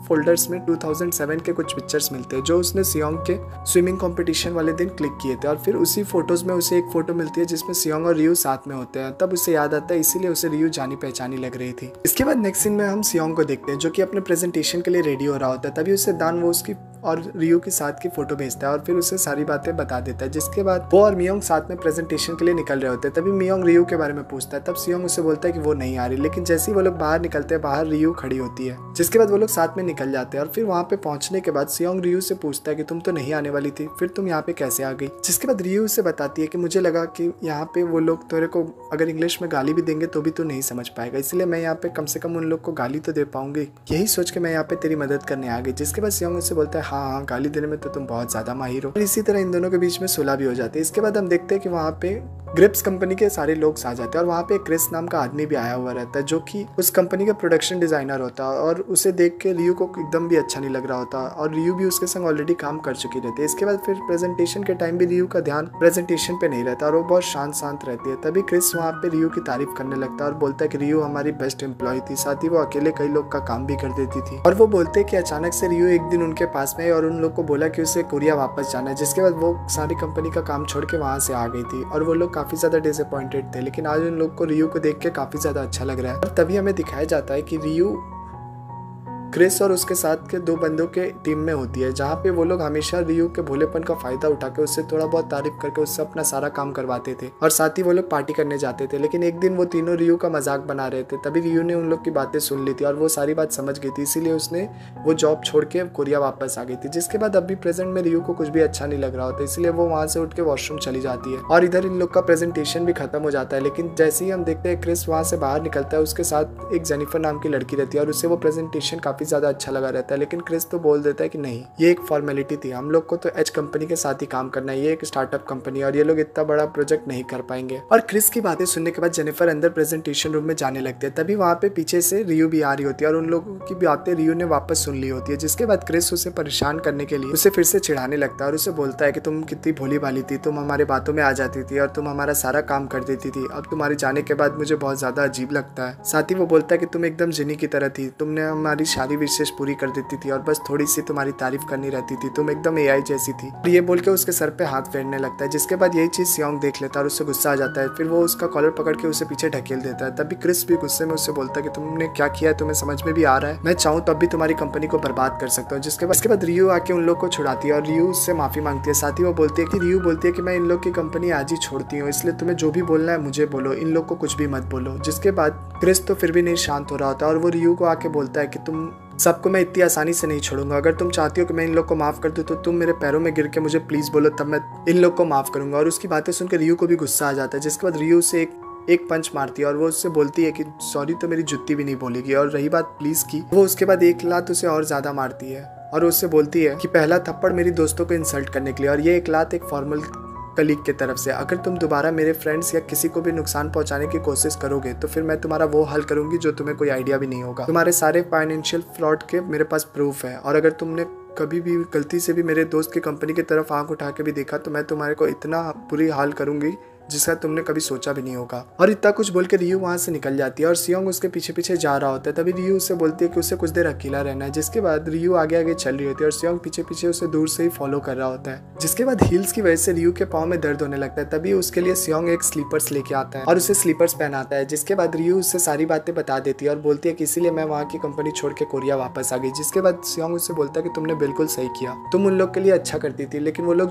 फोल्डर्स में 2007 के कुछ पिक्चर्स मिलते हैं जो उसने सियोंग के स्विमिंग कंपटीशन वाले दिन क्लिक किए थे। और फिर उसी फोटोज में उसे एक फोटो मिलती है जिसमें सियोंग और रियू साथ में होते हैं। तब उसे याद आता है इसीलिए उसे रियू जानी पहचानी लग रही थी। इसके बाद नेक्स्ट सीन में हम सियोंग को देखते हैं जो कि अपने प्रेजेंटेशन के लिए रेडी हो रहा होता है। तभी उसे दान वो उसकी और रियू के साथ की फोटो भेजता है और फिर उसे सारी बातें बता देता है। जिसके बाद वो और मियोंग साथ में प्रेजेंटेशन के लिए निकल रहे होते हैं। तभी मियोंग रियू के बारे में पूछता है। तब सियोंग उसे बोलता है कि वो नहीं आ रही। लेकिन जैसे ही वो लोग बाहर निकलते हैं बाहर रियू खड़ी होती है। जिसके बाद वो लोग साथ में निकल जाते हैं और फिर वहाँ पे पहुंचने के बाद सियोंग रियू से पूछता है कि तुम तो नहीं आने वाली थी फिर तुम यहाँ पे कैसे आ गई। जिसके बाद रियू से बताती है कि मुझे लगा कि यहाँ पे वो लोग तेरे को अगर इंग्लिश में गाली भी देंगे तो भी तू नहीं समझ पाएगा, इसलिए मैं यहाँ पे कम से कम उन लोग को गाली तो दे पाऊंगी। यही सोच के मैं यहाँ पे तेरी मदद करने आ गई। जिसके बाद सियोंग उससे बोलता है हाँ गाली देने में तो तुम बहुत ज्यादा माहिर हो। और इसी तरह इन दोनों के बीच में सुलह भी हो जाती है। इसके बाद हम देखते हैं कि वहाँ पे ग्रिप्स कंपनी के सारे लोग आ जाते हैं और वहाँ पे क्रिस नाम का आदमी भी आया हुआ रहता है जो कि उस कंपनी का प्रोडक्शन डिजाइनर होता है। और उसे देख के रियू को एकदम भी अच्छा नहीं लग रहा होता और रियू भी उसके संग ऑलरेडी काम कर चुकी रहती है। इसके बाद फिर प्रेजेंटेशन के टाइम भी रियू का ध्यान प्रेजेंटेशन पे नहीं रहता और वो बहुत शांत रहती है। तभी क्रिस वहाँ पे रियू की तारीफ करने लगता है और बोलता है कि रियू हमारी बेस्ट एम्प्लॉय थी, साथ ही वो अकेले कई लोग का काम भी कर देती थी। और वो बोलते हैं कि अचानक से रियू एक दिन उनके पास में और उन लोग को बोला कि उसे कोरिया वापस जाना है। जिसके बाद वो सारी कंपनी का काम छोड़ के वहाँ से आ गई थी और वो लोग काफी ज्यादा डिसअपॉइंटेड थे। लेकिन आज उन लोग को रियू को देख के काफी ज्यादा अच्छा लग रहा है। और तभी हमें दिखाया जाता है कि रियू क्रिस और उसके साथ के दो बंदों के टीम में होती है जहाँ पे वो लोग हमेशा रियू के भोलेपन का फायदा उठा के उससे थोड़ा बहुत तारीफ करके उससे अपना सारा काम करवाते थे और साथ ही वो लोग पार्टी करने जाते थे। लेकिन एक दिन वो तीनों रियू का मजाक बना रहे थे। तभी रियू ने उन लोग की बातें सुन ली थी और वो सारी बात समझ गई थी, इसीलिए उसने वो जॉब छोड़ के कोरिया वापस आ गई थी। जिसके बाद अभी प्रेजेंट में रियू को कुछ भी अच्छा नहीं लग रहा होता, इसलिए वो वहाँ से उठ के वॉशरूम चली जाती है और इधर इन लोग का प्रेजेंटेशन भी खत्म हो जाता है। लेकिन जैसे ही हम देखते हैं क्रिस वहाँ से बाहर निकलता है, उसके साथ एक जेनिफर नाम की लड़की रहती है और उसे वो प्रेजेंटेशन काफी ज्यादा अच्छा लगा रहता है। लेकिन क्रिस तो बोल देता है कि नहीं ये एक फॉर्मेलिटी थी, हम लोग को तो एच कंपनी के साथ ही काम करना है, ये एक स्टार्टअप कंपनी है और ये लोग इतना बड़ा प्रोजेक्ट नहीं कर पाएंगे। और क्रिस की बातें सुनने के बाद जेनिफर अंदर प्रेजेंटेशन रूम में जाने लगते हैं। तभी वहाँ पे पीछे से रियू भी आ रही होती है और उन लोगों की बातें रियू ने वापस सुन ली होती है। जिसके बाद क्रिस उसे परेशान करने के लिए उसे फिर से चिढ़ाने लगता है और उसे बोलता है कि तुम कितनी भोली भाली थी, तुम हमारे बातों में आ जाती थी और तुम हमारा सारा काम कर देती थी। अब तुम्हारे जाने के बाद मुझे बहुत ज्यादा अजीब लगता है। साथ ही वो बोलता है कि तुम एकदम जिनी की तरह थी, तुमने हमारी सारी विशेष पूरी कर देती थी और बस थोड़ी सी तुम्हारी तारीफ करनी रहती थी, तुम एकदम एआई जैसी थी। ये बोल के उसके सर पे हाथ फेरने लगता है, जिसके बाद यही चीज सियोंग देख लेता है और उससे गुस्सा आ जाता है। फिर वो उसका कॉलर पकड़ के उसे पीछे ढकेल देता है। तभी क्रिस भी गुस्से में उससे बोलता है कि तुमने क्या किया है, तुम्हें समझ में भी आ रहा है? मैं चाहूँ तब भी तुम्हारी कंपनी को बर्बाद कर सकता हूँ। जिसके बाद रियू आके उन लोग को छुड़ाती है और रियू उससे माफी मांगती है। साथ ही वो बोलती है कि रियू बोलती है कि मैं इन लोग की कंपनी आज ही छोड़ती हूँ, इसलिए तुम्हें जो भी बोलना है मुझे बोलो, इन लोग को कुछ भी मत बोलो। जिसके बाद क्रिस तो फिर भी नहीं शांत हो रहा होता और वो रियू को आके बोलता है कि तुम सबको मैं इतनी आसानी से नहीं छोड़ूंगा, अगर तुम चाहती हो कि मैं इन लोग को माफ कर दूं तो तुम मेरे पैरों में गिर के मुझे प्लीज बोलो, तब मैं इन लोग को माफ करूंगा। और उसकी बातें सुनकर रियू को भी गुस्सा आ जाता है। जिसके बाद रियू से एक पंच मारती है और वो उससे बोलती है कि सॉरी तो मेरी जुत्ती भी नहीं बोलेगी। और रही बात प्लीज की, वो उसके बाद एक लात उसे और ज्यादा मारती है और उससे बोलती है कि पहला थप्पड़ मेरी दोस्तों को इंसल्ट करने के लिए और ये एक लात एक फॉर्मल कलीग की तरफ से, अगर तुम दोबारा मेरे फ्रेंड्स या किसी को भी नुकसान पहुंचाने की कोशिश करोगे तो फिर मैं तुम्हारा वो हल करूंगी जो तुम्हें कोई आइडिया भी नहीं होगा। तुम्हारे सारे फाइनेंशियल फ्रॉड के मेरे पास प्रूफ है और अगर तुमने कभी भी गलती से भी मेरे दोस्त की कंपनी की तरफ आंख उठा के भी देखा तो मैं तुम्हारे को इतना बुरी हाल करूंगी जिसका तुमने कभी सोचा भी नहीं होगा। और इतना कुछ बोल के रियू वहां से निकल जाती है और सियोंग उसके पीछे पीछे जा रहा होता है। तभी रियू उससे बोलती है कि उसे कुछ देर अकेला रहना है। जिसके बाद रियू आगे आगे चल रही होती है और सियोंग पीछे पीछे उसे दूर से ही फॉलो कर रहा होता है। जिसके बाद हील्स की वजह से रियू के पाँव में दर्द होने लगता है। तभी उसके लिए सियोंग एक स्लीपर्स लेके आता है और उसे स्लीपर्स पहनाता है। जिसके बाद रियू उससे सारी बातें बता देती है और बोलती है कि इसीलिए मैं वहाँ की कंपनी छोड़ के कोरिया वापस आ गई। जिसके बाद सियोंग उससे बोलता है कि तुमने बिल्कुल सही किया, तुम उन लोग के लिए अच्छा करती थी, लेकिन वो लोग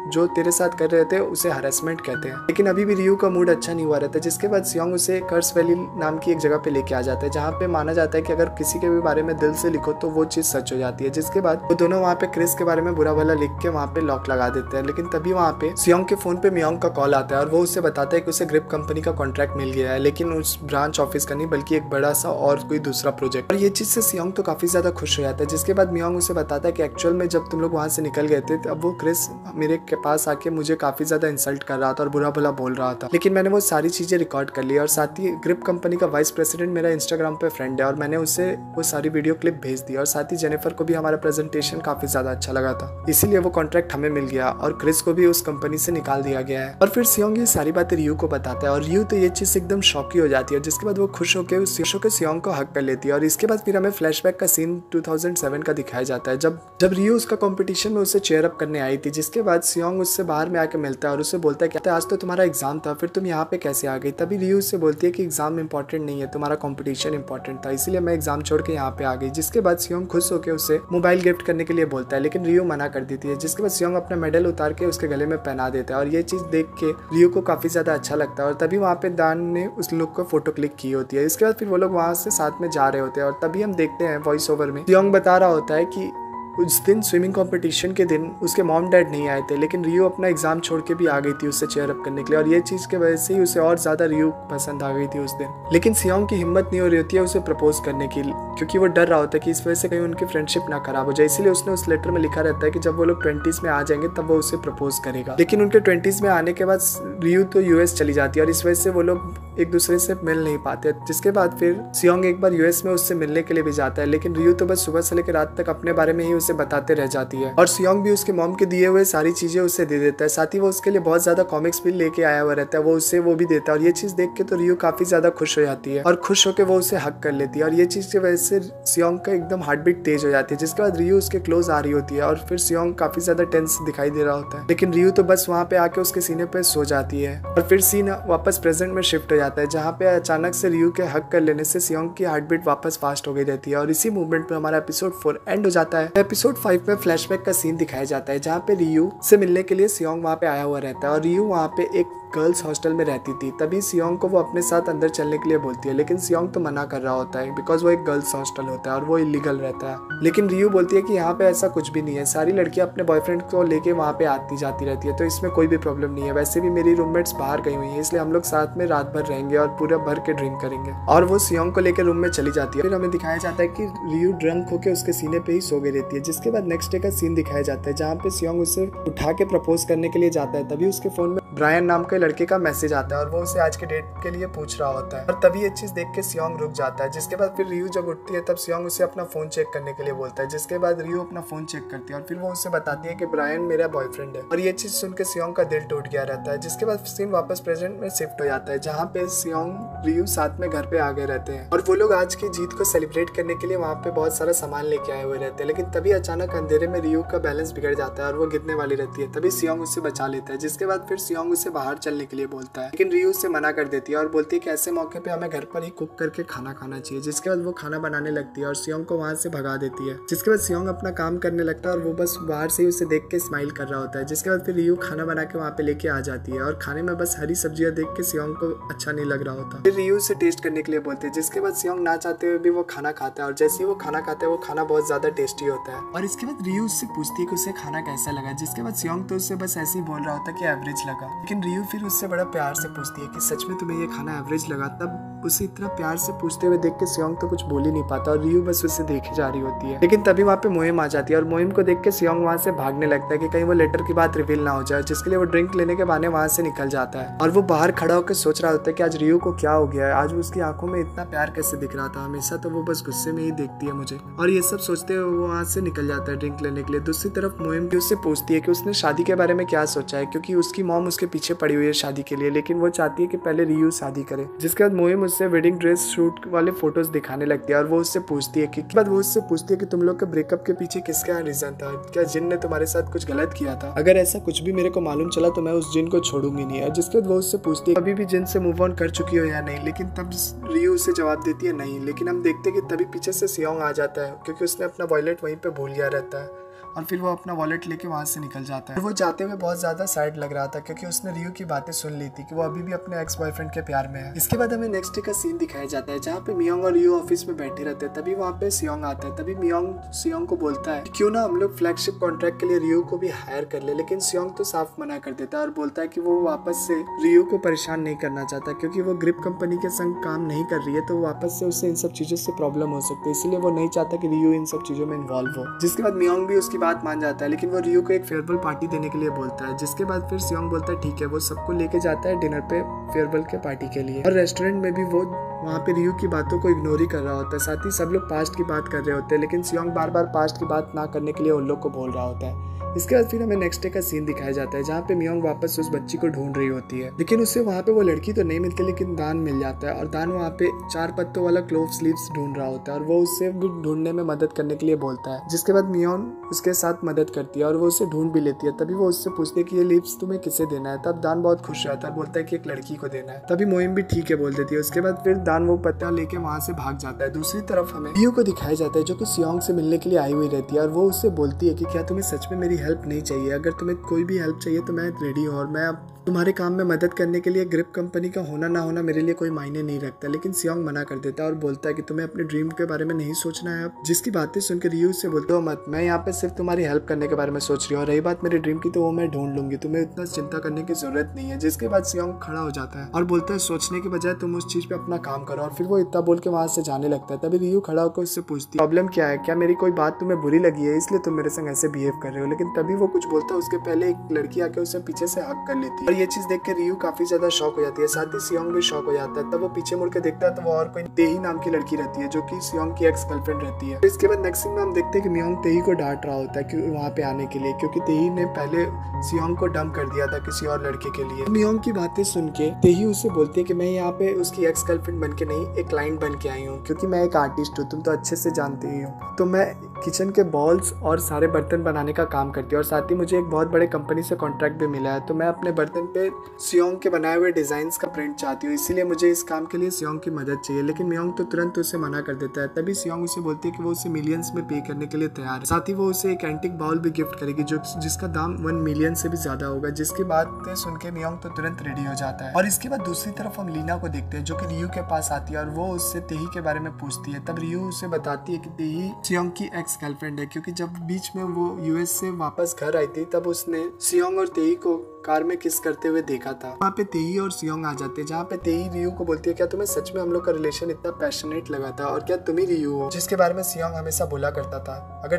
जो तेरे साथ कर रहे थे उसे हरासमेंट कहते हैं। लेकिन अभी भी रियू का मूड अच्छा नहीं हुआ रहता। जिसके बाद सियोंग उसे कर्स वैली नाम की एक जगह पे लेके आ जाता है जहाँ पे माना जाता है कि अगर किसी के भी बारे में दिल से लिखो तो वो चीज सच हो जाती है। जिसके बाद वो दोनों वहाँ पे क्रिस के बारे में बुरा भला लिख के वहाँ पे लॉक लगा देते हैं। लेकिन तभी वहाँ पे सियोंग के फोन पे मियोंग का कॉल आता है और वो उससे बताता है कि उसे ग्रिप कंपनी का कॉन्ट्रैक्ट मिल गया है, लेकिन उस ब्रांच ऑफिस का नहीं बल्कि एक बड़ा सा और कोई दूसरा प्रोजेक्ट। और ये चीज से सियोंग तो काफी ज्यादा खुश हो जाता है। जिसके बाद मियोंग उसे बताता है कि एक्चुअल में जब तुम लोग वहाँ से निकल गए थे तब वो क्रिस मेरे के पास आके मुझे काफी ज्यादा इंसल्ट कर रहा था और बुरा भला बोल रहा था, लेकिन मैंने वो सारी चीजें रिकॉर्ड कर ली। और साथ ही ग्रिप कंपनी का वाइस प्रेसिडेंट मेरा इंस्टाग्राम पे फ्रेंड है और मैंने उसे वो सारी वीडियो क्लिप भेज दी। और साथ ही जेनिफर को भी हमारा प्रेजेंटेशन काफी ज्यादा अच्छा लगा था, इसीलिए वो कॉन्ट्रैक्ट हमें मिल गया और क्रिस को भी उस कंपनी से निकाल दिया गया है। और फिर सियोंग ये सारी बातें रियू को बताता है और रियू तो ये चीज एकदम शॉकी हो जाती है। जिसके बाद वो खुश होकर उस सियोंग को हक कर लेती है। और इसके बाद फिर हमें फ्लैशबैक का सीन 2007 का दिखाया जाता है जब रियू उसका कंपटीशन में उसे चेयर अप करने आई थी। जिसके बाद सियोंग उससे बाहर में आके मिलता है और उससे बोलता है कि आज तो तुम्हारा एग्जाम था, फिर तुम यहाँ पे कैसे आ गई? तभी रियू उससे बोलती है कि एग्जाम इंपॉर्टेंट नहीं है, तुम्हारा कंपटीशन इंपॉर्टेंट था, इसीलिए मैं एग्जाम छोड़ के यहाँ पे आ गई। जिसके बाद सियोंग खुश होकर उसे मोबाइल गिफ्ट करने के लिए बोलता है, लेकिन रियू मना कर देती है। जिसके बाद सियोंग अपना मेडल उतार के उसके गले में पहना देता है और ये चीज देख के रियू को काफी ज्यादा अच्छा लगता है। और तभी वहाँ पे दान ने उस लोग को फोटो क्लिक की होती है। इसके बाद फिर वो लोग वहाँ से साथ में जा रहे होते हैं और तभी हम देखते हैं वॉइस ओवर में सियोंग बता रहा होता है कि उस दिन स्विमिंग कंपटीशन के दिन उसके मॉम डैड नहीं आए थे, लेकिन रियू अपना एग्जाम छोड़ के भी आ गई थी उससे चेयर अप करने के लिए। और ये चीज के वजह से ही उसे और ज्यादा रियू पसंद आ गई थी उस दिन। लेकिन सियोंग की हिम्मत नहीं हो रही होती है उसे प्रपोज करने की, क्योंकि वो डर रहा होता है कि इस वजह से कहीं उनकी फ्रेंडशिप ना खराब हो जाए। इसीलिए उसने उस लेटर में लिखा रहता है कि जब वो लोग 20s में आ जाएंगे तब वो उसे प्रपोज करेगा। लेकिन उनके 20s में आने के बाद रियू तो यूएस चली जाती है और इस वजह से वो लोग एक दूसरे से मिल नहीं पाते। जिसके बाद फिर सियोंग एक बार यूएस में उससे मिलने के लिए भी जाता है, लेकिन रियू तो बस सुबह से लेकर रात तक अपने बारे में ही उसे बताते रह जाती है। और सियोंग भी उसके मॉम के दिए हुए सारी चीजें उसे दे देता है। साथ ही वो उसके लिए बहुत ज्यादा कॉमिक्स भी लेके आया हुआ रहता है, वो उससे वो भी देता है। और ये चीज देख के तो रियू काफी ज्यादा खुश हो जाती है और खुश होकर वो उसे हक कर लेती है। और ये चीज की वजह से सियोंग का एकदम हार्ट बीट तेज हो जाती है। जिसके बाद रियू उसके क्लोज आ रही होती है और फिर सियोंग काफी ज्यादा टेंस दिखाई दे रहा होता है, लेकिन रियू तो बस वहाँ पे आके उसके सीने पे सो जाती है। और फिर सीन वापस प्रेजेंट में शिफ्ट हो जाता है जहाँ पे अचानक से रियू के हक कर लेने से सियोंग की हार्ट बीट वापस फास्ट हो गई रहती है। और इसी मूवमेंट पे हमारा एपिसोड 4 एंड हो जाता है। एपिसोड 5 में फ्लैशबैक का सीन दिखाया जाता है जहाँ पे रियू से मिलने के लिए सियोंग वहाँ पे आया हुआ रहता है और रियू वहाँ पे एक गर्ल्स हॉस्टल में रहती थी। तभी सियोंग को वो अपने साथ अंदर चलने के लिए बोलती है, लेकिन सियोंग तो मना कर रहा होता है बिकॉज वो एक गर्ल्स हॉस्टल होता है और वो इलीगल रहता है। लेकिन रियू बोलती है कि यहाँ पे ऐसा कुछ भी नहीं है, सारी लड़कियां अपने बॉयफ्रेंड को लेके वहाँ पे आती जाती रहती है, तो इसमें कोई भी प्रॉब्लम नहीं है। वैसे भी मेरी रूममेट्स बाहर गई हुई है, इसलिए हम लोग साथ में रात भर रहेंगे और पूरा भर के ड्रिंक करेंगे। और वो सियोंग को लेकर रूम में चली जाती है। फिर हमें दिखाया जाता है कि रियू ड्रंक होकर उसके सीने पे ही सो गई रहती है। जिसके बाद नेक्स्ट डे का सीन दिखाया जाता है जहाँ पे सियोंग उसे उठा के प्रपोज करने के लिए जाता है। तभी उसके फोन में ब्रायन नाम के लड़के का मैसेज आता है और वो उसे आज के डेट के लिए पूछ रहा होता है और तभी ये चीज देख के सियोंग रुक जाता है। जिसके बाद फिर रियू जब उठती है तब सियोंग उसे अपना फोन चेक करने के लिए बोलता है। जिसके बाद रियू अपना फोन चेक करती है और फिर वो उसे बताती है कि ब्रायन मेरा बॉयफ्रेंड है और ये चीज सुन के सियोंग का दिल टूट गया रहता है। जिसके बाद सीन वापस प्रेजेंट में शिफ्ट हो जाता है जहाँ पे सियोंग रियू साथ में घर पे आ गए रहते हैं और वो लोग आज की जीत को सेलिब्रेट करने के लिए वहाँ पे बहुत सारा सामान लेके आए हुए रहते हैं। लेकिन तभी अचानक अंधेरे में रियू का बैलेंस बिगड़ जाता है और वो गिरने वाली रहती है। तभी सियोंग उसे बचा लेता है। जिसके बाद फिर सियोंग उसे बाहर चलने के लिए बोलता है लेकिन रियू उसे मना कर देती है और बोलती है कि ऐसे मौके पे हमें घर पर ही कुक करके खाना खाना चाहिए। जिसके बाद वो खाना बनाने लगती है और सियोंग को वहाँ से भगा देती है। जिसके बाद सियोंग अपना काम करने लगता है और वो बस बाहर से ही उसे देख के स्माइल कर रहा होता है। जिसके बाद फिर रियू खाना बना के वहाँ पे लेके आ जाती है और खाने में बस हरी सब्जियां देख के सियोंग को अच्छा नहीं लग रहा होता। फिर रियू उसे टेस्ट करने के लिए बोलते हैं। जिसके बाद सियोंग ना चाहते हुए भी वो खाना खाता है और जैसे ही वो खाना खाता है वो खाना बहुत ज्यादा टेस्टी होता है। और इसके बाद रियू उससे पूछती है कि उसे खाना कैसा लगा। जिसके बाद सियोंग तो उससे बस ऐसे ही बोल रहा होता है कि एवरेज लगा। लेकिन रियू फिर उससे बड़ा प्यार से पूछती है कि सच में तुम्हें ये खाना एवरेज लगा। तब उसे इतना प्यार से पूछते हुए देख के सियोंग तो कुछ बोल ही नहीं पाता और रियू बस उसे देखे जा रही होती है। लेकिन तभी वहाँ पे मोहिम आ जाती है और मोहिम को देख के सियोंग वहाँ से भागने लगता है कि कहीं वो लेटर की बात रिवील ना हो जाए। जिसके लिए वो ड्रिंक लेने के बहाने वहाँ से निकल जाता है और वो बाहर खड़ा होकर सोच रहा होता है कि आज रियू को क्या हो गया है, आज उसकी आंखों में इतना प्यार कैसे दिख रहा था, हमेशा तो वो बस गुस्से में ही देखती है मुझे। और ये सब सोचते हुए वो वहाँ से निकल जाता है ड्रिंक लेने के लिए। दूसरी तरफ मोहिम भी उससे पूछती है कि उसने शादी के बारे में क्या सोचा है क्योंकि उसकी मॉम उसके पीछे पड़ी हुई है शादी के लिए, लेकिन वो चाहती है कि पहले रियू शादी करे। जिसके बाद मोहिम उससे वेडिंग ड्रेस शूट वाले फोटोज दिखाने लगती है और वो उससे पूछती है कि तुम लोग के ब्रेकअप के पीछे किसका रीजन था, क्या जिन ने तुम्हारे साथ कुछ गलत किया था, अगर ऐसा कुछ भी मेरे को मालूम चला तो मैं उस जिन को छोड़ूंगी नहीं। और जिसके बाद वो उससे पूछती है अभी भी जिन से मूव ऑन कर चुकी हो या नहीं। लेकिन तब रियू उसे जवाब देती है नहीं। लेकिन हम देखते हैं कि तभी पीछे से सियोंग आ जाता है क्योंकि उसने अपना वॉलेट वहीं पे भूल गया रहता है और फिर वो अपना वॉलेट लेके वहाँ से निकल जाता है। वो जाते हुए बहुत ज्यादा सैड लग रहा था क्योंकि उसने रियू की बातें सुन ली थी कि वो अभी भी अपने एक्स बॉयफ्रेंड के प्यार में है। इसके बाद हमें नेक्स्ट डे का सीन दिखाया जाता है जहाँ पे मियोंग और रियू ऑफिस में बैठे रहते हैं। तभी वहाँ पे सियोंग आता है। तभी मियोंग सियोंग को बोलता है क्यों ना हम लोग फ्लैगशिप कॉन्ट्रैक्ट के लिए रियू को भी हायर कर ले। लेकिन सियोंग तो साफ मना कर देता है और बोलता है कि वो वापस से रियू को परेशान नहीं करना चाहता क्योंकि वो ग्रिप कंपनी के संग काम नहीं कर रही है तो वापस से उससे इन सब चीजों से प्रॉब्लम हो सकती है, इसलिए वो नहीं चाहता कि रियू इन सब चीजों में इन्वॉल्व हो। जिसके बाद मियोंग भी उसकी बात मान जाता है लेकिन वो रियू को एक फेयरवेल पार्टी देने के लिए बोलता है। जिसके बाद फिर सियोंग बोलता है ठीक है, वो सबको लेके जाता है डिनर पे फेयरवेल के पार्टी के लिए। और रेस्टोरेंट में भी वो वहाँ पे रियू की बातों को इग्नोर ही कर रहा होता है। साथ ही सब लोग पास्ट की बात कर रहे होते हैं लेकिन सियोंग बार बार पास्ट की बात ना करने के लिए उन लोग को बोल रहा होता है। इसके बाद फिर हमें नेक्स्ट डे का सीन दिखाया जाता है जहाँ पे मियोंग वापस उस बच्ची को ढूंढ रही होती है लेकिन उससे वहाँ पे वो लड़की तो नहीं मिलती लेकिन दान मिल जाता है और दान वहाँ पे 4 पत्तों वाला क्लोव स्लीव्स ढूंढ रहा होता है और वो उससे भी ढूंढने में मदद करने के लिए बोलता है। जिसके बाद मियोंग उसके साथ मदद करती है और वो उसे ढूंढ भी लेती है। तभी वो उससे पूछती है कि ये लिप्स तुम्हें किसे देना है। तब दान बहुत खुश रहता है, बोलता है कि एक लड़की को देना है। तभी मोहिम भी ठीक है बोल देती है। उसके बाद फिर दान वो पत्ता लेके वहाँ से भाग जाता है। दूसरी तरफ हमें रियू को दिखाया जाता है जो कि सियोंग से मिलने के लिए आई हुई रहती है और वो उससे बोलती है कि क्या तुम्हें सच में मेरी हेल्प नहीं चाहिए, अगर तुम्हें कोई भी हेल्प चाहिए तो मैं रेडी हूँ और मैं अब तुम्हारे काम में मदद करने के लिए ग्रिप कंपनी का होना ना होना मेरे लिए कोई मायने नहीं रखता। लेकिन सियोंग मना कर देता है और बोलता है कि तुम्हें अपने ड्रीम के बारे में नहीं सोचना है अब। जिसकी बातें सुनकर रियू से बोलते हो मत, मैं यहाँ पे सिर्फ तुम्हारी हेल्प करने के बारे में सोच रही हूँ और रही बात मेरे ड्रीम की तो वो मैं ढूंढ लूंगी, तुम्हें इतना चिंता करने की जरूरत नहीं है। जिसके बाद सियोंग खड़ा हो जाता है और बोलता है सोचने के बजाय तुम उस चीज पे अपना काम करो और फिर वो इतना बोल के वहां से जाने लगता है। तभी रियू खड़ा होकर उससे पूछती है प्रॉब्लम क्या है, क्या मेरी कोई बात तुम्हें बुरी लगी है इसलिए तुम मेरे संग ऐसे बिहेव कर रहे हो। लेकिन तभी वो कुछ बोलता है उसके पहले एक लड़की आके उसे पीछे से हक कर लेती है और ये चीज देख के रियू काफी ज्यादा शॉक हो जाती है। साथ ही सियोंग भी शॉक हो जाता है। तब वो पीछे मुड़ के देखता है तो वो और कोई तेही नाम की लड़की रहती है जो कि सियोंग की एक्स गर्लफ्रेंड रहती है। इसके बाद नेक्स्ट सीन में हम देखते हैं कि मियोंग तेही को डांट रहा होता है कि वहाँ पे आने के लिए क्योंकि तेही ने पहले सियोंग को डंप कर दिया था किसी और लड़के के लिए। मियोंग की बातें सुन के तेही उससे बोलती है कि मैं यहाँ पे उसकी एक्स गर्लफ्रेंड बन के नहीं एक क्लाइंट बन के आई हूँ क्योंकि मैं एक आर्टिस्ट हूँ, तुम तो अच्छे से जानते ही हो। तो मैं किचन के बॉल्स और सारे बर्तन बनाने का काम करती हूँ और साथ ही मुझे एक बहुत बड़े कंपनी से कॉन्ट्रैक्ट भी मिला है तो मैं अपने बर्तन पे सियोंग के बनाए हुए डिजाइन्स का प्रिंट चाहती हूँ, इसीलिए मुझे इस काम के लिए सियोंग की मदद चाहिए। लेकिन मियोंग तो तुरंत उसे मना कर देता है। तभी सियोंग उसे बोलती है कि वो उसे मिलियंस में पे करने के लिए तैयार है। साथ ही वो उसे एक एंटिक बाउल भी गिफ्ट करेगी जिसका दाम 1 मिलियन से भी ज्यादा होगा। जिसकी बात सुन के मियोंग तो तुरंत रेडी हो जाता है। और इसके बाद दूसरी तरफ हम लीना को देखते हैं जो कि रियू के पास आती है और वो उससे तेही के बारे में पूछती है। तब रियू उसे बताती है कि तेही सियोंग की एक्स गर्लफ्रेंड है क्योंकि जब बीच में वो यूएस से वापस घर आई थी तब उसने सियोंग और तेही को कार में किस करते हुए देखा था। वहाँ पे तेही और सियोंग आ जाते हैं जहाँ पे तेही रियू को बोलती है क्या तुम्हें सच में हम लोग का रिलेशन इतना पैशनेट लगा था और क्या तुम ही रियू हो जिसके बारे में सियोंग हमेशा बोला करता था। अगर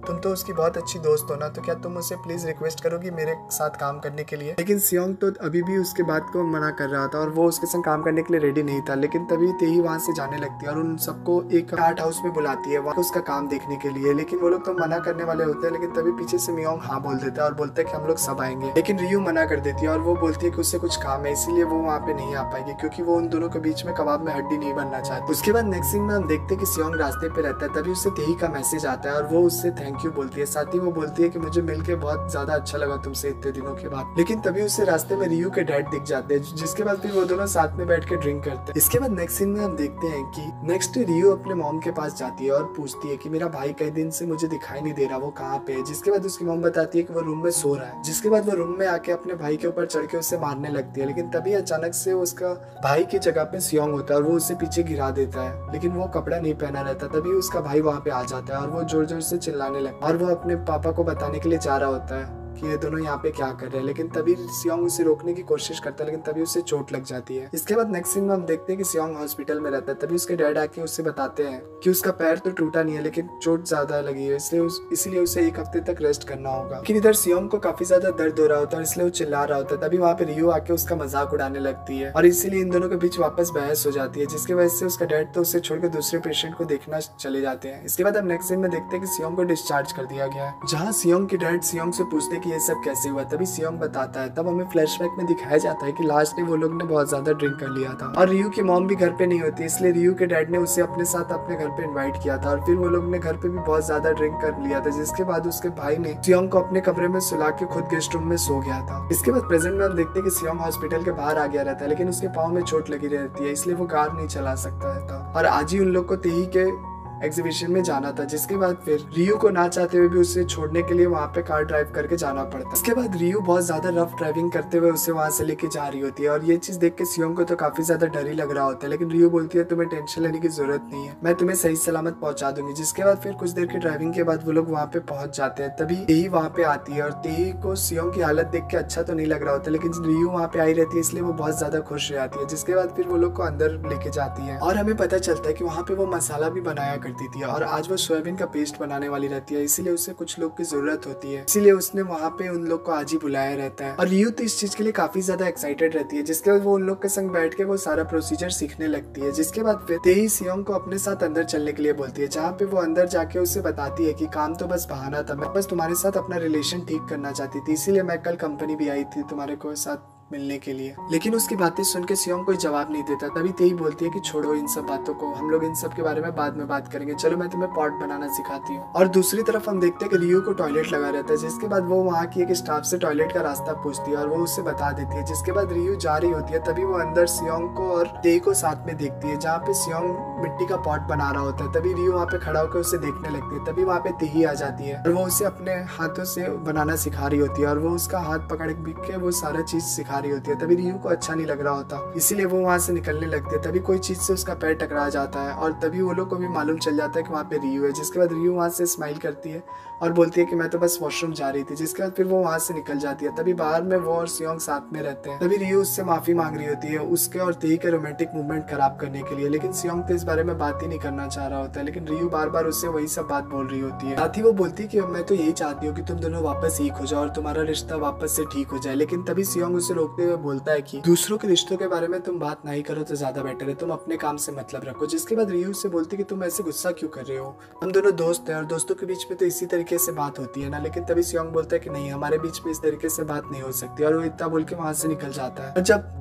तुम तो उसकी बहुत अच्छी दोस्त हो ना, तो क्या तुम उसे प्लीज रिक्वेस्ट करोगी मेरे साथ काम करने के लिए। लेकिन सियोंग तो अभी भी उसके बात को मना कर रहा था और वो उसके संग काम करने के लिए रेडी नहीं था। लेकिन तभी तेही वहां से जाने लगती है और उन सबको एक आर्ट हाउस में बुलाती है वहाँ उसका काम देखने के लिए। लेकिन वो लोग तो मना करने वाले होते हैं, लेकिन तभी पीछे से मियोंग हाँ बोल देता है और बोलता है कि हम लोग सब आएंगे। लेकिन रियू मना कर देती है और वो बोलती है कि उससे कुछ काम है, इसीलिए वो वहाँ पे नहीं आ पाएगी, क्योंकि वो उन दोनों के बीच में कबाब में हड्डी नहीं बनना चाहती। उसके बाद नेक्स्ट सीन में हम देखते हैं कि सियोंग रास्ते पे रहता है, तभी उससे तेही का मैसेज आता है और वो उससे थैंक यू बोलती है। साथ ही वो बोलती है कि मुझे मिलके बहुत ज्यादा अच्छा लगा तुमसे इतने दिनों के बाद। लेकिन तभी उससे रास्ते में रियू के डैड दिख जाते हैं, जिसके बाद फिर वो दोनों साथ में बैठ के ड्रिंक करते हैं। इसके बाद नेक्स्ट सीन में हम देखते हैं कि नेक्स्ट रियू अपने मॉम के पास जाती है और पूछती है कि मेरा भाई कई दिन से मुझे दिखाई नहीं दे रहा, वो कहाँ पे है। जिसके बाद उसकी मॉम बताती है कि वो रूम में सो रहा है। जिसके बाद वो रूम में आके अपने भाई के ऊपर चढ़ के उसे मारने लगती है। लेकिन तभी अचानक से उसका भाई की जगह पे सियोंग होता है और वो उसे पीछे गिरा देता है, लेकिन वो कपड़ा नहीं पहना रहता। तभी उसका भाई वहाँ पे आ जाता है और वो जोर जोर से चिल्लाने लगता है और वो अपने पापा को बताने के लिए जा रहा होता है कि ये दोनों यहाँ पे क्या कर रहे हैं। लेकिन तभी सियोंग उसे रोकने की कोशिश करता है, लेकिन तभी उसे चोट लग जाती है। इसके बाद नेक्स्ट सीन में हम देखते हैं कि सियोंग हॉस्पिटल में रहता है। तभी उसके डैड आके उससे बताते हैं कि उसका पैर तो टूटा नहीं है, लेकिन चोट ज्यादा लगी है, इसलिए उसे 1 हफ्ते तक रेस्ट करना होगा। लेकिन इधर सियोंग को काफी ज्यादा दर्द हो रहा होता है, इसलिए वो चिल्ला रहा होता है। तभी वहाँ पे रियू आके उसका मजाक उड़ाने लगती है और इसीलिए इन दोनों के बीच वापस बहस हो जाती है, जिसकी वजह से उसका डैड तो उसे छोड़कर दूसरे पेशेंट को देखना चले जाते हैं। इसके बाद हम नेक्स्ट सीन में देखते हैं कि सियोंग को डिस्चार्ज कर दिया गया है, जहाँ सियोंग के डैड सियोंग से पूछते हैं कि ये सब कैसे हुआ। तभी सियोंग बताता है। तब हमें फ्लैशबैक में दिखाया जाता है कि लास्ट में वो लोग ने बहुत ज्यादा ड्रिंक कर लिया था और रियू की मॉम भी घर पे नहीं होती, इसलिए रियू के डैड ने उसे अपने साथ अपने घर पे इनवाइट किया था और फिर वो लोग ने घर पे भी बहुत ज्यादा ड्रिंक कर लिया था। जिसके बाद उसके भाई ने सियोंग को अपने कमरे में सुला के खुद गेस्ट रूम में सो गया था। इसके बाद प्रेजेंट में हम देखते हैं कि सियोंग हॉस्पिटल के बाहर आ गया रहता है, लेकिन उसके पाँव में चोट लगी रहती है, इसलिए वो कार नहीं चला सकता था और आज ही उन लोग को तेही के एग्जीबिशन में जाना था। जिसके बाद फिर रियू को ना चाहते हुए भी उसे छोड़ने के लिए वहाँ पे कार ड्राइव करके जाना पड़ता है। इसके बाद रियू बहुत ज्यादा रफ ड्राइविंग करते हुए उसे वहाँ से लेके जा रही होती है और ये चीज देख के सियोंग को तो काफी ज्यादा डर ही लग रहा होता है। लेकिन रियू बोलती है तुम्हें टेंशन लेने की जरूरत नहीं है, मैं तुम्हें सही सलामत पहुंचा दूंगी। जिसके बाद फिर कुछ देर की ड्राइविंग के बाद वो लोग वहाँ पे पहुंच जाते हैं। तभी तेही वहाँ पे आती है और तेही को सियोंग की हालत देख के अच्छा तो नहीं लग रहा होता, लेकिन रियू वहाँ पे आई रहती है, इसलिए वो बहुत ज्यादा खुश हो जाती है। जिसके बाद फिर वो लोग को अंदर लेके जाती है और हमें पता चलता है कि वहाँ पे वो मसाला भी बनाया करती थी और आज वो सोयाबीन का पेस्ट बनाने वाली रहती है, इसीलिए उसे कुछ लोग की जरूरत होती है, इसीलिए उसने वहाँ पे उन लोग को आज ही बुलाया रहता है। और रियू तो इस चीज के लिए काफी ज्यादा एक्साइटेड रहती है। जिसके बाद वो उन लोग के संग बैठ के वो सारा प्रोसीजर सीखने लगती है। जिसके बाद फिर तेही सियोंग को अपने साथ अंदर चलने के लिए बोलती है, जहाँ पे वो अंदर जाके उसे बताती है कि काम तो बस बहाना था, मैं बस तुम्हारे साथ अपना रिलेशन ठीक करना चाहती थी, इसीलिए मैं कल कंपनी भी आई थी तुम्हारे को साथ मिलने के लिए। लेकिन उसकी बातें सुन के सियोंग कोई जवाब नहीं देता। तभी तेही बोलती है कि छोड़ो इन सब बातों को, हम लोग इन सब के बारे में बाद में बात करेंगे, चलो मैं तुम्हें पॉट बनाना सिखाती हूँ। और दूसरी तरफ हम देखते हैं कि रियू को टॉयलेट लगा रहता है। जिसके बाद वो वहाँ की एक स्टाफ से टॉयलेट का रास्ता पूछती है और वो उससे बता देती है। जिसके बाद रियू जा रही होती है, तभी वो अंदर सियोंग को और तेही को साथ में देखती है, जहाँ पे सियोंग मिट्टी का पॉट बना रहा होता है। तभी रियू वहाँ पे खड़ा होकर उसे देखने लगती है। तभी वहाँ पे तेही आ जाती है और वो उसे अपने हाथों से बनाना सिखा रही होती है और वो उसका हाथ पकड़ के वो सारा चीज सिखा रही होती है। तभी रियू को अच्छा नहीं लग रहा होता, इसीलिए वो वहाँ से निकलने लगती है। तभी कोई चीज से उसका पैर टकरा जाता है और तभी वो लोग को भी मालूम चल जाता है कि वहाँ पे रियू है। जिसके बाद रियू वहाँ से स्माइल करती है और बोलती है कि मैं तो बस वॉशरूम जा रही थी। जिसके बाद फिर वो वहाँ से निकल जाती है। तभी बाहर में वो और सियोंग साथ में रहते हैं। तभी रियू उससे माफी मांग रही होती है उसके और तेही के रोमांटिक मूवमेंट खराब करने के लिए, लेकिन सियोंग तो इस बारे में बात ही नहीं करना चाह रहा होता है। लेकिन रियू बार बार उससे वही सब बात बोल रही होती है। साथ ही वो बोलती है कि मैं तो यही चाहती हूँ कि तुम दोनों वापस एक हो जाओ और तुम्हारा रिश्ता वापस से ठीक हो जाए। लेकिन तभी सियोंग उसे रोकते हुए बोलता है कि दूसरों के रिश्तों के बारे में तुम बात नहीं करो तो ज्यादा बेटर है, तुम अपने काम से मतलब रखो। जिसके बाद रियू से बोलती है कि तुम ऐसे गुस्सा क्यों कर रहे हो, हम दोनों दोस्त हैं और दोस्तों के बीच में तो इसी तरीके से बात होती है ना। लेकिन तभी सियोंग बोलता है कि नहीं, हमारे बीच में इस तरीके से बात नहीं हो सकती और वो इतना बोल के वहां से निकल जाता है। और जब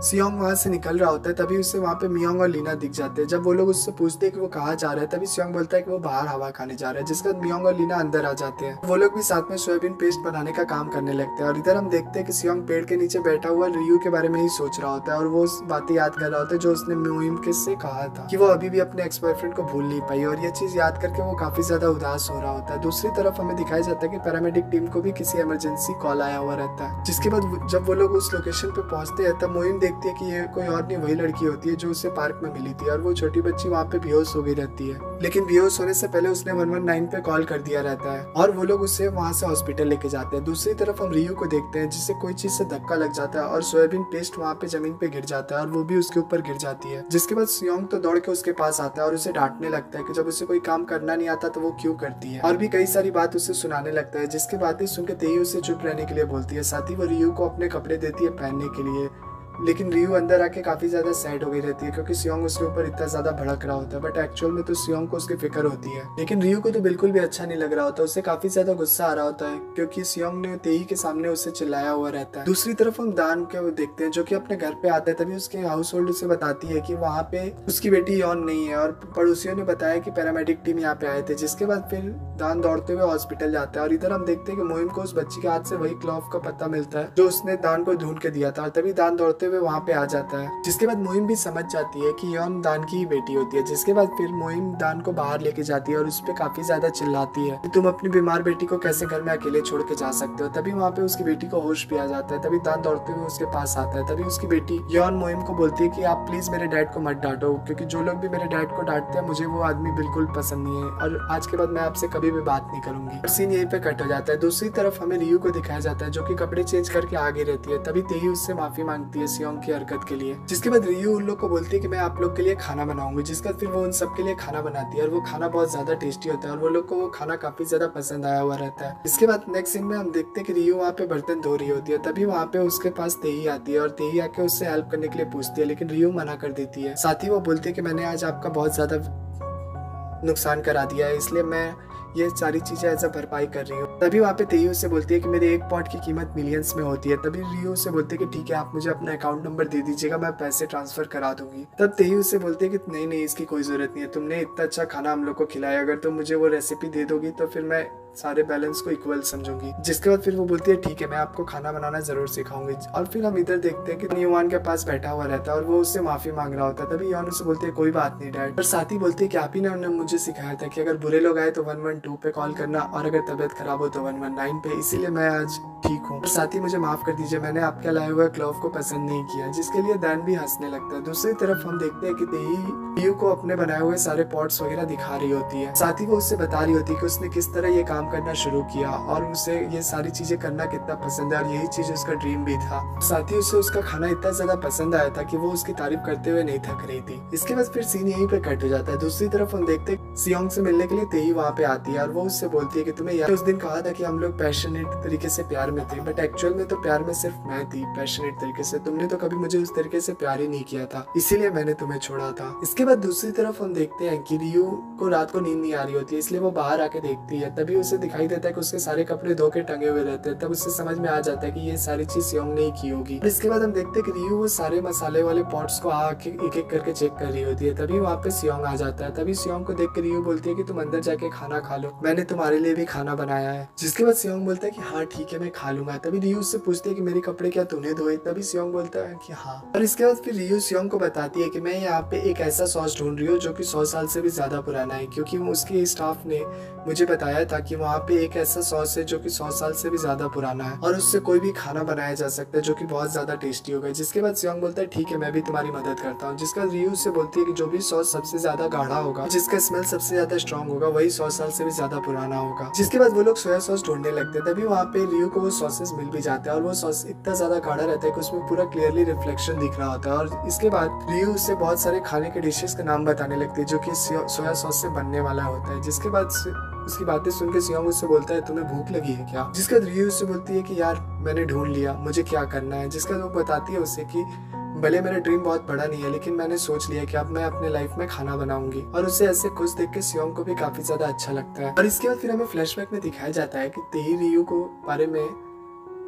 सियोंग वहां से निकल रहा होता है, तभी उसे वहां पे मियोंग और लीना दिख जाते हैं। जब वो लोग उससे पूछते हैं कि वो कहाँ जा रहा है, तभी सियोंग बोलता है कि वो बाहर हवा खाने जा रहा है। जिसके बाद मियोंग और लीना अंदर आ जाते हैं। वो लोग भी साथ में सोयाबीन पेस्ट बनाने का काम करने लगते हैं। और इधर हम देखते हैं कि सियोंग पेड़ के नीचे बैठा हुआ रियू के बारे में ही सोच रहा होता है और वो बातें याद कर रहा होता है जो उसने मोहिम के से कहा था कि वो अभी भी अपने एक्स बॉयफ्रेंड को भूल नहीं पाई, और ये चीज याद करके वो काफी ज्यादा उदास हो रहा होता है। दूसरी तरफ हमें दिखाया जाता है कि पैरामेडिक टीम को भी किसी इमरजेंसी कॉल आया हुआ रहता है। जिसके बाद जब वो लोग उस लोकेशन पे पहुंचते हैं, तब मोहिम देखती है कि ये कोई और नहीं वही लड़की होती है जो उसे पार्क में मिली थी और वो छोटी बच्ची वहाँ पे बेहोश हो गई रहती है। लेकिन बेहोश होने से पहले उसने 119 पे कॉल कर दिया रहता है और वो लोग उसे वहाँ से हॉस्पिटल लेके जाते हैं। दूसरी तरफ हम रियू को देखते हैं जिससे कोई चीज से धक्का लग जाता है और सोयाबीन पेस्ट वहाँ पे जमीन पे गिर जाता है और वो भी उसके ऊपर गिर जाती है। जिसके बाद सियोंग तो दौड़ के उसके पास आता है और उसे डांटने लगता है कि जब उसे कोई काम करना नहीं आता तो वो क्यों करती है, और भी कई सारी बात उसे सुनाने लगता है। जिसकी बातें सुनकर तेई उसे चुप रहने के लिए बोलती है। साथ ही वो रियू को अपने कपड़े देती है पहनने के लिए। लेकिन रियू अंदर आके काफी ज्यादा सैड हो गई रहती है क्योंकि सियोंग उसके ऊपर इतना ज्यादा भड़क रहा होता है, बट एक्चुअल में तो सियोंग को उसकी फिक्र होती है। लेकिन रियू को तो बिल्कुल भी अच्छा नहीं लग रहा होता, उसे काफी ज्यादा गुस्सा आ रहा होता है क्योंकि सियोंग ने तेई के सामने उसे चिल्लाया हुआ रहता है। दूसरी तरफ हम दान को देखते हैं जो कि अपने घर पे आता है। तभी उसके हाउस होल्ड उसे बताती है कि वहाँ पे उसकी बेटी यौन नहीं है और पड़ोसियों ने बताया कि पैरामेडिक टीम यहाँ पे आए थे। जिसके बाद फिर दान दौड़ते हुए हॉस्पिटल जाता है और इधर हम देखते हैं कि मोहिम को उस बच्ची के हाथ से वही क्लॉथ का पत्ता मिलता है जो उसने दान को ढूंढ के दिया था, और तभी दान दौड़ते हुए वहाँ पे आ जाता है। जिसके बाद मोहिम भी समझ जाती है कि यौन दान की ही बेटी होती है। जिसके बाद फिर मोहिम दान को बाहर लेके जाती है और उस पर काफी ज्यादा चिल्लाती है कि तुम अपनी बीमार बेटी को कैसे घर में अकेले छोड़ के जा सकते हो। तभी वहाँ पे उसकी बेटी को होश भी आ जाता है। तभी दान दौड़ते हुए उसके पास आता है। तभी उसकी बेटी यौन मोहिम को बोलती है कि आप प्लीज मेरे डैड को मत डांटो क्योंकि जो लोग भी मेरे डैड को डांटते हैं मुझे वो आदमी बिल्कुल पसंद नहीं है और आज के बाद मैं आपसे कभी भी बात नहीं करूंगी। सीन यहीं पे कट हो जाता है। दूसरी तरफ हमें रियू को दिखाया जाता है जो कि कपड़े चेंज करके आगे रहती है। तभी तेई उससे माफी मांगती है सियोंग की हरकत के लिए। जिसके बाद रियू उन लोग को बोलती है कि मैं आप लोग के लिए खाना बनाऊंगी। जिसके बाद फिर वो उन सब के लिए खाना बनाती है और वो खाना बहुत ज्यादा टेस्टी होता है और वो लोग को वो खाना काफी ज्यादा पसंद आया हुआ रहता है। इसके बाद नेक्स्ट सीन में हम देखते हैं कि रियू वहाँ पे बर्तन धो रही होती है। तभी वहाँ पे उसके पास तेई आती है और तेई आके उससे हेल्प करने के लिए पूछती है, लेकिन रियू मना कर देती है। साथ ही वो बोलती है कि मैंने आज आपका बहुत ज्यादा नुकसान करा दिया है इसलिए मैं ये सारी चीजें ऐसा भरपाई कर रही हूँ। तभी वहाँ पे तेई उससे बोलती है कि मेरे एक पॉट की कीमत मिलियंस में होती है। तभी रियू उससे बोलती है कि ठीक है आप मुझे अपना अकाउंट नंबर दे दीजिएगा, मैं पैसे ट्रांसफर करा दूंगी। तब तेई उससे बोलती है कि नहीं इसकी कोई जरूरत नहीं है, तुमने इतना अच्छा खाना हम लोग को खिलाया, अगर तुम मुझे वो रेसिपी दे दोगी तो फिर मैं सारे बैलेंस को इक्वल समझूंगी। जिसके बाद फिर वो बोलती है ठीक है मैं आपको खाना बनाना जरूर सिखाऊंगी। और फिर हम इधर देखते हैं कि न्यूमान के पास बैठा हुआ रहता है और वो उससे माफी मांग रहा होता है। तभी यौन उससे बोलती है कोई बात नहीं डैड, और साथ ही बोलती है कि आप ही ने मुझे सिखाया था कि अगर बुरे लोग आए तो 112 पे कॉल करना और अगर तबियत खराब हो तो 119 पे, इसीलिए मैं आज ठीक हूँ। और साथ ही मुझे माफ कर दीजिए, मैंने आपके लाए हुए क्लॉथ को पसंद नहीं किया। जिसके लिए दैन भी हंसने लगता है। दूसरी तरफ हम देखते हैं कि तेई रियू को अपने बनाए हुए सारे पॉट्स वगैरह दिखा रही होती है। साथ ही वो उससे बता रही होती है कि उसने किस तरह ये काम करना शुरू किया और उसे ये सारी चीजें करना कितना पसंद है और यही चीज उसका ड्रीम भी था। साथ ही उसे उसका खाना इतना ज्यादा पसंद आया था कि वो उसकी तारीफ करते हुए नहीं थक रही थी। इसके बाद फिर सीन यहीं पे कट हो जाता है। दूसरी तरफ हम देखते हैं सियोंग से मिलने के लिए तेई वहाँ पे आती है और वो उससे बोलती है कि तुम्हें याद उस दिन कहा था कि हम लोग पैशनेट तरीके से प्यार में थे, बट एक्चुअल में तो प्यार में सिर्फ मैं थी पैशनेट तरीके से, तुमने तो कभी मुझे उस तरीके से प्यार ही नहीं किया था, इसीलिए मैंने तुम्हें छोड़ा था। इसके बाद दूसरी तरफ हम देखते हैं कि रियू को रात को नींद नहीं आ रही होती है, इसलिए वो बाहर आके देखती है। तभी उसे दिखाई देता है कि उसके सारे कपड़े धो के टंगे हुए रहते हैं। तब उससे समझ में आ जाता है कि ये सारी चीज सियोंग ने ही की होगी। इसके बाद हम देखते हैं कि रियू वो सारे मसाले वाले पॉट्स को आके एक एक करके चेक कर रही होती है। तभी वहाँ पे सियोंग आ जाता है। तभी सियोंग को देख के रियू बोलती है कि तुम अंदर जाके खाना खा लो, मैंने तुम्हारे लिए भी खाना बनाया है। जिसके बाद सियोंग बोलता है कि हाँ ठीक है मैं खा लूंगा। तभी रियू उससे पूछती है कि मेरे कपड़े क्या तूने धोए? तभी सियोंग बोलता है कि हाँ। और इसके बाद फिर रियू सियोंग को बताती है कि मैं यहाँ पे एक ऐसा सॉस ढूंढ रही हूँ जो कि 100 साल से भी ज्यादा पुराना है, क्योंकि उसके स्टाफ ने मुझे बताया था कि वहाँ पे एक ऐसा सॉस है जो कि 100 साल से भी ज्यादा पुराना है और उससे कोई भी खाना बनाया जा सकता है जो कि बहुत ज्यादा टेस्टी होगा। जिसके बाद सियोंग बोलता है ठीक है मैं भी तुम्हारी मदद करता हूँ। जिसका रियू से बोलती है कि जो भी सॉस सबसे ज्यादा गाढ़ा होगा, जिसका स्मेल सबसे ज्यादा स्ट्रॉन्ग होगा, वही 100 साल से भी ज्यादा पुराना होगा। जिसके बाद वो लोग सोया सॉस ढूंढने लगते हैं। तभी वहाँ पे रियू को वो सॉसेस मिल भी जाते हैं और वो सॉस इतना ज्यादा गाढ़ा रहता है कि उसमें पूरा क्लियरली रिफ्लेक्शन दिख रहा होता है। और इसके बाद रियू उससे बहुत सारे खाने के डिशेस का नाम बताने लगती है जो कि सोया सॉस से बनने वाला होता है। जिसके बाद उसकी बातें सुन के सियोंग उससे बोलता है तुम्हें भूख लगी है क्या? जिसके बाद रियू उससे बोलती है कि यार मैंने ढूंढ लिया, मुझे क्या करना है। जिसका वो बताती है उसे कि भले मेरा ड्रीम बहुत बड़ा नहीं है लेकिन मैंने सोच लिया कि अब मैं अपने लाइफ में खाना बनाऊंगी। और उसे ऐसे खुश देख के सियोंग को भी काफी ज्यादा अच्छा लगता है। और इसके बाद फिर हमें फ्लैशबैक में दिखाया जाता है कि तेई रियू को बारे में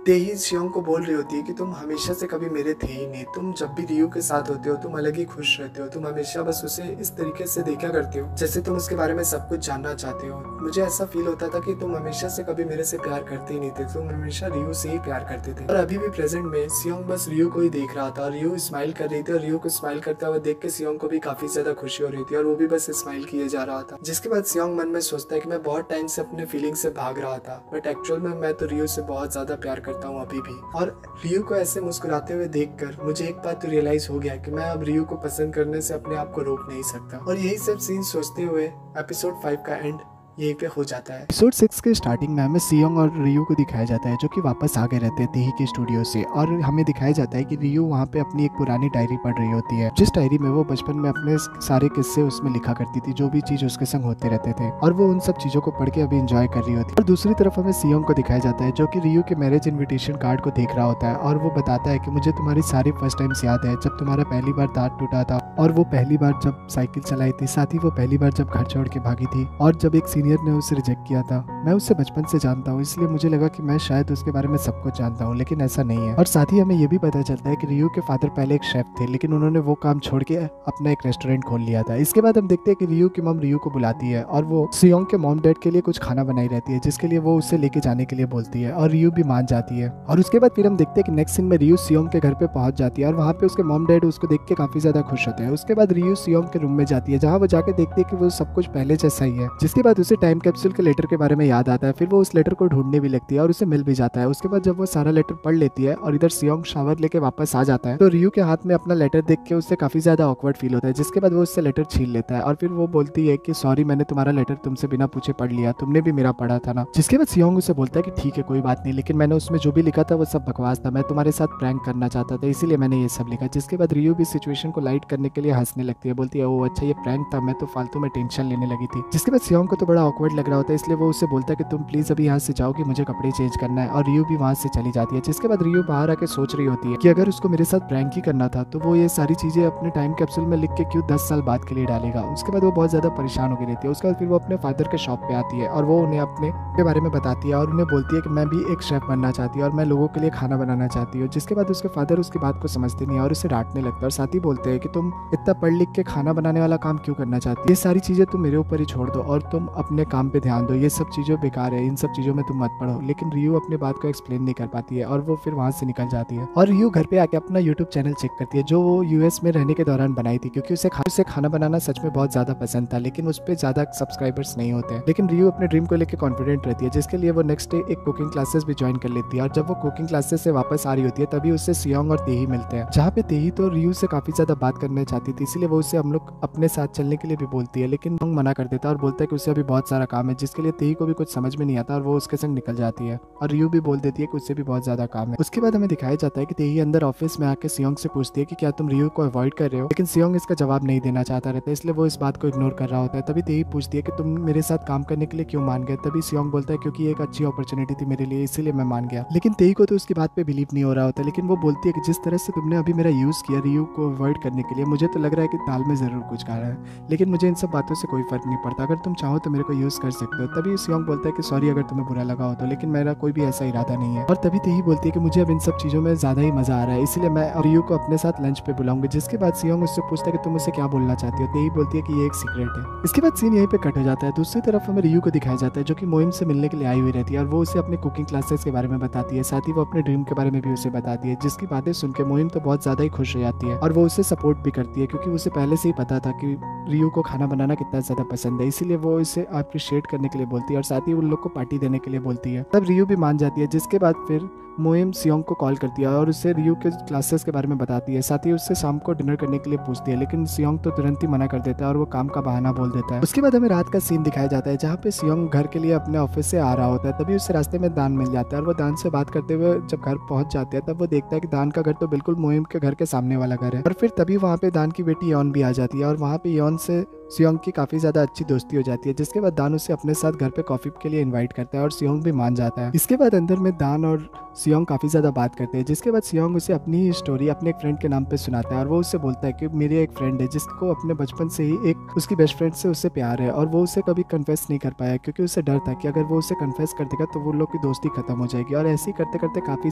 तेई सियोंग को बोल रही होती है कि तुम हमेशा से कभी मेरे थे ही नहीं, तुम जब भी रियू के साथ होते हो तुम अलग ही खुश रहते हो, तुम हमेशा बस उसे इस तरीके से देखा करते हो जैसे तुम उसके बारे में सब कुछ जानना चाहते हो। मुझे ऐसा फील होता था कि तुम हमेशा से कभी मेरे से प्यार करते ही नहीं थे, तुम हमेशा रियू से ही प्यार करते थे। और अभी भी प्रेजेंट में सियोंग बस रियू को ही देख रहा था और रियू स्माइल कर रही थी और रियू को स्माइल करता हुआ देख के सियोंग को भी काफी ज्यादा खुशी हो रही थी और वो भी बस स्माइल किए जा रहा था। जिसके बाद सियोंग मन में सोचता है कि मैं बहुत टाइम से अपने फीलिंग से भाग रहा था, बट एक्चुअल में मैं तो रियू से बहुत ज्यादा प्यार करता हूँ अभी भी। और रियू को ऐसे मुस्कुराते हुए देखकर मुझे एक बात तो रियलाइज हो गया कि मैं अब रियू को पसंद करने से अपने आप को रोक नहीं सकता। और यही सब सीन सोचते हुए एपिसोड 5 का एंड यहीं पे हो जाता है। एपिसोड 6 के स्टार्टिंग में हमें सियोंग और रियू को दिखाया जाता है जो कि वापस आ गए रहते हैं तेही के स्टूडियो से, और हमें दिखाया जाता है कि रियू वहाँ पे अपनी एक पुरानी डायरी पढ़ रही होती है, जिस डायरी में वो बचपन में अपने सारे किस्से उसमें लिखा करती थी, जो भी चीज उसके संग होते रहते थे, और वो उन सब चीजों को पढ़ के अभी इंजॉय कर रही होती है। और दूसरी तरफ हमें सियोंग को दिखाया जाता है जो कि रियू के मैरिज इन्विटेशन कार्ड को देख रहा होता है, और वो बताता है कि मुझे तुम्हारी सारी फर्स्ट टाइम्स याद है, जब तुम्हारा पहली बार दांत टूटा था, और वो पहली बार जब साइकिल चलाई थी, साथ ही वो पहली बार जब घर छोड़ के भागी थी, और जब एक सीनियर ने उसे रिजेक्ट किया था। मैं उससे बचपन से जानता हूँ, इसलिए मुझे लगा कि मैं शायद उसके बारे में सब कुछ जानता हूँ, लेकिन ऐसा नहीं है। और साथ ही हमें ये भी पता चलता है कि रियू के फादर पहले एक शेफ थे, लेकिन उन्होंने वो काम छोड़ के अपना एक रेस्टोरेंट खोल लिया था। इसके बाद हम देखते हैं कि रियू की मॉम रियू को बुलाती है, और वो सियोंग के मॉम डैड के लिए कुछ खाना बनाई रहती है, जिसके लिए वो उससे लेके जाने के लिए बोलती है, और रियू भी मान जाती है। और उसके बाद फिर हम देखते हैं कि नेक्स्ट सीन में रियू सियोंग के घर पे पहुंच जाती है, और वहाँ पे उसके मॉम डैड उसको देख के काफी ज्यादा खुश होते हैं। उसके बाद रियू सियोंग के रूम में जाती है, जहाँ वो जाके देखती है कि वो सब कुछ पहले जैसा ही है। जिसके बाद उसे टाइम कैप्सूल के लेटर के बारे में याद आता है, फिर वो उस लेटर को ढूंढने भी लगती है और उसे मिल भी जाता है। उसके बाद जब वो सारा लेटर पढ़ लेती है और इधर सियोंग शावर लेके वापस आ जाता है, तो रियू के हाथ में अपना लेटर देख के उससे काफी ज्यादा ऑकवर्ड फील होता है। जिसके बाद वो उससे लेटर छीन लेता है, और फिर वो बोलती है कि सॉरी, मैंने तुम्हारा लेटर तुमसे बिना पूछे पढ़ लिया, तुमने भी मेरा पढ़ा था ना। जिसके बाद सियोंग उसे बोलता है कि ठीक है कोई बात नहीं, लेकिन मैंने उसमें जो भी लिखा था वो सब बकवास था, मैं तुम्हारे साथ प्रैंक करना चाहता था, इसीलिए मैंने ये सब लिखा। जिसके बाद रियू भी सिचुएशन को लाइट करने के लिए हंसने लगती है, बोलती है ओ अच्छा ये प्रैंक था, मैं तो फालतू में टेंशन लेने लगी थी। जिसके बाद सियोंग को तो बड़ा ऑकवर्ड लग रहा होता है, इसलिए वो उससे बोलता है कि तुम प्लीज अभी यहाँ से जाओ कि मुझे कपड़े चेंज करना है, और रियू भी वहाँ से चली जाती है। जिसके बाद रियू बाहर आके सोच रही होती है कि अगर उसको मेरे साथ प्रैंक ही करना था तो वो ये सारी चीजें अपने टाइम कैप्सूल में लिख के क्यों 10 साल बाद के लिए डालेगा। उसके बाद वो बहुत ज्यादा परेशान हो गई रहती है। उसके बाद फिर वो अपने फादर के शॉप पे आती है, और वो उन्हें अपने के बारे में बताती है, और उन्हें बोलती है कि मैं भी एक शेफ बनना चाहती हूँ और मैं लोगों के लिए खाना बनाना चाहती हूँ। जिसके बाद उसके फादर उसकी बात को समझते नहीं और उसे डांटने लगता है, और साथ ही बोलते हैं कि तुम इतना पढ़ लिख के खाना बनाने वाला काम क्यों करना चाहती है, ये सारी चीजें तुम मेरे ऊपर ही छोड़ दो और तुम अपने काम पे ध्यान दो, ये सब चीजें बेकार है, इन सब चीजों में तुम मत पढ़ो। लेकिन रियू अपने बात को एक्सप्लेन नहीं कर पाती है, और वो फिर वहां से निकल जाती है। और रियू घर पे आके अपना यूट्यूब चैनल चेक करती है, जो वो यूएस में रहने के दौरान बनाई थी, क्योंकि उसे खाना बनाना सच में बहुत ज्यादा पसंद था, लेकिन उस पर ज्यादा सब्सक्राइबर्स नहीं होते हैं। लेकिन रियू अपने ड्रीम को लेकर कॉन्फिडेंट रहती है, जिसके लिए वो नेक्स्ट डे एक कुकिंग क्लासेस भी ज्वाइन कर लेती है। और जब वो कुकिंग क्लासेस से वापस आ रही होती है तभी उससे सियोंग और तेही मिलते हैं, जहाँ पे तेही तो रियू से काफी ज्यादा बात करना चाहती थी, इसलिए वो उसे हम लोग अपने साथ चलने के लिए भी बोलती है, लेकिन सियोंग मना कर देता है और बोलता है कि उसे अभी बहुत सारा काम है, जिसके लिए तेही को भी कुछ समझ में नहीं आता और वो उसके संग निकल जाती है। और रियू भी बोल देती है कि उससे भी बहुत ज्यादा काम है। उसके बाद हमें दिखाया जाता है कि तेही अंदर ऑफिस में आके सियोंग से पूछती है कि क्या तुम रियू को अवॉइड कर रहे हो, लेकिन सियोंग इसका जवाब नहीं देना चाहता रहता है, इसलिए वो इस बात को इग्नोर कर रहा होता है। तभी तेही पूछती है कि तुम मेरे साथ काम करने के लिए क्यों मान गए। तभी सियोंग बोलता है क्योंकि एक अच्छी अपॉर्चुनिटी थी मेरे लिए, इसीलिए मैं मान गया। लेकिन तेही को तो उसकी बात पे बिलीव नहीं हो रहा होता, लेकिन वो बोलती है कि जिस तरह से तुमने अभी मेरा यूज किया रियू को अवॉइड करने के लिए, मुझे तो लग रहा है कि दाल में जरूर कुछ खा रहा है, लेकिन मुझे इन सब बातों से कोई फर्क नहीं पड़ता, अगर तुम चाहो तो मेरे को यूज कर सकते हो। तभी सियोंग बोलता है कि सॉरी अगर तुम्हें बुरा लगा हो तो, लेकिन मेरा कोई भी ऐसा इरादा नहीं है। और तभी तेही बोलती है कि मुझे अब इन सब चीजों में ज्यादा ही मजा आ रहा है, इसलिए मैं रियू को अपने साथ लंच पे बुलाऊंगी। जिसके बाद सियोंग उससे पूछता है कि तुम उसे क्या बोलना चाहती हो। तेही बोलती है कि ये एक सीक्रेट है। इसके बाद सीन यहीं पे कट हो जाता है। दूसरी तरफ हमें रियू को दिखाया जाता है जो कि मोइम से मिलने के लिए आई हुई रहती है, और वो उसे अपने कुकिंग क्लासेस के बारे में बताती है, साथ ही वो अपने ड्रीम के बारे में भी उसे बताती है, जिसकी बातें सुन के मोइम तो बहुत ज्यादा ही खुश हो जाती है और वो उसे सपोर्ट भी करती है, क्योंकि उसे पहले से ही पता था कि रियू को खाना बनाना कितना ज्यादा पसंद है, इसीलिए वो इसे अप्रिशिएट करने के लिए बोलती है और साथ ही उन लोग को पार्टी देने के लिए बोलती है। तब रियू भी मान जाती है। जिसके बाद फिर मोइम सियोंग को कॉल करती है और उससे रियू के क्लासेस के बारे में बताती है, साथ ही उससे शाम को डिनर करने के लिए पूछती है, लेकिन सियोंग तो तुरंत ही मना कर देता है और वो काम का बहाना बोल देता है। उसके बाद हमें रात का सीन दिखाया जाता है जहाँ पे सियोंग घर के लिए अपने ऑफिस से आ रहा होता है। तभी उसे रास्ते में दान मिल जाता है और वो दान से बात करते हुए जब घर पहुंच जाते हैं तब वो देखता है कि दान का घर तो बिल्कुल मोइम के घर के सामने वाला घर है। और फिर तभी वहाँ पे दान की बेटी यॉन भी आ जाती है और वहाँ पे यॉन से सियोंग की काफी ज्यादा अच्छी दोस्ती हो जाती है। जिसके बाद दान उसे अपने साथ घर पे कॉफी के लिए इनवाइट करता है और सियोंग भी मान जाता है। इसके बाद अंदर में दान और सियोंग काफी ज्यादा बात करते हैं। जिसके बाद सियोंग उसे अपनी ही स्टोरी अपने एक फ्रेंड के नाम पे सुनाता है और वो उससे बोलता है कि मेरी एक फ्रेंड है जिसको अपने बचपन से ही एक उसकी बेस्ट फ्रेंड से उससे प्यार है और वो उसे कभी कन्फेस नहीं कर पाया, क्योंकि उसे डर था कि अगर वो उसे कन्फेस कर देगा तो वो लोग की दोस्ती खत्म हो जाएगी। और ऐसे ही करते करते काफी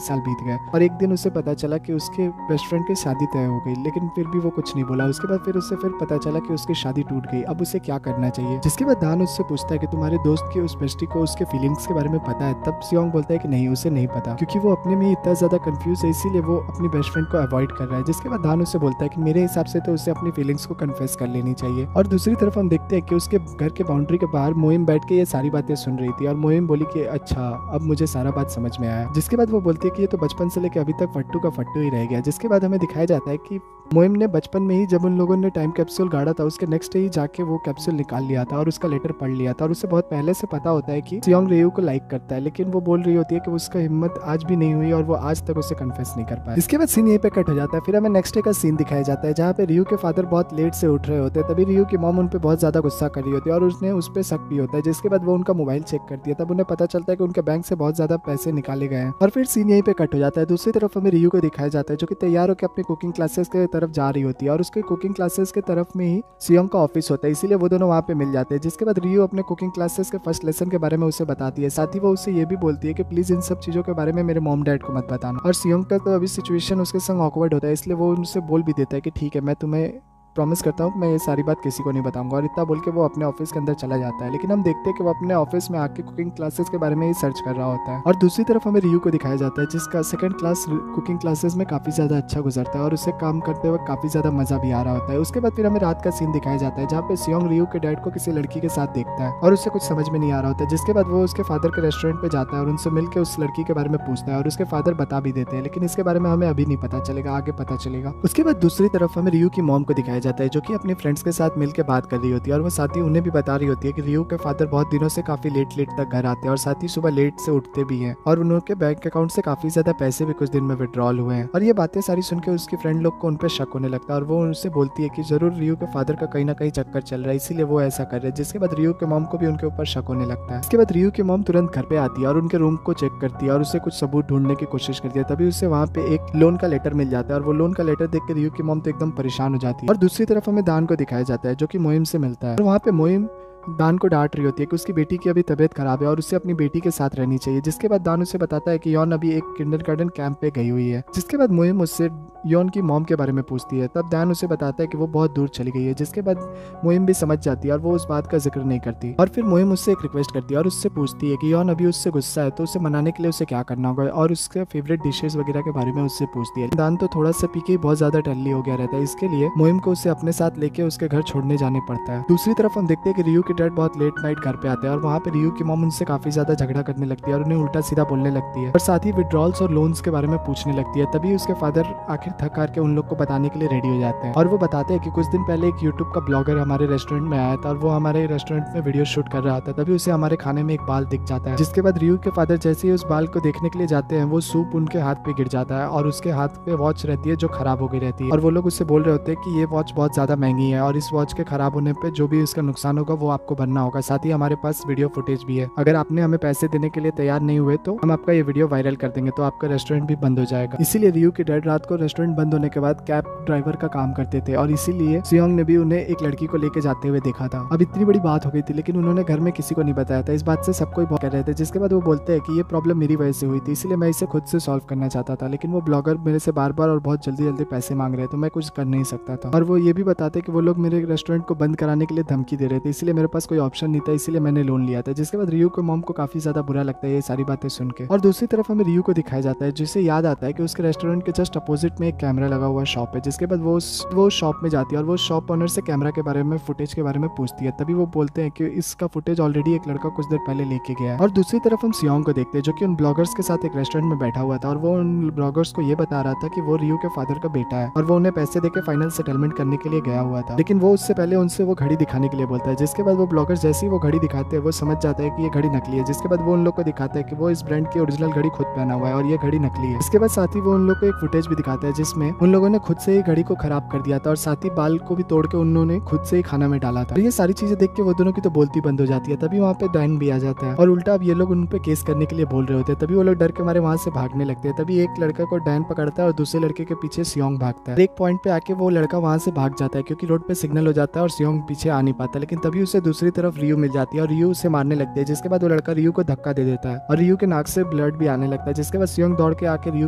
साल बीत गए और एक दिन उसे पता चला कि उसके बेस्ट फ्रेंड की शादी तय हो गई, लेकिन फिर भी वो कुछ नहीं बोला। उसके बाद फिर उसे फिर पता चला कि उसकी शादी टूट गई, अब उसे क्या करना चाहिए। जिसके बाद दान उससे पूछता है कि तुम्हारे दोस्त की उस बेस्टी को उसके फीलिंग्स के बारे में पता है। तब सियोंग बोलता है कि नहीं, उसे नहीं पता, क्योंकि वो अपने में इतना ज्यादा कंफ्यूज है, इसीलिए वो अपनी बेस्ट फ्रेंड को अवॉइड कर रहा है। जिसके बाद दान उससे बोलता है कि मेरे हिसाब से तो उसे अपनी फीलिंग्स को कन्फेस कर लेनी चाहिए। और दूसरी तरफ हम देखते हैं कि उसके घर के बाउंड्री के बाहर मोहिम बैठ के ये सारी बातें सुन रही थी और मोहिम बोली कि अच्छा, अब मुझे सारा बात समझ में आया। जिसके बाद वो बोलती है कि ये तो बचपन से लेकर अभी तक फट्टू का फट्टू ही रह गया। जिसके बाद हमें दिखाया जाता है कि मोहिम ने बचपन में ही, जब उन लोगों ने टाइम कैप्सूल गाड़ा था, उसके नेक्स्ट डे ही जाके वो कैप्सूल निकाल लिया था और उसका लेटर पढ़ लिया था। और उसे बहुत पहले से पता होता है कि सियोंग रियू को लाइक करता है, लेकिन वो बोल रही होती है कि उसका हिम्मत आज भी नहीं हुई और वो आज तक उसे कन्फेस नहीं कर पाया। इसके बाद सीन यहीं पे कट हो जाता है। फिर हमें नेक्स्ट डे का सीन दिखाया जाता है जहाँ पे रियू के फादर बहुत लेट से उठ रहे होते हैं। तभी रियू की मॉम उन पे बहुत ज्यादा गुस्सा कर रही होती है और उसने उस पर शक भी होता है। जिसके बाद वो उनका मोबाइल चेक करती है, तब उन्हें पता चलता है कि उनके बैंक से बहुत ज्यादा पैसे निकाले गए हैं। और फिर सीन यहीं पे कट हो जाता है। दूसरी तरफ हमें रियू को दिखाया जाता है जो कि तैयार होकर अपनी कुकिंग क्लासेस के तरफ जा रही होती है और उसके कुकिंग क्लासेस के तरफ में ही सियोंग का ऑफिस होता है, इसीलिए वो दोनों वहाँ पे मिल जाते हैं। जिसके बाद रियू अपने कुकिंग क्लासेस के फर्स्ट लेसन के बारे में उसे बताती है। साथ ही वो उसे ये भी बोलती है कि प्लीज इन सब चीजों के बारे में मेरे मॉम डैड को मत बताना। और सियोंग का तो अभी सिचुएशन उसके संग ऑकवर्ड होता है, इसलिए वो उनसे बोल भी देता है कि ठीक है, मैं तुम्हें प्रॉमिस करता हूँ मैं ये सारी बात किसी को नहीं बताऊंगा। और इतना बोल के वो अपने ऑफिस के अंदर चला जाता है। लेकिन हम देखते हैं कि वो अपने ऑफिस में आके कुकिंग क्लासेस के बारे में ही सर्च कर रहा होता है। और दूसरी तरफ हमें रियू को दिखाया जाता है जिसका सेकंड क्लास कुकिंग क्लासेस में काफी ज्यादा अच्छा गुजरता है और उसे काम करते हुए काफी ज्यादा मजा भी आ रहा होता है। उसके बाद फिर हमें रात का सीन दिखाया जाता है जहाँ पे सियोंग रियू के डैड को किसी लड़की के साथ देखता है और उसे कुछ समझ में नहीं आ रहा होता है। जिसके बाद वो उसके फादर के रेस्टोरेंट पे जाता है और उनसे मिलकर उस लड़की के बारे में पूछता है और उसके फादर बता भी देते हैं, लेकिन इसके बारे में हमें अभी नहीं पता चलेगा, आगे पता चलेगा। उसके बाद दूसरी तरफ हमें रियू की मॉम को दिखाया जाता है जो कि अपनी फ्रेंड्स के साथ मिलकर बात कर रही होती है और वो साथ ही उन्हें भी बता रही होती है कि रियू के फादर बहुत दिनों से काफी लेट तक घर आते हैं और साथ ही सुबह लेट से उठते भी हैं और उनके बैंक अकाउंट से काफी ज्यादा पैसे भी कुछ दिन में विड्रॉल हुए हैं। और ये बातें सारी सुन के उसकी फ्रेंड लोग को उन पर शक होने लगता है और वो उनसे बोलती है कि जरूर रियू के फादर का कहीं ना कहीं चक्कर चल रहा है, इसीलिए वो ऐसा कर रहे हैं। जिसके बाद रियू के मॉम को भी उनके ऊपर शक होने लगता है। इसके बाद रियू की मॉम तुरंत घर पे आती है और उनके रूम को चेक करती है और उसे कुछ सबूत ढूंढने की कोशिश करती है। तभी उसे वहाँ पे एक लोन का लेटर मिल जाता है और वो लोन का लेटर देख के रियू की मॉम तो एकदम परेशान हो जाती है। और दूसरी तरफ हमें दान को दिखाया जाता है जो कि मोहिम से मिलता है और वहाँ पे मोहिम दान को डांट रही होती है कि उसकी बेटी की अभी तबीयत खराब है और उसे अपनी बेटी के साथ रहनी चाहिए। जिसके बाद दान उसे बताता है कि यौन अभी एक किंडरगार्टन कैंप पे गई हुई है। जिसके बाद मोहिम उससे यौन की मॉम के बारे में पूछती है, तब दान उसे बताता है कि वो बहुत दूर चली गई है। जिसके बाद मोहिम भी समझ जाती है और वो उस बात का जिक्र नहीं करती। और फिर मोहिम उससे एक रिक्वेस्ट करती है और उससे पूछती है कि यौन अभी उससे गुस्सा है तो उसे मनाने के लिए उसे क्या करना होगा और उसके फेवरेट डिशेज वगैरह के बारे में उससे पूछती है। दान तो थोड़ा सा पी के बहुत ज्यादा टल्ली हो गया रहता है, इसके लिए मोहिम को उसे अपने साथ लेके उसके घर छोड़ने जाने पड़ता है। दूसरी तरफ हम देखते हैं कि रियू के डैड बहुत लेट नाइट घर पे आते हैं और वहाँ पे रियू की मॉम उनसे काफी ज्यादा झगड़ा करने लगती है और उन्हें उल्टा सीधा बोलने लगती है और साथ ही विड्रॉल्स और लोन्स के बारे में पूछने लगती है। तभी उसके फादर आखिर थक हार के उन लोग को बताने के लिए रेडी हो जाते हैं और वो बताते हैं कि कुछ दिन पहले एक यूट्यूब का ब्लॉगर हमारे रेस्टोरेंट में आया था और वो हमारे रेस्टोरेंट में वीडियो शूट कर रहा था। तभी उसे हमारे खाने में एक बाल दिख जाता है। जिसके बाद रियू के फादर जैसे ही उस बाल को देखने के लिए जाते हैं वो सूप उनके हाथ पे गिर जाता है और उसके हाथ पे वॉच रहती है जो खराब हो गई रहती है और वो लोग उससे बोल रहे होते हैं कि ये वॉच बहुत ज्यादा महंगी है और इस वॉच के खराब होने पे जो भी इसका नुकसान होगा वो आपको भरना होगा। साथ ही हमारे पास वीडियो फुटेज भी है, अगर आपने हमें पैसे देने के लिए तैयार नहीं हुए तो हम आपका ये वीडियो वायरल कर देंगे, तो आपका रेस्टोरेंट भी बंद हो जाएगा। इसीलिए रियू के डैड रात को रेस्टोरेंट बंद होने के बाद कैब ड्राइवर का काम करते थे और इसीलिए सियोंग ने भी उन्हें एक लड़की को लेके जाते हुए देखा था। अब इतनी बड़ी बात हो गई थी लेकिन उन्होंने घर में किसी को नहीं बताया था। इस बात से सबको बहुत कर रहे थे। जिसके बाद वो बोलते हैं कि ये प्रॉब्लम मेरी वजह से हुई थी, इसलिए मैं इसे खुद से सॉल्व करना चाहता था, लेकिन वो ब्लॉगर मेरे से बार बार और बहुत जल्दी जल्दी पैसे मांग रहे थे तो मैं कुछ कर नहीं सकता था। और वो ये भी बताते कि वो लोग मेरे रेस्टोरेंट को बंद कराने के लिए धमकी दे रहे थे, इसलिए मेरे पास कोई ऑप्शन नहीं था, इसलिए मैंने लोन लिया था। जिसके बाद रियू को मॉम को काफी ज्यादा बुरा लगता है ये सारी बातें सुन के। और दूसरी तरफ हमें रियू को दिखाया जाता है जिसे याद आता है कि उसके रेस्टोरेंट के जस्ट अपोजिट में एक कैमरा लगा हुआ शॉप है। जिसके बाद वो शॉप में जाती है और वो शॉप ओनर से कैमरा के बारे में, फुटेज के बारे में पूछती है। तभी वो बोलते हैं कि इसका फुटेज ऑलरेडी एक लड़का कुछ देर पहले लेके गया है। और दूसरी तरफ हम सियोंग को देखते हैं जो कि उन ब्लॉगर्स के साथ एक रेस्टोरेंट में बैठा हुआ था और वो उन ब्लॉगर्स को ये बता रहा था कि वो रियू के फादर का बेटा है और वो उन्हें पैसे देके फाइनल सेटलमेंट करने के लिए गया हुआ था, लेकिन वो उससे पहले उनसे वो घड़ी दिखाने के लिए बोलता है। जिसके बाद वो ब्लॉगर्स जैसे ही वो घड़ी दिखाते हैं वो समझ जाता है कि ये घड़ी नकली है। जिसके बाद वो उन लोग को दिखाता है कि वो इस ब्रांड की ओरिजिनल घड़ी खुद पहना हुआ है और ये घड़ी नकली है। इसके बाद साथ ही वो उन लोग को एक फुटेज भी दिखाता है जिसमें उन लोगों ने खुद से ही घड़ी को खराब कर दिया था और साथ ही बाल को भी तोड़ के उन्होंने खुद से ही खाना में डाला था। ये सारी चीजें देख के वो दोनों की तो बोलती बंद हो जाती है। तभी वहाँ पे डैन भी आ जाता है और उल्टा अब ये लोग उन पे केस करने के लिए बोल रहे होते हैं। तभी वो लोग डर के मारे वहाँ से भागने लगते हैं। तभी एक लड़का को डैन पकड़ता है और दूसरे लड़के के पीछे सियोंग भागता है। एक पॉइंट पे आके वो लड़का वहाँ से भाग जाता है क्योंकि रोड पे सिग्नल हो जाता है और सियोंग पीछे आ नहीं पाता, लेकिन तभी उसे दूसरी तरफ रियू मिल जाती है और रियू उसे मारने लगती है, जिसके बाद वो लड़का रियू को धक्का दे देता है और रियू के नाक से ब्लड भी आने लगता है, जिसके बाद सियोंग दौड़ के आके रियू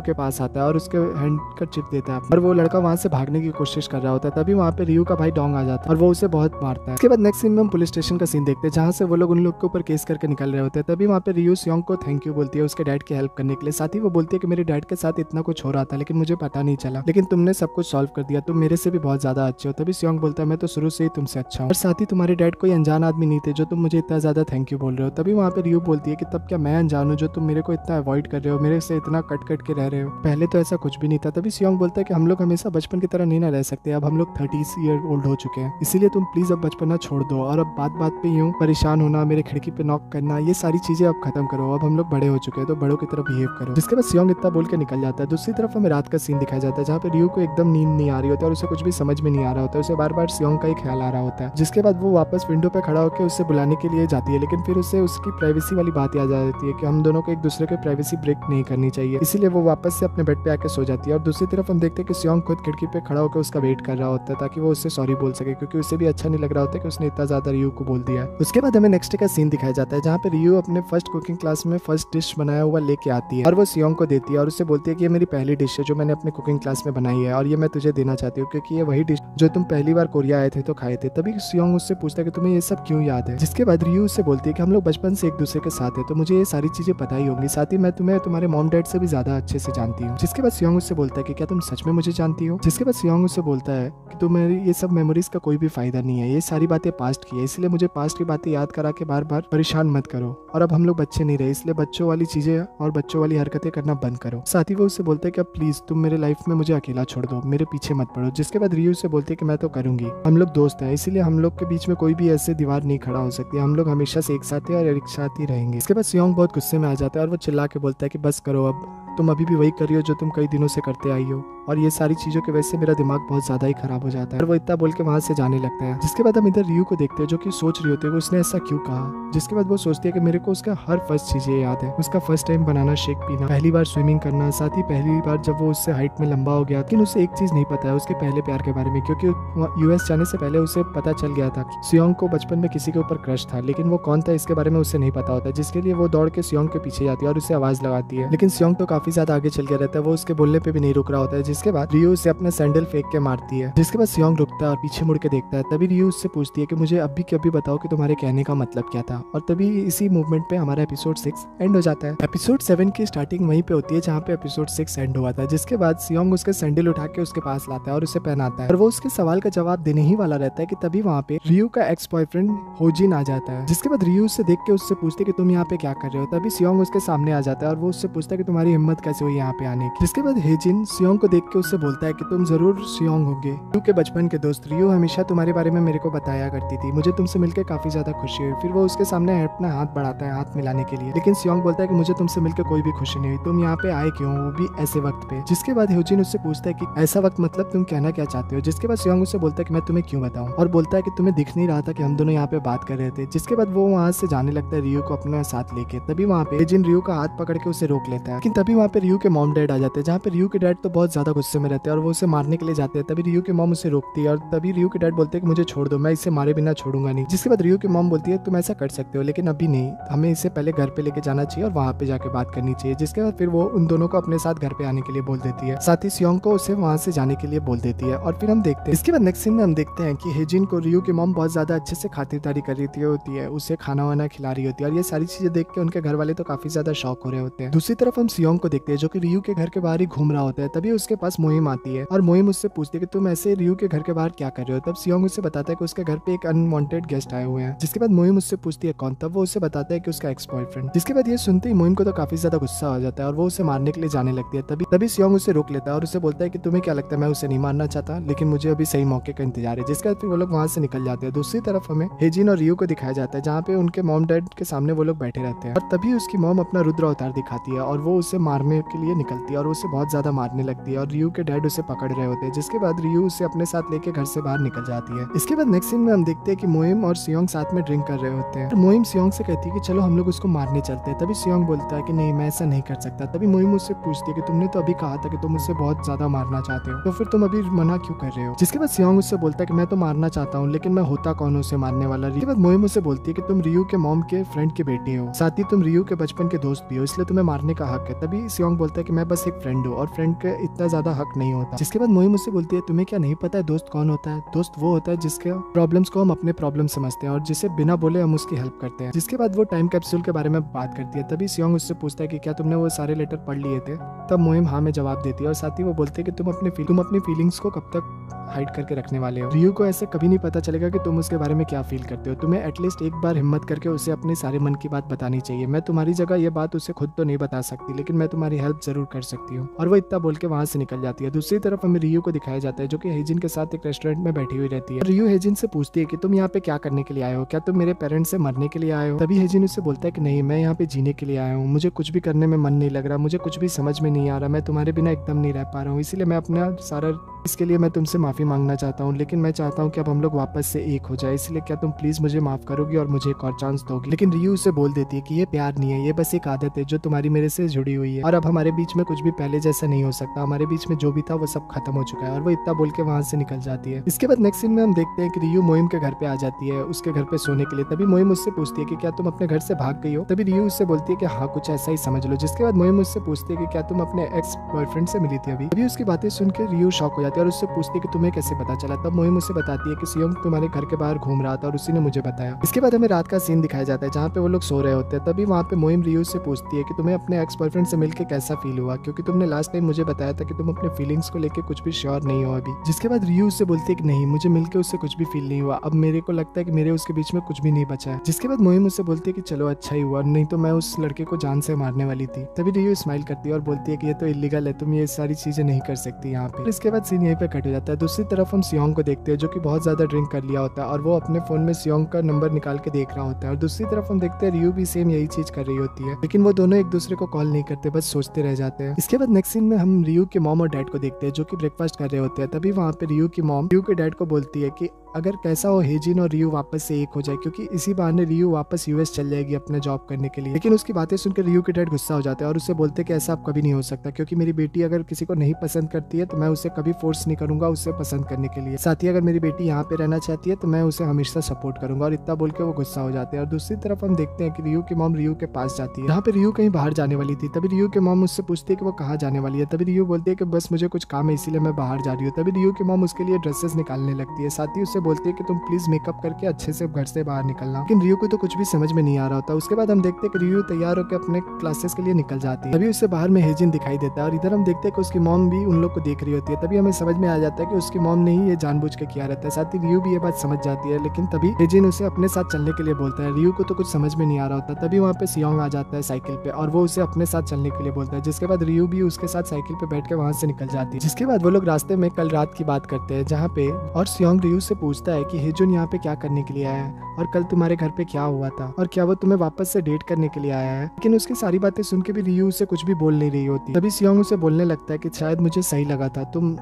के पास आता है और उसके हैंड का चिप देता है और वो लड़का वहां से भागने की कोशिश कर रहा होता है। तभी वहां पे रियू का भाई डोंग आ जाता है और वो उसे बहुत मारता है। इसके बाद नेक्स्ट सीन में हम पुलिस स्टेशन का सीन देखते हैं, जहाँ से वो लोग उन लोग के ऊपर केस करके निकल रहे होते हैं। तभी वहाँ पे रियू सियोंग को थैंक यू बोलती है उसके डैड की हेल्प करने के लिए। साथ ही वो बोलती है कि मेरे डैड के साथ इतना कुछ हो रहा था लेकिन मुझे पता नहीं चला, लेकिन तुमने सब कुछ सॉल्व कर दिया, तुम मेरे से भी बहुत ज्यादा अच्छे हो। तभी सियोंग बोलता है मैं तो शुरू से ही तुमसे अच्छा हूँ और साथ ही तुम्हारे डैड कोई अनजान आदमी नहीं थे जो तुम मुझे इतना ज्यादा थैंक यू बोल रहे हो। तभी वहाँ पे रियू बोलती है कि तब क्या मैं अनजान हूँ जो तुम मेरे को इतना अवॉइड कर रहे हो, मेरे से इतना कट कट के रह रहे हो, पहले तो ऐसा कुछ भी नहीं था। तभी सियोंग बोलता है कि हम लोग हमेशा बचपन की तरह नहीं ना रह सकते, अब हम लोग 30 ईयर ओल्ड हो चुके हैं, इसीलिए तुम प्लीज अब बचपना छोड़ दो और अब बात बात पे यूं परेशान होना, मेरे खिड़की पे नॉक करना, ये सारी चीजें अब खत्म करो, अब हम लोग बड़े हो चुके हैं तो बड़ों की तरह बिहेव करो। जिसके बाद सियोंग इतना बोल के निकल जाता है। दूसरी तरफ हमें रात का सीन दिखाया जाता है जहाँ पे रियू को एकदम नींद नहीं आ रही होती है और उसे कुछ भी समझ में नहीं आ रहा होता है, उसे बार बार सियोंग का ही ख्याल आ रहा होता है। जिसके बाद वो वापस विंडो पे खड़ा होकर उससे बुलाने के लिए जाती है, लेकिन फिर उसे उसकी प्राइवेसी वाली बात याद आ जाती है कि हम दोनों को एक दूसरे की प्राइवेसी ब्रेक नहीं करनी चाहिए, इसीलिए वो वापस से अपने बेड पे आके सो जाती है। और दूसरी तरफ हम देखते हैं कि सियोंग खुद खिड़की पे खड़ा होकर उसका वेट कर रहा होता है ताकि वो उससे सॉरी बोल सके, क्योंकि उसे भी अच्छा नहीं लग रहा होता कि उसने इतना ज्यादा रियू को बोल दिया है। उसके बाद हमें नेक्स्ट डे का सीन दिखाया जाता है जहाँ पे रियू अपने फर्स्ट कुकिंग क्लास में फर्स्ट डिश बनाया हुआ लेके आती है और वो सियोंग को देती है और उससे बोलती है कि ये मेरी पहली डिश है जो मैंने अपने कुकिंग क्लास में बनाई है और ये मैं तुझे देना चाहती हूँ क्योंकि ये वही डिश जो तुम पहली बार कोरिया आए थे तो खाए थे। तभी सियोंग उससे पूछता है कि तुम्हें ये सब क्यों याद है। जिसके बाद रियू उससे बोलती है कि हम लोग बचपन से एक दूसरे के साथ है तो मुझे ये सारी चीजें पता ही होंगी, साथ ही मैं तुम्हें तुम्हारे मॉम डैड से भी ज्यादा अच्छे से जानती हूँ। जिसके बाद सियोंग उससे बोलता है कि क्या तुम सच में मुझे जानती हो। जिसके बाद सियोंग उससे बोलता है कि तुम्हारी ये सब मेमोरीज का कोई भी फायदा नहीं है, ये सारी बातें पास्ट की है, इसलिए मुझे पास्ट की बातें याद करा के बार बार परेशान मत करो और अब हम लोग बच्चे नहीं रहे, इसलिए बच्चों वाली चीजें और बच्चों वाली हरकतें करना बंद करो। साथ ही वो उससे बोलता है कि अब प्लीज तुम मेरे लाइफ में मुझे अकेला छोड़ दो, मेरे पीछे मत पड़ो। जिसके बाद रियू से बोलती है कि मैं तो करूंगी, हम लोग दोस्त हैं इसीलिए हम लोग के बीच में कोई भी ऐसे दीवार नहीं खड़ा हो सकती, हम लोग हमेशा से एक साथ ही और एक साथ ही रहेंगे। इसके बाद सियोंग बहुत गुस्से में आ जाता है और वो चिल्ला के बोलता है कि बस करो, अब तुम अभी भी वही कर रही हो जो तुम कई दिनों से करते आई हो और ये सारी चीजों की वजह से मेरा दिमाग बहुत ज्यादा ही खराब हो जाता है। और वो इतना बोल के वहां से जाने लगता है। जिसके बाद हम इधर रियू को देखते हैं जो कि सोच रही होती है कि उसने ऐसा क्यों कहा। जिसके बाद वो सोचती है कि मेरे को उसका हर फर्स्ट चीजें याद है, उसका फर्स्ट टाइम बनाना शेक पीना, पहली बार स्विमिंग करना, साथ ही पहली बार जब वो उससे हाइट में लंबा हो गया। लेकिन उसे एक चीज नहीं पता है उसके पहले प्यार के बारे में, क्योंकि यूएस जाने से पहले उसे पता चल गया था कि सियोंग को बचपन में किसी के ऊपर क्रश था, लेकिन वो कौन था इसके बारे में उसे नहीं पता होता, जिसके लिए वो दौड़ के सियोंग के पीछे जाती है और उसे आवाज लगाती है। लेकिन सियोंग तो काफी ज्यादा आगे चल गया रहता है, वो उसके बोलने पे भी नहीं रुक रहा होता है। जिसके बाद रियू उसे अपना सैंडल फेंक के मारती है। जिसके बाद सियोंग रुकता है और पीछे मुड़ के देखता है। तभी रियू उससे पूछती है कि मुझे अभी के अभी बताओ कि तुम्हारे कहने का मतलब क्या था। और तभी इसी मूवमेंट पे हमारा एपिसोड 6 एंड हो जाता है। एपिसोड 7 की स्टार्टिंग वहीं पे होती है जहाँ पे एपिसोड 6 एंड हुआ था। जिसके बाद सियोंग उसके सैंडल उठा के उसके पास लाता है और उसे पहनाता है और वो उसके सवाल का जवाब देने ही वाला रहता है कि तभी वहाँ पे रियू का एक्स बॉयफ्रेंड होजिन आ जाता है। जिसके बाद रियू उससे देख के उससे पूछती है कि तुम यहाँ पे क्या कर रहे हो। तभी सियोंग उसके सामने आ जाता है और वो उससे पूछता है कि तुम्हारी हिम्मत कैसे हुई यहाँ पे आने की। जिसके बाद हेजिन सियोंग को देख के उससे बोलता है कि तुम जरूर सियोंग होगे, रियू के बचपन के दोस्त। रियू हमेशा तुम्हारे बारे में मेरे को बताया करती थी, मुझे तुमसे मिलकर काफी ज्यादा खुशी हुई। फिर वो उसके सामने अपना हाथ बढ़ाता है हाथ मिलाने के लिए, लेकिन सियोंग बोलता है कि मुझे तुमसे मिलकर कोई भी खुशी नहीं हुई, तुम यहाँ पे आए क्यों, वो भी ऐसे वक्त पे। जिसके बाद हेजिन उससे पूछता है कि ऐसा वक्त मतलब तुम कहना क्या चाहते हो। जिसके बाद सियोंग उससे बोलता है कि मैं तुम्हें क्यों बताऊं, और बोलता है कि तुम्हें दिख नहीं रहा था कि हम दोनों यहाँ पे बात कर रहे थे। जिसके बाद वो वहाँ से जाने लगता है रियू को अपने साथ लेके। तभी वहाँ पे हेजिन रियू का हाथ पकड़ के उसे रोक लेता है, लेकिन तभी वहाँ पे रियू के मॉम डैड आ जाते हैं, जहाँ पे रियू के डैड तो बहुत ज्यादा गुस्से में रहते हैं और वो उसे मारने के लिए जाते हैं। तभी रियू की मॉम उसे रोकती है और तभी रियू के डैड बोलते हैं कि मुझे छोड़ दो, मैं इसे मारे बिना छोड़ूंगा नहीं। जिसके बाद रियू की मॉम बोलती है तुम ऐसा कर सकते हो लेकिन अभी नहीं, हमें इसे पहले घर पे लेके जाना चाहिए और वहाँ पे जाके बात करनी चाहिए। जिसके बाद फिर वो उन दोनों को अपने साथ घर पे आने के लिए बोल देती है, साथ ही सियोंग को उसे वहाँ से जाने के लिए बोल देती है। और फिर हम देखते हैं इसके बाद नेक्स्ट सीन में हम देखते हैं कि हेजिन को रियू की मॉम बहुत ज्यादा अच्छे से खातिरदारी कर रही होती है, उसे खाना वाना खिला रही होती है और ये सारी चीजें देख के उनके घर वाले तो काफी ज्यादा शौक हो रहे होते हैं। दूसरी तरफ हम सियोंग को देखते हैं जो कि रियू के घर के बाहर ही घूम रहा होता है। तभी उसके पास मोहिम आती है और मोहिम उससे पूछती है कि तुम ऐसे रियू के घर के बाहर क्या कर रहे हो। तब सियोंग उससे बताता है कि उसके घर पे एक अनवांटेड गेस्ट आए हुए हैं। जिसके बाद मोहिम उससे पूछती है कौन, तब वो उसे बताता है कि उसका एक्स बॉयफ्रेंड। जिसके बाद ये सुनते ही मोहिम को तो काफी ज्यादा गुस्सा आ जाता है और वो उसे मारने के लिए जाने लगती है। तभी सियोंग उसे रोक लेता है और उसे बोलता है कि तुम्हें क्या लगता है मैं उसे नहीं मारना चाहता, लेकिन मुझे अभी सही मौके का इंतजार है। जिसके बाद फिर वो लोग वहाँ से निकल जाते हैं। दूसरी तरफ हमें हेजिन और रियू को दिखाया जाता है जहाँ पे उनके मॉम डैड के सामने वो लोग बैठे रहते हैं और तभी उसकी मॉम अपना रुद्र अवतार दिखाती है और वो उसे मारने के लिए निकलती है और उसे बहुत ज्यादा मारने लगती है और रियू के डैड उसे पकड़ रहे होते हैं, जिसके बाद रियू उसे अपने साथ लेके घर से बाहर निकल जाती है। इसके बाद नेक्स्ट सीन में हम देखते हैं कि मोइम और सियोंग साथ में ड्रिंक कर रहे होते हैं। मोइम सियोंग से कहती है कि चलो हम लोग उसको मारने चलते हैं। तभी सियोंग बोलता है कि नहीं, मैं ऐसा नहीं कर सकता। तभी मोइम उससे पूछती है कि तुमने तो अभी कहा था कि तुम उससे बहुत ज्यादा मारना चाहते हो, तो फिर तुम अभी मना क्यों कर रहे हो? जिसके बाद सियोंग उससे बोलता है कि मैं तो मारना चाहता हूँ, लेकिन मैं होता कौन हूँ उसे मारने वाला। इसके बाद मोइम उससे बोलती है कि तुम रियू के मॉम के फ्रेंड की बेटी हो, साथ ही तुम रियू के बचपन के दोस्त भी हो, इसलिए तुम्हें मारने का हक है। तभी सियोंग बोलता है कि मैं बस एक फ्रेंड हूँ और फ्रेंड का इतना ज्यादा हक नहीं होता। जिसके बाद मोइम उससे बोलती है तुम्हें क्या नहीं पता है दोस्त कौन होता है? दोस्त वो होता है जिसके प्रॉब्लम्स को हम अपने प्रॉब्लम समझते हैं और जिसे बिना बोले हम उसकी हेल्प करते हैं। जिसके बाद वो टाइम कैप्सूल के बारे में बात करती है। तभी सियोंग उससे पूछता है कि क्या तुमने वो सारे लेटर पढ़ लिए थे? तब मोइम हाँ में जवाब देती है और साथ ही वो बोलते है कि तुम अपनी फीलिंग्स को कब तक हाइड करके रखने वाले हो। रियू को ऐसे कभी नहीं पता चलेगा कि तुम उसके बारे में क्या फील करते हो। तुम्हें एटलीस्ट एक बार हिम्मत करके उसे अपने सारे मन की बात बतानी चाहिए। मैं तुम्हारी जगह ये बात उसे खुद तो नहीं बता सकती, लेकिन मैं तुम्हारी हेल्प जरूर कर सकती हूँ। और वो इतना बोल के वहाँ से निकल जाती है। दूसरी तरफ हमें रियू को दिखाया जाता है जो कि हेजिन के साथ एक रेस्टोरेंट में बैठी हुई रहती है। रियू हेजिन से पूछती है कि तुम यहाँ पे क्या करने के लिए आए हो? क्या तुम मेरे पेरेंट्स से मरने के लिए आए हो? तभी हेजिन उससे बोलता है कि नहीं, मैं यहाँ पे जीने के लिए आया हूँ। मुझे कुछ भी करने में मन नहीं लग रहा, मुझे कुछ भी समझ में नहीं आ रहा, मैं तुम्हारे बिना एकदम नहीं रह पा रहा हूँ, इसीलिए मैं अपना सारा इसके लिए मैं तुमसे माफी मांगना चाहता हूँ। लेकिन मैं चाहता हूँ कि अब हम लोग वापस से एक हो जाए, इसलिए क्या तुम प्लीज मुझे माफ करोगी और मुझे एक और चांस दोगी? लेकिन रियू उसे बोल देती है कि ये प्यार नहीं है, ये बस एक आदत है जो तुम्हारी मेरे से जुड़ी हुई है और अब हमारे बीच में कुछ भी पहले जैसा नहीं हो सकता। हमारे बीच में जो भी था वो सब खत्म हो चुका है। और वो इतना बोल के वहां से निकल जाती है। इसके बाद नेक्स्ट सीन में हम देखते हैं कि रियू मोइम के घर पे आ जाती है उसके घर पे सोने के लिए। तभी मोइम उससे पूछती है कि क्या तुम अपने घर से भाग गई हो? तभी रियू उससे बोलती है कि हाँ, कुछ ऐसा ही समझ लो। जिसके बाद मोइम उससे पूछती है कि क्या तुम अपने एक्स बॉयफ्रेंड से मिली थी अभी? तभी उसकी बातें सुन के रियू शॉक हो जाती है और उससे पूछती है कि तुम्हें कैसे पता चला? तब मोइम उसे बताती है कि सियोंग तुम्हारे घर के बाहर घूम रहा था और उसी ने मुझे बताया। इसके बाद हमें रात का सीन दिखाया जाता है जहाँ पे वो लोग सो रहे होते हैं। तभी वहाँ पे मोइम रियू से पूछती है कि तुम्हें अपने एक्स बॉयफ्रेंड से मिलकर कैसा फील हुआ, क्योंकि तुमने लास्ट टाइम मुझे बताया था कि तुम अपने फीलिंग्स को लेकर कुछ भी श्योर नहीं हो अभी। जिसके बाद रियू उससे बोलती है कि नहीं, मुझे मिलकर उससे कुछ भी फील नहीं हुआ, अब मेरे को लगता है कि मेरे उसके बीच में कुछ भी नहीं बचा है। जिसके बाद मोइम उससे बोलती है कि चलो अच्छा ही हुआ, नहीं तो मैं उस लड़के को जान से मारने वाली थी। तभी रियू स्माइल करती है और बोलती है कि ये तो इलीगल है, तुम ये सारी चीजें नहीं कर सकती यहाँ पे। इसके बाद सीन यहीं पे कट हो जाता है। दूसरी तरफ हम सियोंग को देखते हैं जो कि बहुत ज्यादा ड्रिंक कर लिया होता है और वो अपने फोन में सियोंग का नंबर निकाल के देख रहा होता है। और दूसरी तरफ हम देखते हैं रियू भी सेम यही चीज कर रही होती है, लेकिन वो दोनों एक दूसरे को कॉल नहीं करते, बस सोचते रह जाते हैं। इसके बाद नेक्स्ट सीन में हम रियू के मॉम और डैड को देखते हैं जो कि ब्रेकफास्ट कर रहे होते हैं। तभी वहाँ पे रियू की मॉम रियू के डैड को बोलती है कि अगर कैसा हो हेजिन और रियू वापस से एक हो जाए, क्योंकि इसी बहाने रियू वापस यूएस चल जाएगी अपना जॉब करने के लिए। लेकिन उसकी बातें सुनकर रियू के डैड गुस्सा हो जाते हैं और उससे बोलते हैं कि ऐसा अब कभी नहीं हो सकता, क्योंकि मेरी बेटी अगर किसी को नहीं पसंद करती है तो मैं उसे कभी फोर्स नहीं करूंगा उसे पसंद करने के लिए। साथ ही अगर मेरी बेटी यहाँ पे रहना चाहती है तो मैं उसे हमेशा सपोर्ट करूंगा। और इतना बोल के वो गुस्सा हो जाते हैं। और दूसरी तरफ हम देखते हैं कि रियू की मॉम रियू के पास जाती है जहाँ पे रियू कहीं बाहर जाने वाली थी। तभी रियू की मॉम उससे पूछती है कि वो कहाँ जाने वाली है। तभी रियू बोलती है कि बस मुझे कुछ काम है इसीलिए मैं बाहर जा रही हूँ। तभी रियू की मॉम उसके लिए ड्रेसेस निकालने लगती है। साथ ही उससे बोलती है कि तुम प्लीज मेकअप करके अच्छे से घर से बाहर निकलना। लेकिन रियू को तो कुछ भी समझ में नहीं आ रहा होता। उसके बाद हम देखते हैं कि रियू तैयार होकर अपने क्लासेस के लिए निकल जाती है। तभी उससे बाहर में हेजिन दिखाई देता है और इधर हम देखते हैं कि उसकी मॉम भी उन लोग को देख रही होती है। तभी हमें समझ में आ जाता है कि उसकी मॉम ने ही ये जानबूझ के किया रहता है। साथ ही रियू भी ये बात समझ जाती है। लेकिन तभी हेजिन उसे अपने साथ चलने के लिए बोलता है। रियू को तो कुछ समझ में नहीं आ रहा होता। तभी वहाँ पे सियोंग आ जाता है साइकिल पे और वो उसे अपने साथ चलने के लिए बोलता है। जिसके बाद रियू भी उसके साथ साइकिल पे बैठ के वहाँ से निकल जाती है। जिसके बाद वो लोग रास्ते में कल रात की बात करते हैं जहाँ पे और सियोंग रियू से पूछता है कि हेजुन यहाँ पे क्या करने के लिए आया है और कल तुम्हारे घर पे क्या हुआ था और क्या वो तुम्हें वापस से डेट करने के लिए आया है। लेकिन उसकी सारी बातें सुन के भी रियू उसे कुछ भी बोल नहीं रही होती। तभी सियोंग उसे बोलने लगता है कि शायद मुझे सही लगा था, तुम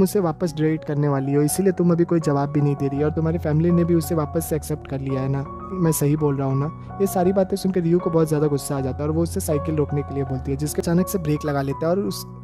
उसे वापस डेट करने वाली हो, इसीलिए तुम अभी कोई जवाब भी नहीं दे रही और तुम्हारी फैमिली ने भी उसे वापस से एक्सेप्ट कर लिया है ना, मैं सही बोल रहा हूँ ना। ये सारी बातें सुनकर रियू को बहुत ज्यादा गुस्सा आ जाता है और वो उससे साइकिल रोकने के लिए बोलती है। जिसके अचानक से ब्रेक लगा लेता है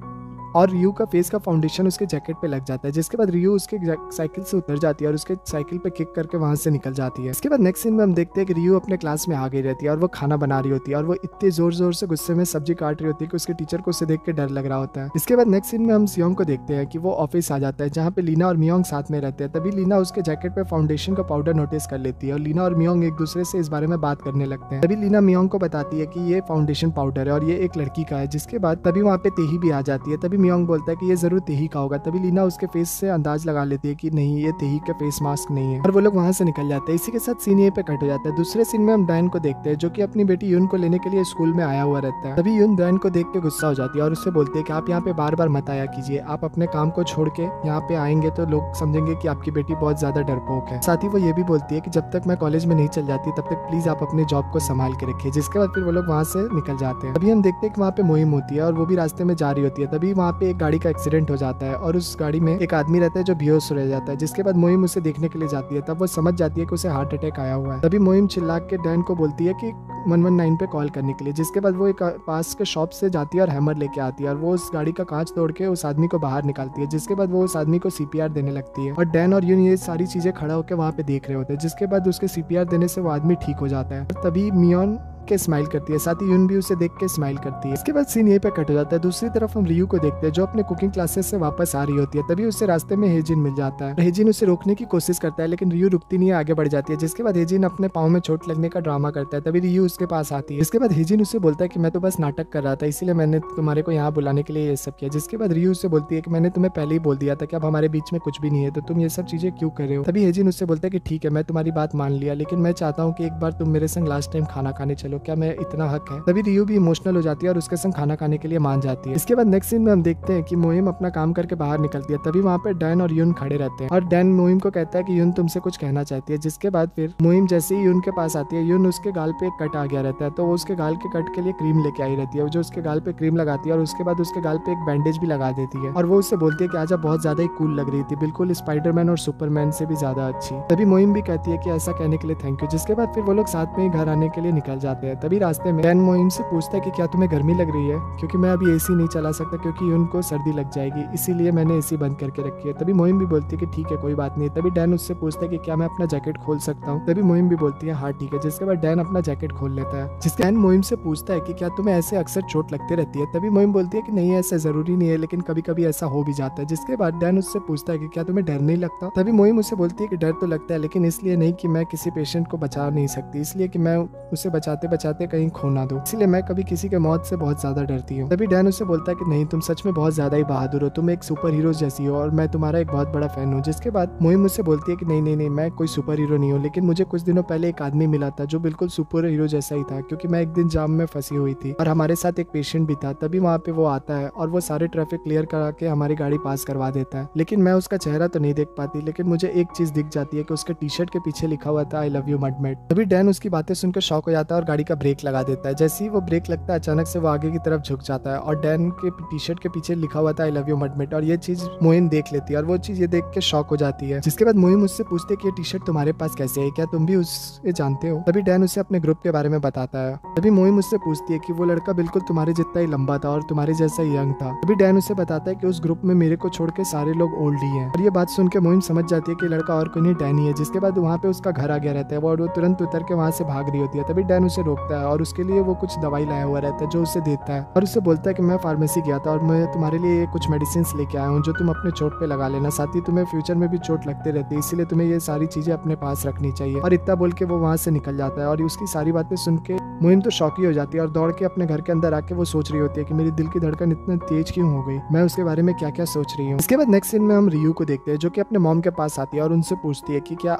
और रियू का फेस का फाउंडेशन उसके जैकेट पे लग जाता है। जिसके बाद रियू उसके साइकिल से उतर जाती है और उसके साइकिल पे किक करके वहां से निकल जाती है। इसके बाद नेक्स्ट सीन में हम देखते हैं कि रियू अपने क्लास में आ गई रहती है और वो खाना बना रही होती है और वो इतने जोर जोर से गुस्से में सब्जी काट रही होती है कि उसके टीचर को उसे देख के डर लग रहा होता है। इसके बाद नेक्स्ट सीन में हम सियोंग को देखते हैं कि वो ऑफिस आ जाता है जहाँ पे लीना और मियोंग साथ में रहते हैं। तभी लीना उसके जैकेट पे फाउंडेशन का पाउडर नोटिस कर लेती है और लीना और मियोंग एक दूसरे से इस बारे में बात करने लगते हैं। तभी लीना मियोंग को बताती है कि ये फाउंडेशन पाउडर है और ये एक लड़की का है। जिसके बाद तभी वहाँ पे तेही भी आ जाती है। तभी मियोंग बोलता है कि ये जरूर तेही का होगा। तभी लीना उसके फेस से अंदाज लगा लेती है कि नहीं, ये तेही का फेस मास्क नहीं है और वो लोग वहां से निकल जाते हैं। इसी के साथ सीन ये पे कट हो जाता है। दूसरे सीन में हम डैन को देखते हैं जो कि अपनी बेटी यून को लेने के लिए स्कूल में आया हुआ रहता है। तभी यून डैन को देख के गुस्सा हो जाती है और उससे बोलती है कि आप यहाँ पे बार बार मत आया कीजिए, आप अपने काम को छोड़ के यहाँ पे आएंगे तो लोग समझेंगे कि आपकी बेटी बहुत ज्यादा डरपोक है। साथ ही वो ये भी बोलती है कि जब तक मैं कॉलेज में नहीं चल जाती तब तक प्लीज आप अपने जॉब को संभाल के रखिए। जिसके बाद फिर वो लोग वहाँ से निकल जाते हैं। तभी हम देखते हैं कि वहाँ पे मुहिम होती है और वो भी रास्ते में जा रही होती है। तभी वहाँ वहाँ पे एक गाड़ी का एक्सीडेंट हो जाता है और उस गाड़ी में एक आदमी रहता है जो बेहोश रह जाता है, जिसके बाद मोहिम उसे देखने के लिए जाती है। तब वो समझ जाती है कि उसे हार्ट अटैक आया हुआ है। तभी मोहिम चिल्ला के डैन को बोलती है कि 119 पे कॉल करने के लिए, जिसके बाद वो एक पास के शॉप से जाती है और हैमर लेके आती है और वो उस गाड़ी का कांच तोड़ के उस आदमी को बाहर निकालती है, जिसके बाद वो उस आदमी को सीपीआर देने लगती है और डैन और यून ये सारी चीजें खड़ा होकर वहाँ पे देख रहे होते हैं। जिसके बाद उसके सीपीआर देने से वो आदमी ठीक हो जाता है। तभी मियोन के स्माइल करती है, साथ ही यून भी उसे देख के स्माइल करती है। इसके बाद सीन यहीं पे कट हो जाता है। दूसरी तरफ हम रियू को देखते हैं जो अपने कुकिंग क्लासेस से वापस आ रही होती है। तभी उसे रास्ते में हेजिन मिल जाता है। हेजिन उसे रोकने की कोशिश करता है लेकिन रियू रुकती नहीं है, आगे बढ़ जाती है। जिसके बाद हेजिन अपने पाँव में चोट लगने का ड्रामा करता है। तभी रियू उसके पास आती है। इसके बाद हेजिन उसे बोलता है कि मैं तो बस नाटक कर रहा था, इसीलिए मैंने तुम्हारे को यहाँ बुलाने के लिए ये सब किया। जिसके बाद रियू उसे बोलती है कि मैंने तुम्हें पहले ही बोल दिया था कि अब हमारे बीच में कुछ भी नहीं है, तो तुम ये सब चीजें क्यों कर रहे हो। तभी हेजिन उससे बोलता है कि ठीक है, मैं तुम्हारी बात मान लिया, लेकिन मैं चाहता हूँ कि एक बार तुम मेरे संग लास्ट टाइम खाना खाने चलो, क्या मैं इतना हक है। तभी रियू भी इमोशनल हो जाती है और उसके संग खाना खाने के लिए मान जाती है। इसके बाद नेक्स्ट सीन में हम देखते हैं कि मोहिम अपना काम करके बाहर निकलती है। तभी वहाँ पे डैन और यून खड़े रहते हैं और डैन मोहिम को कहता है कि यून तुमसे कुछ कहना चाहती है। जिसके बाद फिर मोहिम जैसे ही यून के पास आती है, यून उसके गाल पे एक कट आ गया रहता है, तो वो उसके गाल के कट के लिए क्रीम लेके आई रहती है, जो उसके गाल पे क्रीम लगाती है और उसके बाद उसके गाल पे एक बैंडेज भी लगा देती है और वो उससे बोलती है कि आज आप बहुत ज्यादा ही कूल लग रही थी, बिल्कुल स्पाइडरमैन और सुपरमैन से भी ज्यादा अच्छी। तभी मोहिम भी कहती है कि ऐसा कहने के लिए थैंक यू। जिसके बाद फिर वो लोग साथ में ही घर आने के लिए निकल जाते हैं। तभी रास्ते में डैन मोहिम से पूछता है कि क्या तुम्हें गर्मी लग रही है, क्योंकि मैं अभी एसी नहीं चला सकता क्योंकि उनको सर्दी लग जाएगी, इसीलिए मैंने एसी बंद करके रखी है। तभी मोहिम भी बोलती है कि ठीक है कोई बात नहीं। तभी डैन उससे पूछता है कि क्या मैं अपना जैकेट खोल सकता हूँ। तभी मोहिम भी बोलती है हाँ ठीक है। जिसके बाद डैन अपना जैकेट खोल लेता है। जिसके डैन मोहिम से पूछता है कि क्या तुम्हें ऐसे अक्सर चोट लगती रहती है। तभी मोहिम बोलती है कि नहीं ऐसा जरूरी नहीं है, लेकिन कभी कभी ऐसा हो भी जाता है। जिसके बाद डैन उससे पूछता है कि क्या तुम्हें डर नहीं लगता। तभी मोहिम उसे बोलती है कि डर तो लगता है, लेकिन इसलिए नहीं कि मैं किसी पेशेंट को बचा नहीं सकती, इसलिए कि मैं उसे बचाते बचाते कहीं खो ना दूं, इसलिए मैं कभी किसी के मौत से बहुत ज्यादा डरती हूँ। तभी डैन उसे बोलता है कि नहीं तुम सच में बहुत ज्यादा ही बहादुर हो, तुम एक सुपर हीरो जैसी हो और मैं तुम्हारा एक बहुत बड़ा फैन हूँ। जिसके बाद मोहिम मुझसे बोलती है कि नहीं नहीं नहीं मैं कोई सुपर हीरो नहीं हूँ, लेकिन मुझे कुछ दिनों पहले एक आदमी मिला था जो बिल्कुल सुपर हीरो जैसा ही था, क्योंकि मैं एक दिन जाम में फंसी हुई थी और हमारे साथ एक पेशेंट भी था। तभी वहाँ पे वो आता है और वो सारे ट्रैफिक क्लियर करा के हमारी गाड़ी पास करवा देता है, लेकिन मैं उसका चेहरा तो नहीं देख पाती, लेकिन मुझे एक चीज दिख जाती है कि उसके टी शर्ट के पीछे लिखा हुआ था आई लव यू मडमेट। तभी डैन उसकी बातें सुनकर शॉक हो जाता है और गाड़ी का ब्रेक लगा देता है। जैसे ही वो ब्रेक लगता है अचानक से वो आगे की तरफ झुक जाता है और डैन के टी शर्ट के पीछे लिखा हुआ था आई लव यू मडमेट, और ये चीज मोहिम देख लेती है और वो चीज ये देख के शॉक हो जाती है। जिसके बाद मोहिम उससे पूछते कि ये टी शर्ट तुम्हारे पास कैसे है, क्या तुम भी उसे जानते हो। तभी डैन उसे अपने ग्रुप के बारे में बताता है। तभी मोहिम उससे पूछती है कि वो लड़का बिल्कुल तुम्हारे जितना ही लंबा था और तुम्हारे जैसा ही यंग था। तभी डैन उसे बताता है कि उस ग्रुप में मेरे को छोड़ के सारे लोग ओल्ड ही हैं, और ये बात सुन के मोहिम समझ जाती है कि लड़का और कोई नहीं डैन ही है। जिसके बाद वहाँ पे उसका घर आ गया रहता है वो तुरंत उतर के वहाँ से भाग रही होती है। तभी डैन उसे रोकता है और उसके लिए वो कुछ दवाई लाया हुआ रहता है जो उसे देता है और उससे बोलता है कि मैं फार्मेसी गया था और मैं तुम्हारे लिए कुछ मेडिसिन लेके आया हूँ जो तुम अपने चोट पे लगा लेना, साथ ही तुम्हें फ्यूचर में भी चोट लगते रहती है, इसीलिए तुम्हें ये सारी चीजें अपने पास रखनी चाहिए। और इतना बोल के वो वहाँ से निकल जाता है और उसकी सारी बातें सुन के मोहिम तो शॉक ही हो जाती है और दौड़ के अपने घर के अंदर आके वो सोच रही होती है कि मेरी दिल की धड़कन इतनी तेज क्यों हो गई, मैं उसके बारे में क्या क्या सोच रही हूँ। इसके बाद नेक्स्ट सीन में हम रियू को देखते हैं जो कि अपने मॉम के पास आती है और उनसे पूछती है कि क्या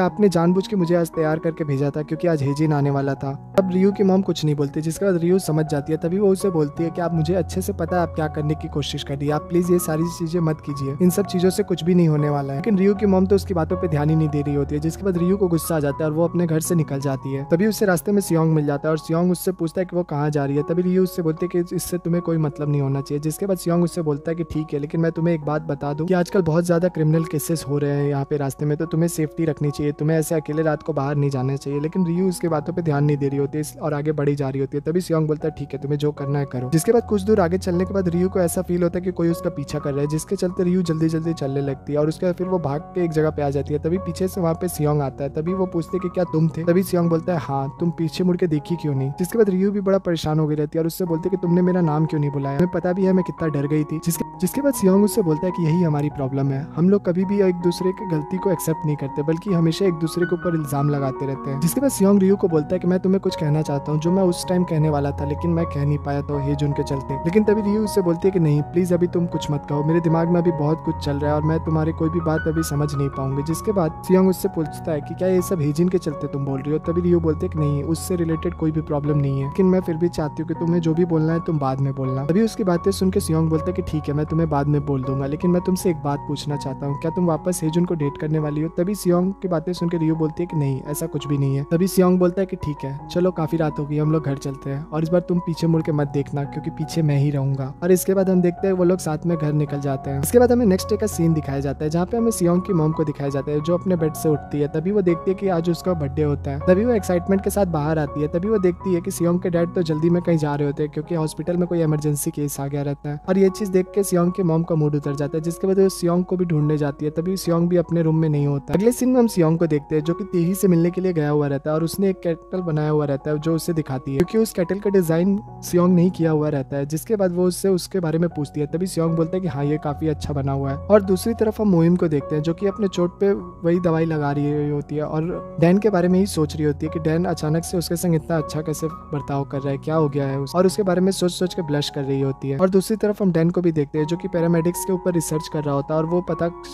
आपने जानबूझ के मुझे आज तैयार करके भेजा था क्योंकि आज हेजिन आने वाला था। अब रियू की मॉम कुछ नहीं बोलती। जिसके बाद रियू समझ जाती है। तभी वो उसे बोलती है कि आप मुझे अच्छे से पता है आप क्या करने की कोशिश कर रही है, आप प्लीज ये सारी चीजें मत कीजिए, इन सब चीजों से कुछ भी नहीं होने वाला है। लेकिन रियू की मॉम तो उसकी बातों पे ध्यान ही नहीं दे रही होती है। जिसके बाद रियू को गुस्सा आ जाता है और वो अपने घर से निकल जाती है। तभी उसे रास्ते में सियोंग मिल जाता है और सियोंग उससे पूछता है कि वो कहाँ जा रही है। तभी रियू उससे बोलती है कि इससे तुम्हें कोई मतलब नहीं होना चाहिए। जिसके बाद सियोंग उससे बोलता है कि ठीक है, लेकिन मैं तुम्हें एक बात बता दूं कि आजकल बहुत ज्यादा क्रिमिनल केसेस हो रहे हैं यहाँ पे रास्ते में, तो तुम्हें सेफ्टी रखनी चाहिए, तुम्हें ऐसे अकेले रात को बाहर नहीं जाना चाहिए। लेकिन रियू उसके बातों पे ध्यान नहीं दे रही होती है और आगे बढ़ी जा रही होती है। तभी सियोंग बोलता है ठीक है, तुम्हें जो करना है करो। जिसके बाद कुछ दूर आगे चलने के बाद रियू को ऐसा फील होता है कि कोई उसका पीछा कर रहा है, जिसके चलते रियू जल्दी जल्दी चलने लगती है और उसके बाद फिर वो भाग के एक जगह पे आ जाती है। तभी पीछे से वहाँ पे सियोंग आता है। तभी वो पूछते कि क्या तुम थे। तभी सियोंग बोलता है हाँ, तुम पीछे मुड़ के देखी क्यों नहीं। जिसके बाद रियू भी बड़ा परेशान हो गई रहती है और उससे बोलते कि तुमने मेरा नाम क्यों नहीं बुलाया, हमें पता भी है मैं कितना डर गई थी। जिसके बाद सियोंग उससे बोलता है कि यही हमारी प्रॉब्लम है, हम लोग कभी भी एक दूसरे की गलती को एक्सेप्ट नहीं करते, बल्कि हमेशा एक दूसरे के ऊपर इल्जाम लगाते रहते हैं। जिसके बाद सियोंग रियू को बोलता है कि मैं तुम्हें कुछ कहना चाहता हूँ जो मैं उस टाइम कहने वाला था, लेकिन मैं कह नहीं पाया तो हेजुन के चलते। लेकिन तभी रियू उससे बोलती है कि नहीं प्लीज अभी तुम कुछ मत कहो, मेरे दिमाग में अभी बहुत कुछ चल रहा है और मैं तुम्हारी कोई भी बात अभी समझ नहीं पाऊंगी। जिसके बाद सियोंग उससे पूछता है कि क्या ये सब हेजिन के चलते तुम बोल रही हो। तभी रियू बोलते हैं कि नहीं, उससे रिलेटेड कोई भी प्रॉब्लम नहीं है, लेकिन मैं फिर भी चाहती हूँ कि तुम्हें जो भी बोलना है तुम बाद में बोलना। तभी उसकी बातें सुन के सियोंग बोलता है कि ठीक है, मैं तुम्हें बाद में बोल दूंगा, लेकिन मैं तुमसे एक बात पूछना चाहता हूँ, क्या तुम वापस हेजुन को डेट करने वाली हो? तभी सियोंग की बातें सुनकर रियू बोलती है कि नहीं, ऐसा कुछ भी नहीं है। तभी सियोंग बोलता है कि ठीक है, चलो काफी रात हो गई, हम लोग घर चलते हैं, और इस बार तुम पीछे मुड़ के मत देखना, क्योंकि पीछे मैं ही रहूंगा। और इसके बाद हम देखते हैं वो लोग साथ में घर निकल जाते हैं। इसके बाद हमें नेक्स्ट डे का सीन दिखाया जाता है, जहाँ पे हमें सियोंग की मॉम को दिखाया जाता है, जो अपने बेड से उठती है। तभी वो देखती है कि आज उसका बर्थडे होता है। तभी वो एक्साइटमेंट के साथ बाहर आती है। तभी वो देखती है कि सियोंग के डैड तो जल्दी में कहीं जा रहे होते हैं, क्योंकि हॉस्पिटल में कोई इमरजेंसी केस आ गया रहता है। और ये चीज देख के सियोंग के मॉम का मूड उतर जाता है, जिसके बाद वो सियोंग को भी ढूंढने जाती है। तभी सियोंग भी अपने रूम में नहीं होता। अगले सीन में हम सियोंग को देखते हैं, जो कि तेही से मिलने के लिए गया हुआ रहता है, और उसने एक केटल बनाया हुआ रहता है जो उसे दिखाती है, क्योंकि उस केटल का डिजाइन सियोंग नहीं किया हुआ रहता है। जिसके बाद वो उससे उसके बारे में पूछती है। तभी सियोंग बोलता है कि हाँ, ये काफी अच्छा बना हुआ है। और दूसरी तरफ हम मोहिम को देखते हैं, जो कि अपने चोट पे वही दवाई लगा रही होती है, और डैन के बारे में ही सोच रही होती है कि डैन अचानक से उसके संग इतना अच्छा कैसे बर्ताव कर रहा है, क्या हो गया है और उसके बारे में सोच सोच के ब्लश कर रही होती है। और दूसरी तरफ हम डैन को भी देखते हैं, जो कि पैरामेडिक्स के ऊपर रिसर्च कर रहा होता है,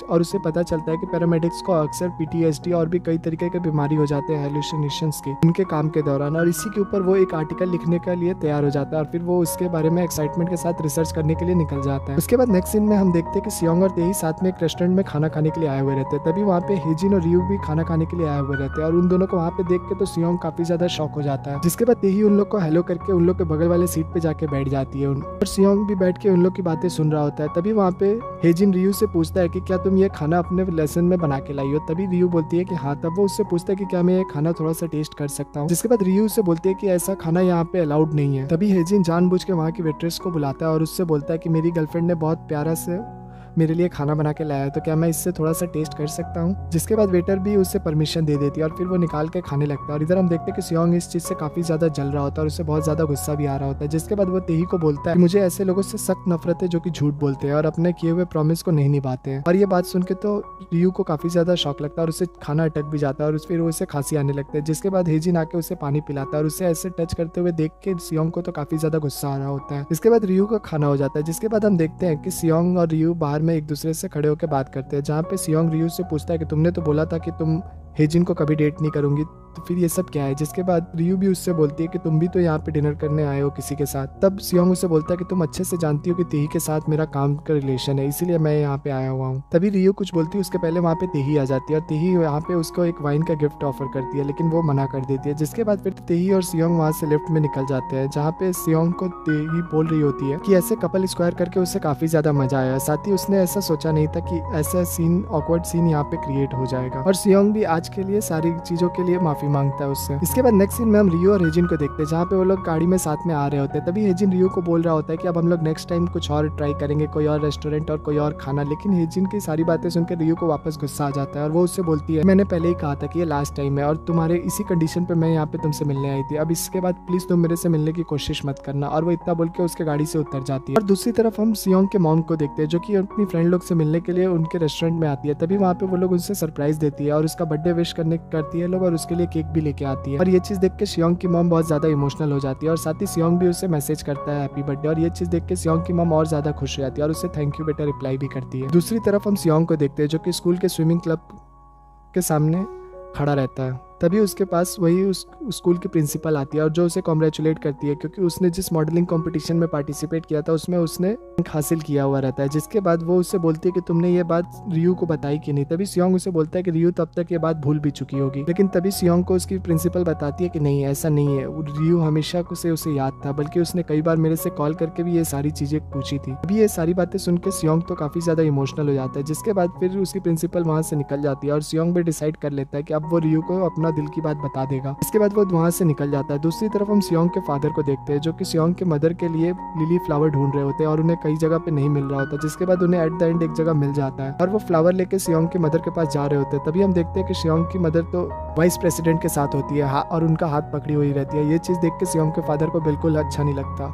और उसे पता चलता है कि पैरामेडिक्स को अक्सर PTSD और भी कई तरीके के बीमारी हो जाते हैं हेलुसिनेशंस की उनके काम के दौरान। और इसी के ऊपर वो एक आर्टिकल लिखने के लिए तैयार हो जाता है, और फिर वो उसके बारे में एक्साइटमेंट के साथ रिसर्च करने के लिए निकल जाता है। उसके बाद नेक्स्ट सीन में हम देखते हैं कि सियोंग और तेही साथ में एक रेस्टोरेंट में खाना खाने के लिए आए हुए रहते हैं। तभी वहाँ पे हेजिन और रियू भी खाना खाने के लिए आए हुए रहते हैं, और उन दोनों को वहाँ पे देख के तो सियोंग काफी ज्यादा शॉक हो जाता है। जिसके बाद तेही उन लोग को हेलो करके उन लोग के बगल वाले सीट पे जाके बैठ जाती है, और सियोंग भी बैठ के उन लोग की बातें सुन रहा होता है। तभी वहाँ पे हेजिन रियू से पूछता है कि क्या तुम ये खाना अपने लेसन में बना के लाई हो? तभी रियू बोलती है कि हाँ। तब वो उससे पूछता है कि क्या मैं ये खाना थोड़ा सा टेस्ट कर सकता हूँ? जिसके बाद रियू से बोलती है कि ऐसा खाना यहाँ पे अलाउड नहीं है। तभी हेजिन जानबूझ के वहाँ की वेट्रेस को बुलाता है और उससे बोलता है कि मेरी गर्लफ्रेंड ने बहुत प्यारा से मेरे लिए खाना बना के लाया है, तो क्या मैं इससे थोड़ा सा टेस्ट कर सकता हूँ? जिसके बाद वेटर भी उसे परमिशन दे देती है, और फिर वो निकाल के खाने लगता है। और इधर हम देखते हैं कि सियोंग इस चीज से काफी ज्यादा जल रहा होता है, और उसे बहुत ज्यादा गुस्सा भी आ रहा होता है। जिसके बाद वो तेही को बोलता है कि मुझे ऐसे लोगों से सख्त नफरत है जो कि झूठ बोलते हैं और अपने किए हुए प्रॉमिस को नहीं निभाते हैं। और ये बात सुन के तो रियू को काफी ज्यादा शौक लगता है, और उसे खाना अटक भी जाता है, और फिर उसे खांसी आने लगता है। जिसके बाद हेजिन आके उसे पानी पिलाता है, और उसे ऐसे टच करते हुए देख के सियोंग को तो काफी ज्यादा गुस्सा आ रहा होता है। इसके बाद रियू का खाना हो जाता है। जिसके बाद हम देखते हैं कि सियोंग और रियू बाहर में एक दूसरे से खड़े होकर बात करते हैं, जहाँ पे सियोंग रियू से पूछता है कि तुमने तो बोला था कि तुम हेजिन को कभी डेट नहीं करूंगी, तो फिर ये सब क्या है? जिसके बाद रियू भी उससे बोलती है कि तुम भी तो यहाँ पे डिनर करने आए हो किसी के साथ। तब सियोंग उसे बोलता है कि तुम अच्छे से जानती हो कि तेही के साथ मेरा काम का रिलेशन है, इसीलिए मैं यहाँ पे आया हुआ हूँ। तभी रियू कुछ बोलती है, उसके पहले वहाँ पे तेही आ जाती है, और तेही यहाँ पे उसको एक वाइन का गिफ्ट ऑफर करती है, लेकिन वो मना कर देती है। जिसके बाद फिर तेही और सियोंग वहाँ से लिफ्ट में निकल जाते हैं, जहाँ पे सियोंग को तेही बोल रही होती है कि ऐसे कपल स्क्वायर करके उसे काफी ज्यादा मजा आया। साथ ही उसने ऐसा सोचा नहीं था कि ऐसा सीन, ऑकवर्ड सीन यहाँ पे क्रिएट हो जाएगा। और सियोंग भी आज के लिए सारी चीजों के लिए माफी मांगता है उससे। इसके बाद नेक्स्ट सीन में हम रियू और हेजिन को देखते हैं, जहाँ पे वो लोग गाड़ी में साथ में आ रहे होते हैं। तभी हेजिन रियू को बोल रहा होता है कि अब हम लोग नेक्स्ट टाइम कुछ और ट्राई करेंगे, कोई और रेस्टोरेंट और कोई और खाना। लेकिन हेजिन की सारी बातें सुनकर रियू को वापस गुस्सा आ जाता है, और वो उससे बोलती है मैंने पहले ही कहा था कि ये लास्ट टाइम है, और तुम्हारे इसी कंडीशन पे मैं यहाँ पे तुमसे मिलने आई थी। अब इसके बाद प्लीज तुम मेरे से मिलने की कोशिश मत करना। और वो इतना बोल के उसके गाड़ी से उतर जाती है। और दूसरी तरफ हम सियोंग के मॉम को देखते हैं, जो कि अपनी फ्रेंड लोग से मिलने के लिए उनके रेस्टोरेंट में आती है। तभी वहाँ पे वो लोग उनसे सरप्राइज देती है, और उसका बर्थडे विश करती है लोग, और उसके लिए केक भी लेके आती है। और ये चीज देख के सियोंग की मॉम बहुत ज्यादा इमोशनल हो जाती है, और साथ ही सियोंग भी उसे मैसेज करता है हैप्पी बर्थडे। और ये चीज देख के सियोंग की मॉम और ज्यादा खुश हो जाती है, और उसे थैंक यू बेटा रिप्लाई भी करती है। दूसरी तरफ हम सियोंग को देखते हैं, जो कि स्कूल के स्विमिंग क्लब के सामने खड़ा रहता है। तभी उसके पास वही उस स्कूल की प्रिंसिपल आती है, और जो उसे कॉन्ग्रेचुलेट करती है, क्योंकि उसने जिस मॉडलिंग कंपटीशन में पार्टिसिपेट किया था उसमें उसने रैंक हासिल किया हुआ रहता है। जिसके बाद वो उससे बोलती है कि तुमने ये बात रियू को बताई कि नहीं। तभी सियोंग उसे बोलता है कि रियू तब तक ये बात भूल भी चुकी होगी। लेकिन तभी सियोंग को उसकी प्रिंसिपल बताती है कि नहीं, ऐसा नहीं है, रियू हमेशा से उसे याद था, बल्कि उसने कई बार मेरे से कॉल करके भी ये सारी चीजें पूछी थी। अभी ये सारी बातें सुन के सियोंग तो काफी ज्यादा इमोशनल हो जाता है। जिसके बाद फिर उसकी प्रिंसिपल वहां से निकल जाती है, और सियोंग भी डिसाइड कर लेता है कि अब वो रियू को अपना दिल की बात बता देगा। इसके बाद वो वहां से निकल जाता है। दूसरी तरफ हम सियोंग के फादर को देखते हैं, जो कि सियोंग के मदर के लिए लिली फ्लावर ढूंढ रहे होते हैं, और उन्हें कई जगह पे नहीं मिल रहा होता। जिसके बाद उन्हें एट द एंड एक जगह मिल जाता है, और वो फ्लावर लेके सियोंग की मदर के पास जा रहे होते हैं। तभी हम देखते हैं कि सियोंग की मदर तो वाइस प्रेसिडेंट के साथ होती है, और उनका हाथ पकड़ी हुई रहती है। ये चीज देख के सियोंग के फादर को बिल्कुल अच्छा नहीं लगता,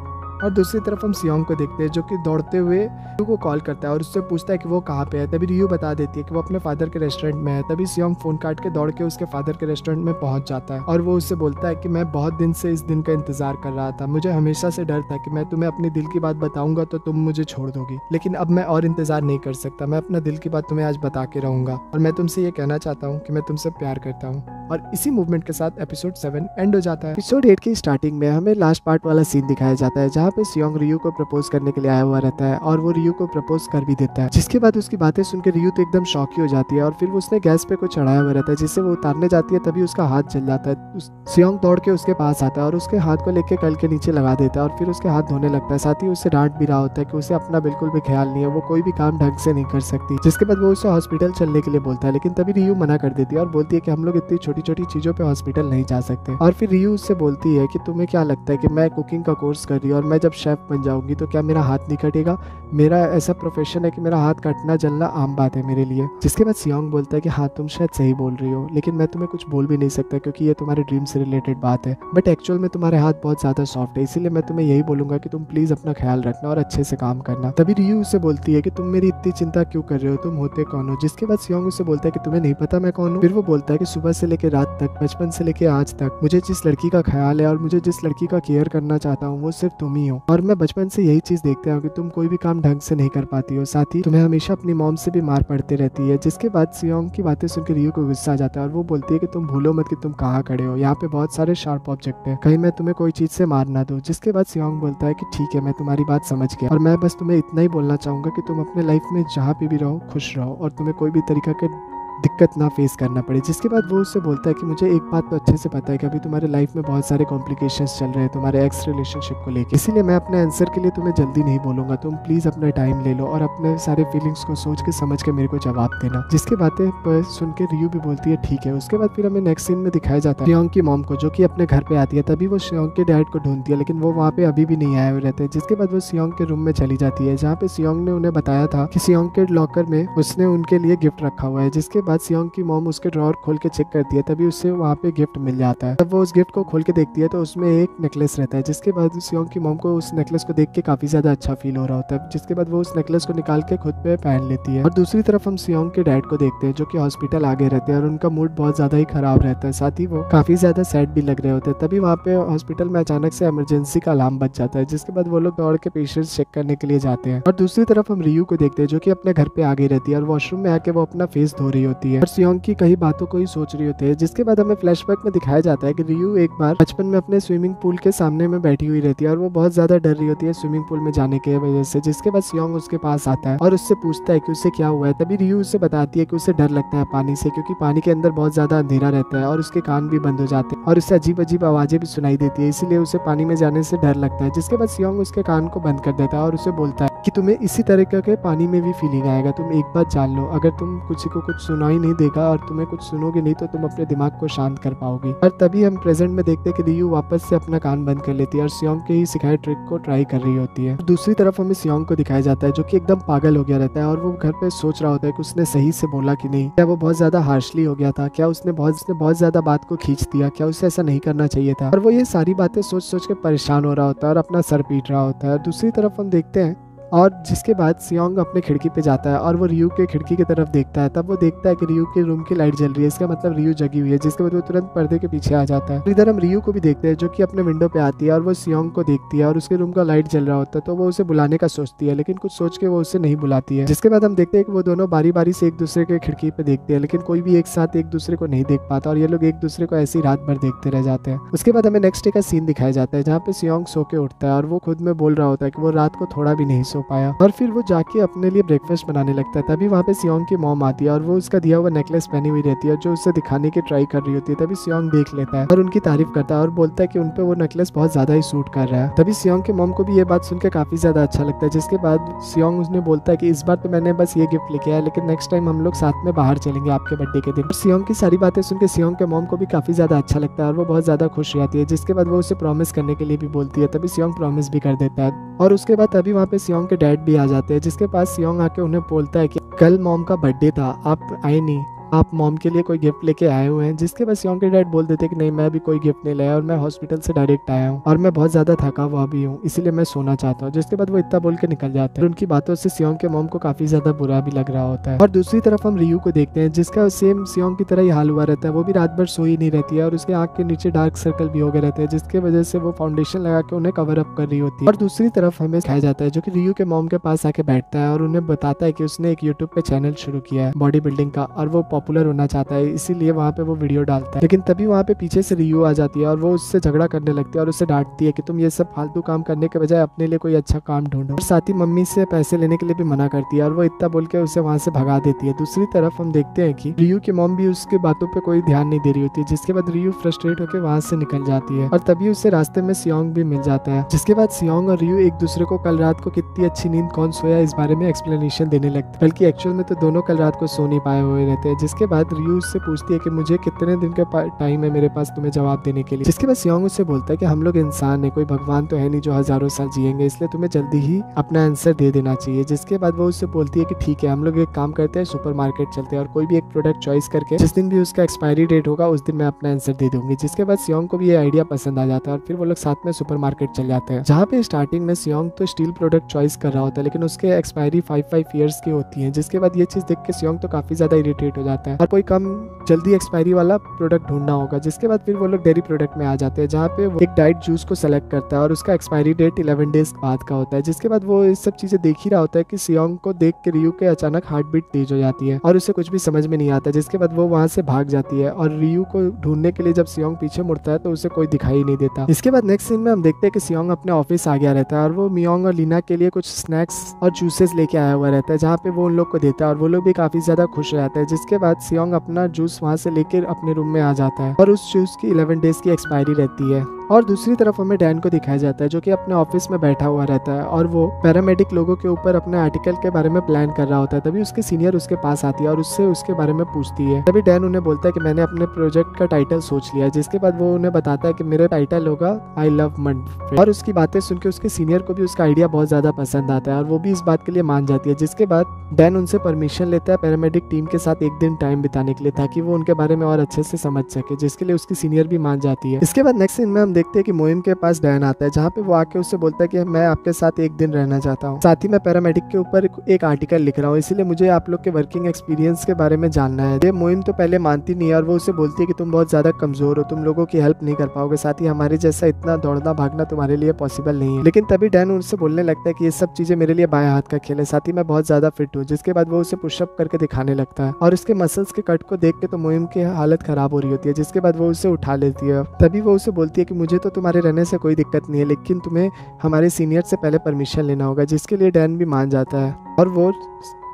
और दूसरी तरफ हम सियोंग को देखते हैं जो कि दौड़ते हुए रियू को कॉल करता है और उससे पूछता है कि वो कहाँ पे है। तभी रियू बता देती है कि वो अपने फादर के रेस्टोरेंट में है। तभी सियोंग फोन काट के दौड़ के उसके फादर के रेस्टोरेंट में पहुंच जाता है और वो उससे बोलता है कि मैं बहुत दिन से इस दिन का इंतजार कर रहा था। मुझे हमेशा से डर था कि मैं तुम्हें अपने दिल की बात बताऊंगा तो तुम मुझे छोड़ दोगी, लेकिन अब मैं और इंतजार नहीं कर सकता। मैं अपना दिल की बात तुम्हें आज बता के रहूंगा और मैं तुमसे ये कहना चाहता हूँ कि मैं तुमसे प्यार करता हूँ। और इसी मूवमेंट के साथ एपिसोड 7 एंड हो जाता है। एपिसोड 8 की स्टार्टिंग में हमें लास्ट पार्ट वाला सीन दिखाया जाता है जहाँ पे सियोंग रियू को प्रपोज करने के लिए आया हुआ रहता है और वो रियू को प्रपोज कर भी देता है। जिसके बाद उसकी बातें सुनकर रियू तो एकदम शॉक ही हो जाती है और फिर उसने गैस पे कुछ चढ़ाया हुआ रहता है जिससे वो उतारने जाती है। तभी उसका हाथ जल जाता है। सियोंग दौड़ के उसके पास आता है और उसके हाथ को लेके कल के नीचे लगा देता है और फिर उसके हाथ धोने लगता है। साथ ही उसे डांट भी रहा होता है कि उसे अपना बिल्कुल भी ख्याल नहीं है, वो कोई भी काम ढंग से नहीं कर सकती। जिसके बाद वो उसे हॉस्पिटल चलने के लिए बोलता है, लेकिन तभी रियू मना कर देती है और बोलती है कि हम लोग इतनी छोटी छोटी चीजों पे हॉस्पिटल नहीं जा सकते। और फिर रियू उससे बोलती है कि तुम्हें क्या लगता है कि मैं कुकिंग का कोर्स कर रही हूँ और मैं जब शेफ बन जाऊंगी तो क्या मेरा हाथ नहीं कटेगा? मेरा ऐसा प्रोफेशन है कि मेरा हाथ कटना जलना आम बात है मेरे लिए। जिसके बाद सियोंग बोलता है कि हाँ तुम शायद सही बोल रही हो, लेकिन मैं तुम्हें कुछ बोल भी नहीं सकता क्योंकि ये तुम्हारे ड्रीम से रिलेटेड बात है। बट एक्चुअल में तुम्हारे हाथ बहुत ज्यादा सॉफ्ट है, इसीलिए मैं तुम्हें यही बोलूंगा कि तुम प्लीज अपना ख्याल रखना और अच्छे से काम करना। तभी रियू उससे बोलती है कि तुम मेरी इतनी चिंता क्यों कर रहे हो, तुम होते कौन हो? जिसके बाद सियोंग उससे बोलता है कि तुम्हें नहीं पता मैं कौन हूँ? फिर वो बोलता है कि सुबह से लेकर रात तक, बचपन से लेकर आज तक मुझे जिस लड़की का ख्याल है और मुझे जिस लड़की का केयर करना चाहता हूँ वो सिर्फ तुम ही हो। और मैं बचपन से यही चीज देखता हूँ कि तुम कोई भी काम ढंग से नहीं कर पाती हो, साथ ही तुम्हें हमेशा अपनी मॉम से भी मार पड़ती रहती है। जिसके बाद सियोंग की बातें सुनकर रियू को गुस्सा आ जाता है और वो बोलती है कि तुम भूलो मत कि तुम कहाँ खड़े हो, यहाँ पे बहुत सारे शार्प ऑब्जेक्ट है, कहीं मैं तुम्हें कोई चीज से मार ना दूं। जिसके बाद सियोंग बोलता है कि ठीक है मैं तुम्हारी बात समझ गया और मैं बस तुम्हें इतना ही बोलना चाहूंगा कि तुम अपने लाइफ में जहाँ पे भी रहो खुश रहो और तुम्हें कोई भी तरीका के दिक्कत ना फेस करना पड़े। जिसके बाद वो उससे बोलता है कि मुझे एक बात तो अच्छे से पता है कि अभी तुम्हारे लाइफ में बहुत सारे कॉम्प्लिकेशंस चल रहे हैं तुम्हारे एक्स रिलेशनशिप को लेकर, इसीलिए मैं अपने आंसर के लिए तुम्हें जल्दी नहीं बोलूंगा। तुम प्लीज अपना टाइम ले लो और अपने सारे फीलिंग्स को सोच के समझ के मेरे को जवाब देना। जिसके बातें पर सुन के रियू भी बोलती है ठीक है। उसके बाद फिर हमें नेक्स्ट सीन में दिखाया जाता है सियोंग की मॉम को जो कि अपने घर पे आती है। तभी वो सियोंग के डैड को ढूंढती है लेकिन वो वहाँ पे अभी भी नहीं आए हुए रहते। जिसके बाद वो सियोंग के रूम में चली जाती है जहाँ पे सियोंग ने उन्हें बताया था कि सियोंग के लॉकर में उसने उनके लिए गिफ्ट रखा हुआ है। जिसके बाद सियोंग की मॉम उसके ड्रॉअर खोल के चेक करती है, तभी उससे वहाँ पे गिफ्ट मिल जाता है। तब वो उस गिफ्ट को खोल के देखती है तो उसमें एक नेकलेस रहता है। जिसके बाद सियोंग की मॉम को उस नेकलेस को देख के काफी ज्यादा अच्छा फील हो रहा होता है। जिसके बाद वो उस नेकलेस को निकाल के खुद पे पहन लेती है। और दूसरी तरफ हम सियोंग के डैड को देखते हैं जो कि हॉस्पिटल आगे रहते हैं और उनका मूड बहुत ज्यादा ही खराब रहता है, साथ ही वो काफी ज्यादा सैड भी लग रहे होते हैं। तभी वहाँ पे हॉस्पिटल में अचानक से इमरजेंसी का अलार्म बज जाता है। जिसके बाद वो लोग दौड़ के पेशेंट्स चेक करने के लिए जाते हैं। और दूसरी तरफ हम रियू को देखते हैं जो कि अपने घर पे आगे रहती है और वॉशरूम में आके वो अपना फेस धो रही होती है और सियोंग की कई बातों को ही सोच रही होती है। जिसके बाद हमें फ्लैशबैक में दिखाया जाता है कि रियू एक बार बचपन में अपने स्विमिंग पूल के सामने में बैठी हुई रहती है और वो बहुत ज्यादा डर रही होती है स्विमिंग पूल में जाने की वजह से। जिसके बाद सियोंग उसके पास आता है और उससे पूछता है कि उसे क्या हुआ है। तभी रियू उससे बताती है कि उसे डर लगता है पानी से क्योंकि पानी के अंदर बहुत ज्यादा अंधेरा रहता है और उसके कान भी बंद हो जाते हैं और उससे अजीब अजीब आवाजें भी सुनाई देती है, इसीलिए उसे पानी में जाने से डर लगता है। जिसके बाद सियोंग उसके कान को बंद कर देता है और उसे बोलता है कि तुम्हें इसी तरीके के पानी में भी फीलिंग आएगा, तुम एक बात जान लो, अगर तुम किसी को कुछ सुनाई नहीं देगा और तुम्हें कुछ सुनोगे नहीं तो तुम अपने दिमाग को शांत कर पाओगी। और तभी हम प्रेजेंट में देखते हैं कि रियू वापस से अपना कान बंद कर लेती है और सियोंग के ही सिखाए ट्रिक को ट्राई कर रही होती है। दूसरी तरफ हमें सियोंग को दिखाया जाता है जो कि एकदम पागल हो गया रहता है और वो घर पे सोच रहा होता है कि उसने सही से बोला कि नहीं, क्या वो बहुत ज्यादा हार्शली हो गया था, क्या उसने बहुत ज्यादा बात को खींच दिया, क्या उसे ऐसा नहीं करना चाहिए था। और वो ये सारी बातें सोच सोच के परेशान हो रहा होता है और अपना सर पीट रहा होता है। दूसरी तरफ हम देखते हैं और जिसके बाद सियोंग अपने खिड़की पे जाता है और वो रियू के खिड़की की तरफ देखता है। तब वो देखता है कि रियू के रूम की लाइट जल रही है, इसका मतलब रियू जगी हुई है। जिसके बाद वो तुरंत पर्दे के पीछे आ जाता है। इधर हम रियू को भी देखते हैं जो कि अपने विंडो पे आती है और वो सियोंग को देखती है और उसके रूम का लाइट जल रहा होता है तो वो उसे बुलाने का सोचती है, लेकिन कुछ सोच के वो उसे नहीं बुलाती है। जिसके बाद हम देखते हैं कि वो दोनों बारी बारी से एक दूसरे के खिड़की पे देखते हैं, लेकिन कोई भी एक साथ एक दूसरे को नहीं देख पाता और ये लोग एक दूसरे को ऐसी रात भर देखते रह जाते हैं। उसके बाद हमें नेक्स्ट डे का सीन दिखाया जाता है जहाँ पे सियोंग सो के उठता है और वो खुद में बोल रहा होता है कि वो रात को थोड़ा भी नहीं सो पाया और फिर वो जाके अपने लिए ब्रेकफास्ट बनाने लगता है। तभी वहाँ पे सियोंग की मॉम आती है और वो उसका दिया हुआ नेकलेस पहनी हुई रहती है जो उसे दिखाने की ट्राई कर रही होती है। तभी सियोंग देख लेता है और उनकी तारीफ करता है और बोलता है कि उनपे वो नेकलेस बहुत ज्यादा ही सूट कर रहा है। तभी सियोंग के मॉम को भी ये बात सुनकर काफी ज्यादा अच्छा लगता है। जिसके बाद सियोंग उसने बोलता है कि इस बार तो मैंने बस ये गिफ्ट लेके आया, लेकिन नेक्स्ट टाइम हम लोग साथ में बाहर चलेंगे आपके बर्थडे के दिन। सियोंग की सारी बातें सुनकर सियोंग के मॉम को भी काफी ज्यादा अच्छा लगता है और वो बहुत ज्यादा खुश रहती है। जिसके बाद वो उसे प्रॉमिस करने के लिए भी बोलती है। तभी सियोंग प्रॉमिस भी कर देता है और उसके बाद तभी वहाँ पे सियोंग के डैड भी आ जाते हैं। जिसके पास सियोंग आके उन्हें बोलता है कि कल मॉम का बर्थडे था, आप आए नहीं, आप मॉम के लिए कोई गिफ्ट लेके आए हुए हैं, जिसके बाद सियोंग के डैड बोल देते कि नहीं, मैं भी कोई गिफ्ट नहीं लाया और मैं हॉस्पिटल से डायरेक्ट आया हूँ और मैं बहुत ज्यादा थका हुआ भी हूँ, इसीलिए मैं सोना चाहता हूँ। जिसके बाद वो इतना बोल के निकल जाते हैं। उनकी बातों से सियोंग के मॉम को काफी ज्यादा बुरा भी लग रहा होता है। और दूसरी तरफ हम रियू को देखते हैं, जिसका सेम सियोंग की तरह ही हाल हुआ रहता है। वो भी रात भर सोई नहीं रहती है और उसके आंख के नीचे डार्क सर्कल भी हो गए रहते हैं, जिसकी वजह से वो फाउंडेशन लगा के उन्हें कवर अप कर रही होती है। और दूसरी तरफ हमें दिखाया जाता है जो कि रियू के मॉम के पास आके बैठता है और उन्हें बताता है कि उसने एक यूट्यूब पे चैनल शुरू किया है बॉडी बिल्डिंग का और वो पॉपुलर होना चाहता है, इसीलिए वहाँ पे वो वीडियो डालता है। लेकिन तभी वहाँ पे पीछे से रियू आ जाती है और वो उससे झगड़ा करने लगती है और उससे डांटती है कि तुम ये सब फालतू काम करने के बजाय अपने लिए कोई अच्छा काम ढूंढो। और साथ ही मम्मी से पैसे लेने के लिए भी मना करती है और वो इतना बोल के उसे वहाँ से भगा देती है। दूसरी तरफ हम देखते हैं कि रियू की मॉम भी उसके बातों पे कोई ध्यान नहीं दे रही होती है, जिसके बाद रियू फ्रस्ट्रेट होकर वहाँ से निकल जाती है और तभी उसे रास्ते में सियोंग भी मिल जाता है। जिसके बाद सियोंग और रियू एक दूसरे को कल रात को कितनी अच्छी नींद कौन सोया इस बारे में एक्सप्लेनेशन देने लगते, बल्कि एक्चुअल में तो दोनों कल रात को सो नहीं पाए हुए रहते हैं। जिसके बाद रियू उससे पूछती है कि मुझे कितने दिन का टाइम है मेरे पास तुम्हें जवाब देने के लिए। जिसके बाद सियोंग उससे बोलता है कि हम लोग इंसान है, कोई भगवान तो है नहीं जो हजारों साल जिएंगे, इसलिए तुम्हें जल्दी ही अपना आंसर दे देना चाहिए। जिसके बाद वो उससे बोलती है कि ठीक है, हम लोग एक काम करते हैं, सुपरमार्केट चलते हैं और कोई भी एक प्रोडक्ट चॉइस करके जिस दिन भी उसका एक्सपायरी डेट होगा उस दिन मैं अपना आंसर दे दूंगी। जिसके बाद सियोंग को भी ये आइडिया पसंद आ जाता है और फिर वो लोग साथ में सुपरमार्केट चल जाते हैं, जहाँ पे स्टार्टिंग में सियोंग तो स्टील प्रोडक्ट चॉइस कर रहा होता है, लेकिन उसके एक्सपायरी 5 ईयर्स की होती है। जिसके बाद ये चीज देख के सियोंग तो काफी ज्यादा इरिटेट हो जाता है और कोई कम जल्दी एक्सपायरी वाला प्रोडक्ट ढूंढना होगा। जिसके बाद फिर वो लोग डेयरी प्रोडक्ट में आ जाते हैं, जहाँ पे वो एक डाइट जूस को सेलेक्ट करता है और उसका एक्सपायरी डेट 11 डेज बाद का होता है। जिसके बाद वो इस सब चीजें देख ही रहा होता है कि सियोंग को देख के रियू के अचानक हार्ट बीट तेज हो जाती है और उसे कुछ भी समझ में नहीं आता। जिसके बाद वो वहाँ से भाग जाती है और रियू को ढूंढने के लिए जब सियोंग पीछे मुड़ता है तो उसे कोई दिखाई नहीं देता। इसके बाद नेक्स्ट सीन में हम देखते हैं कि सियोंग अपने ऑफिस आ गया रहता है और वो मियोंग और लीना के लिए कुछ स्नैक्स और जूसेस लेके आया हुआ रहता है, जहाँ पे वो उन लोग को देता है और वो लोग भी काफी ज्यादा खुश हो जाते हैं। जिसके बाद सियोंग अपना जूस वहाँ से लेकर अपने रूम में आ जाता है और उस जूस की 11 डेज की एक्सपायरी रहती है। और दूसरी तरफ हमें डैन को दिखाया जाता है जो कि अपने ऑफिस में बैठा हुआ रहता है और वो पैरामेडिक लोगों के ऊपर अपने आर्टिकल के बारे में प्लान कर रहा होता है। तभी उसके सीनियर उसके पास आती है और उससे उसके बारे में पूछती है। तभी डैन उन्हें बोलता है कि मैंने अपने प्रोजेक्ट का टाइटल सोच लिया। जिसके बाद वो उन्हें बताता है कि मेरा टाइटल होगा आई लव मड। और उसकी बातें सुन के उसके सीनियर को भी उसका आइडिया बहुत ज्यादा पसंद आता है और वो भी इस बात के लिए मान जाती है। जिसके बाद डैन उनसे परमिशन लेता है पैरामेडिक टीम के साथ एक दिन टाइम बिताने के लिए, ताकि वो उनके बारे में और अच्छे से समझ सके, जिसके लिए उसकी सीनियर भी मान जाती है। इसके बाद नेक्स्ट सीन में हम देखते हैं कि मोहिम के पास डैन आता है, जहाँ पे वो आके उससे बोलता है कि मैं आपके साथ एक दिन रहना चाहता हूँ, साथ ही मैं पैरामेडिक के ऊपर एक आर्टिकल लिख रहा हूँ, इसीलिए मुझे आप लोग के वर्किंग एक्सपीरियंस के बारे में जानना है। ये मोहिम तो पहले मानती नहीं है और वो उसे बोलती है कि तुम बहुत ज्यादा कमजोर हो, तुम लोगों की हेल्प नहीं कर पाओगे, साथ ही हमारे जैसा इतना दौड़ना भागना तुम्हारे लिए पॉसिबल नहीं है। लेकिन तभी डैन उनसे बोलने लगता है कि ये सब चीजें मेरे लिए बाएं हाथ का खेल है, साथ ही मैं बहुत ज्यादा फिट हूँ। जिसके बाद वो उसे पुशअप करके दिखाने लगता है और उसके मसल्स के कट को देख के तो मोहिम की हालत खराब हो रही होती है। जिसके बाद वो उसे उठा लेती है। तभी वो उसे बोलती है कि मुझे तो तुम्हारे रहने से कोई दिक्कत नहीं है, लेकिन तुम्हें हमारे सीनियर से पहले परमिशन लेना होगा। जिसके लिए डैन भी मान जाता है और वो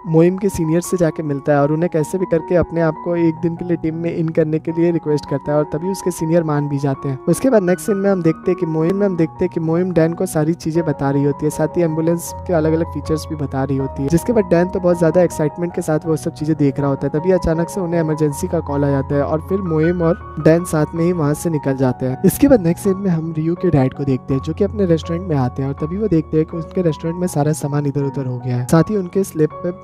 मोहिम के सीनियर से जाके मिलता है और उन्हें कैसे भी करके अपने आप को एक दिन के लिए टीम में इन करने के लिए रिक्वेस्ट करता है और तभी उसके सीनियर मान भी जाते हैं। उसके बाद नेक्स्ट सीन में हम देखते हैं कि मोहिम डैन को सारी चीजें बता रही होती है, साथ ही एम्बुलेंस के अलग अलग फीचर्स भी बता रही होती है। जिसके बाद डैन तो बहुत ज्यादा एक्साइटमेंट के साथ वो सब चीजें देख रहा होता है। तभी अचानक से उन्हें इमरजेंसी का कॉल आ जाता है और फिर मोहिम और डैन साथ में ही वहां से निकल जाते हैं। इसके बाद नेक्स्ट सीन में हम रियू के डैड को देखते हैं जो कि अपने रेस्टोरेंट में आते हैं और तभी वो देखते हैं कि उनके रेस्टोरेंट में सारा सामान इधर उधर हो गया है, साथ ही उनके स्लेब पे